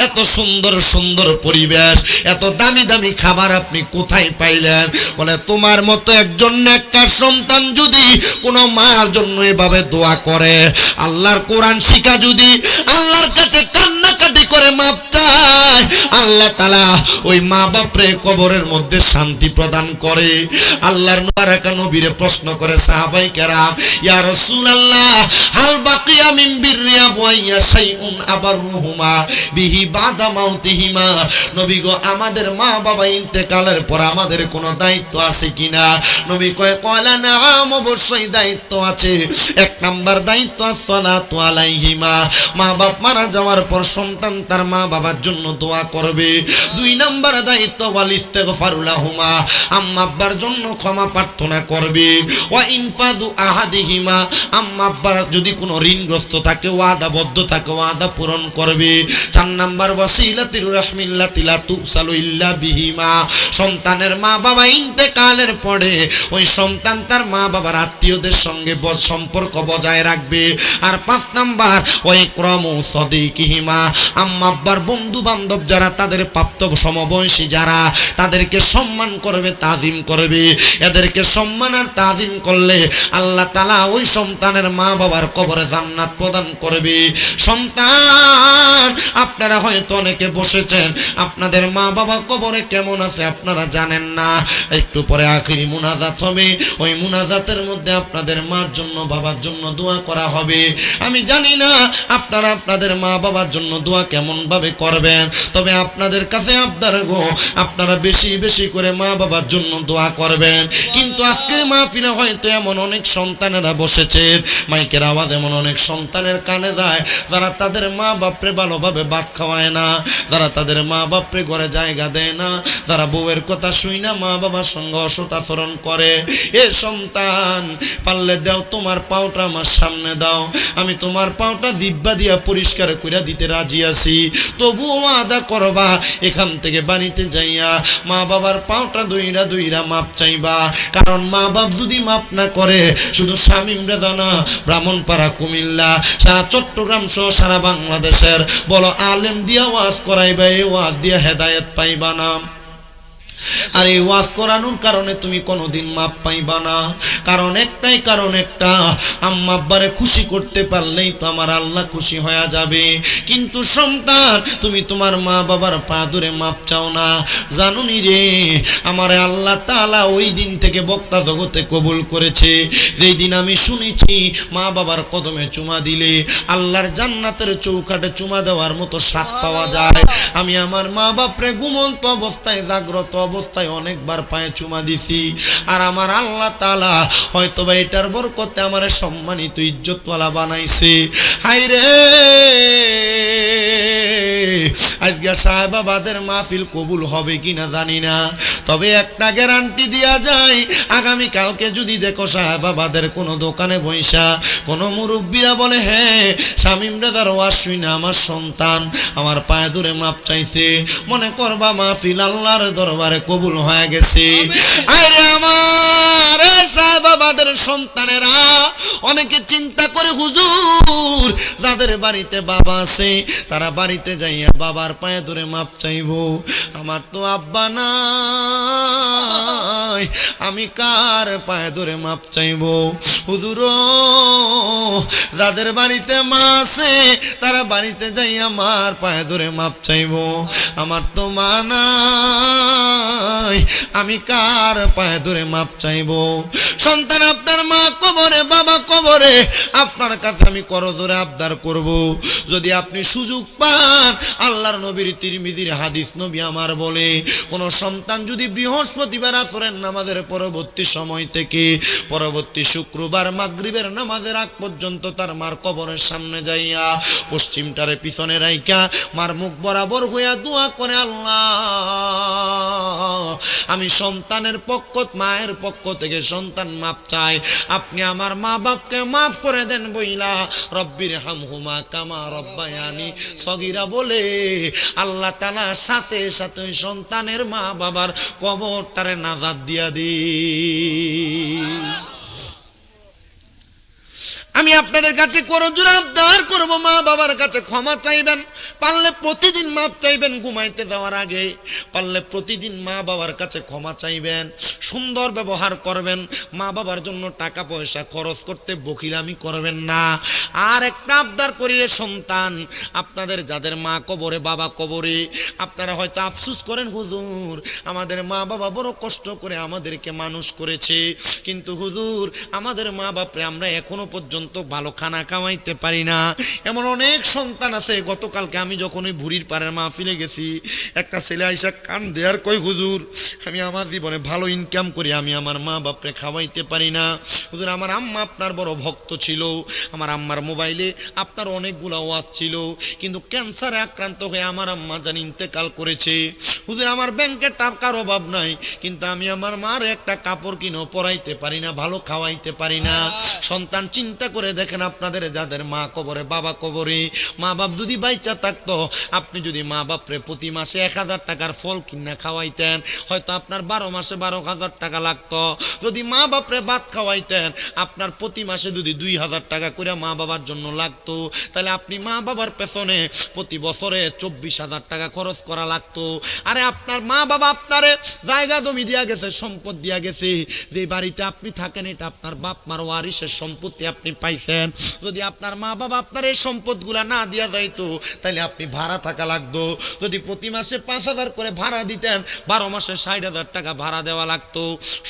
এত সুন্দর সুন্দর পরিবেশ, এত দামি দামি খাবার আপনি কোথায় পাইলেন? বলে তোমার মতো একজন নেককার সন্তান যদি কোনো মার জন্য এভাবে দোয়া করে, আল্লাহর কোরআন শিখা যদি আল্লাহর কাছে কান্নাকাটি করে মাপ চায়, আল্লাহ তাআলা ওই মা বাপরে কবরের মধ্যে শান্তি প্রদান করে। আল্লাহর মুবারাকা নবীরে প্রশ্ন করে সাহাবায়ে কেরাম, ইয়া রাসূলুল্লাহ হাল বাকিয়া মিন বিররি আবওয়াইয়া শাইউন আবারুহুমা বিহি বাদা মাউতিহিমা? নবী গো, আমাদের মা বাবা ইন্তেকালের পর আমাদের কোনো দায়িত্ব আছে কিনা? নবী কয়, কয়লা নাম, অবশ্যই দায়িত্ব আছে। এক নাম্বার দায়িত্ব আসসালাতু আলাইহিমা, মা বাপ মারা যাওয়ার পর সন্তান তার মা বাবার জন্য দোয়া করবে। দুই নাম্বার দায়িত্ব ওয়াল ইস্তিগফারু লাহুমা, আম্মা আব্বার জন্য ক্ষমা প্রার্থনা করবে। ওয়া ইনফাযু আহাদিহিমা, আম্মা আব্বার যদি কোনো ঋণগ্রস্ত থাকে, ওয়াদাবদ্ধ থাকে, ওয়াদা পূরণ করবে। চার নাম্বার ওয়াসিলাতুর রাহমিল্লাতি লা তুসালু ইল্লা বিহিমা, সন্তানের মা বাবা ইন্তেকালের পরে ওই সন্তান তার মা বাবার আত্মীয়দের সঙ্গে সম্পর্ক বজায় রাখবে। আর পাঁচ নাম্বার ওই ক্রমু সদিকিহিমা, আম্মা আব্বার বন্ধু বান্ধব যারা, তাদের প্রাপ্ত সমবয়সী যারা, তাদেরকে সম্মান করবে, তাজিম করবে। এদেরকে সম্মান আর তাজিম করলে আল্লাহ তাআলা ওই সন্তানের মা বাবার কবরে জান্নাত প্রদান করবে। সন্তান, আপনারা হয়তো অনেকে বসেছেন, আপনাদের মা বাবা কবরে কেমন আছে আপনারা জানেন না। একটু পরে আখিরি মুনাজাত হবে, ওই মুনাজাতের মধ্যে আপনাদের মার জন্য বাবার জন্য দোয়া করা হবে। আমি জানি না আপনারা আপনাদের মা বাবার জন্য দোয়া কেমন ভাবে করবেন, তবে আপনাদের কাছে আবদার গো, আপনারা বেশি বেশি করে মা বাবার জন্য দোয়া করবেন। কিন্তু আজকের মাহফিলে হয়তো এমন অনেক সন্তানেরা বসেছে, মাইকের আওয়াজ এমন অনেক সন্তানের কানে যায়, যারা তাদের মা বাপরে ভালোভাবে ভাত খাওয়ায় না, যারা তাদের মা বাপরে ঘরে জায়গা দেয় না, যারা বউয়ের কথা শুই না মা বাবার সঙ্গে অসৎ আচরণ করে। এ সন্তান, পারলে দাও তোমার পাওটা আমার সামনে দাও, আমি তোমার পাওটা জিব্বা দিয়া পরিষ্কার করে দিতে রাজি আছি। তবুও আদা করবা, এখান থেকে বাড়িতে যাইয়া মা বাবার পাওটা দইরা দইরা মাপ চাইবা। কারণ মা বাপ যদি মাপ না করে, শুধু শামীম রেজা না, ব্রাহ্মণপাড়া, কুমিল্লা, সারা চট্টগ্রাম সহ সারা বাংলাদেশের বলো আলেম দিয়া ওয়াজ করাইবা, এই ওয়াজ দিয়া হেদায়েত পাইবা না। আর এই ওয়াজ করানোর কারণে তুমি কোনোদিন মাপ পাইবা না। কারণ একটাই, কারণ একটা, আম্মা আব্বারে খুশি করতে পারলেই তো আমার আল্লাহ খুশি হয়ে যাবে। কিন্তু সন্তান, তুমি তোমার মা বাবার পা ধরে মাপ চাও না। জানুনি রে, আমার আল্লাহ তাআলা ওই দিন থেকে বক্তা জগতে কবুল করেছে যেই দিন আমি শুনেছি মা বাবার কদমে চুমা দিলে আল্লাহর জান্নাতের চৌকাঠে চুমা দেওয়ার মতো স্বাদ পাওয়া যায়। আমি আমার মা বাপরে ঘুমন্ত অবস্থায়, জাগ্রত অবস্থায় অনেকবার পায়ে চুমা দিছি। আর আমার আল্লাহ তাআলা হয়তোবা এটার বরকতে আমার সম্মানিত ইজ্জতওয়ালা বানাইছে। হায়রে, আজকে সাহেবাবাদের মাহফিল কবুল হবে কিনা জানি না, তবে একটা গ্যারান্টি দেয়া যায়, আগামী কালকে যদি দেখো সাহেবাবাদের কোনো দোকানে বইসা কোনো মুরব্বীরা বলে, হ্যাঁ শামীম রেজার ওয়াজ শুইনা আমার সন্তান আমার পায়ে ধরে মাপ চাইছে, মনে করবা মাহফিল আল্লাহর দরবারে কবুল হয়ে গেছে। আরে আমার সাহেবাবাদের সন্তানেরা অনেকে চিন্তা করে, হুজুর যাদের বাড়িতে বাবা আছে তারা বাড়িতে যাইয়া বাবার পায়ে ধরে মাপ চাইবো, আমার তো আব্বা নাই, আমি কার পায়ে ধরে মাপ চাইবো? হুজুর, যাদের বাড়িতে মা আছে তারা বাড়িতে যাইয়া মার পায়ে ধরে মাপ চাইবো, আমার তো মা নাই, আমি কার পায়ে ধরে মাপ চাইবো? সন্তান, আপনার মা কবরে, বাবা কবরে, আপনার কাছে আমি করজোরে আবদার করব, যদি আপনি সুযোগ পান, আল্লাহর নবীর তিরমিজির হাদিস, নবী আমার বলে, কোন সন্তান যদি বৃহস্পতিবার আসরের নামাজের পরবর্তী সময় থেকে পরবর্তী শুক্রবার মাগরিবের নামাজের আগ পর্যন্ত তার মার কবরের সামনে যাইয়া পশ্চিমটারে পিছনে রাইখা মার মুখ বরাবর হইয়া দোয়া করে, আল্লাহ আমি সন্তানের পক্ষ, মায়ের পক্ষ থেকে সন্তান মাপ চাই, আপনি আমার মা বাপকে মাফ করে দেন বইলা রব্বির হামহুমা কামা রব্বায়ানি সগীরা বলে আল্লাহ তাআলা সাথে সাথে সন্তানের মা বাবার কবরটারে নাজাত দিয়া দি। আমি আপনাদের কাছে করজোড়ে আবদার করব, মা বাবার কাছে ক্ষমা চাইবেন, পারলে প্রতিদিন মাপ চাইবেন, ঘুমাইতে যাওয়ার আগে পারলে প্রতিদিন মা বাবার কাছে ক্ষমা চাইবেন, সুন্দর ব্যবহার করবেন, মা বাবার জন্য টাকা পয়সা খরচ করতে বকিলামি করবেন না। আর একটা আবদার করি রে সন্তান, আপনাদের যাদের মা কবরে, বাবা কবরে, আপনারা হয়তো আফসোস করেন, হুজুর আমাদের মা বাবা বড় কষ্ট করে আমাদেরকে মানুষ করেছে, কিন্তু হুজুর আমাদের মা বাপরে আমরা এখনো পর্যন্ত ভালো খানা খাওয়াইতে পারি না। এমন অনেক সন্তান আছে। গতকালকে আমি যখন ওই ভুরির পাড়ের মাহফিলে গেছি, একটা ছেলে আইসা কান দেয়ার কই, হুজুর আমি আমার জীবনে ভালো ইনকাম করি, আমি আমার মা বাপরে খাওয়াইতে পারি না। হুজুর আমার আম্মা আপনার বড় ভক্ত ছিল, আমার আম্মার মোবাইলে আপনার অনেকগুলো ওয়াজ ছিল, কিন্তু ক্যান্সারে আক্রান্ত হয়ে আমার আম্মা জানি ইন্তেকাল করেছে। হুজুর আমার ব্যাংকে টাকার অভাব নাই, কিন্তু আমি আমার মার একটা কাপড় কিনেও পরাইতে পারি না, ভালো খাওয়াইতে পারি না। সন্তান চিন্তা করে দেখেন, আপনাদের যাদের মা কবরে, বাবা কবরে, মা বাপ যদি বাইচা থাকতো, আপনি যদি মা বাপরে প্রতি মাসে 1000 টাকার ফল কিনা খাওয়াইতেন, হয়তো আপনার 12 মাসে 12,000 টাকা লাগতো। যদি মা বাপরে ভাত খাওয়াইতেন, আপনার প্রতি মাসে যদি 2000 টাকা করে মা বাবার জন্য লাগতো, তাহলে আপনি মা বাবার পেছনে প্রতি বছরে 24,000 টাকা খরচ করা লাগতো। আরে আপনার মা বাবা আপনারে জায়গা জমি দিয়া গেছে, সম্পদ দিয়া গেছে, যে বাড়িতে আপনি থাকেন এটা আপনার বাপ মার ওয়ারিসের সম্পত্তি আপনি পাইছেন। যদি আপনার মা বাবা আপনার এই সম্পদগুলা না দিয়া যাইতো, তাহলে আপনি ভাড়া থাকা লাগতো। যদি প্রতি মাসে 5,000 করে ভাড়া দিতেন, 12 মাসে 60,000 টাকা ভাড়া দেওয়া লাগতো।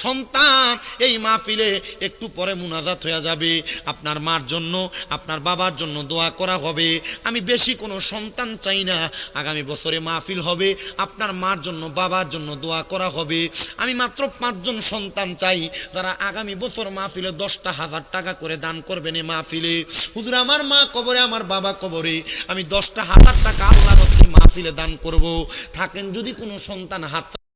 সন্তান, এই মাহফিলে একটু পরে মুনাজাত হয়ে যাবে, আপনার মার জন্য, আপনার বাবার জন্য দোয়া করা হবে। আমি বেশি কোনো সন্তান চাই না, আগামী বছরে মাহফিল হবে, আপনার মার জন্য, বাবার জন্য দোয়া করা হবে। আমি মাত্র 5 জন সন্তান চাই, যারা আগামী বছর মাহফিলে 10টা 1000 টাকা করে দান করবেন এই মাহফিলে। হুজুর আমার মা কবরে, আমার বাবা কবরে, আমি 10টা 1000 টাকা আল্লাহর রাস্তায় মাহফিলে দান করব। থাকেন যদি কোনো সন্তান হাত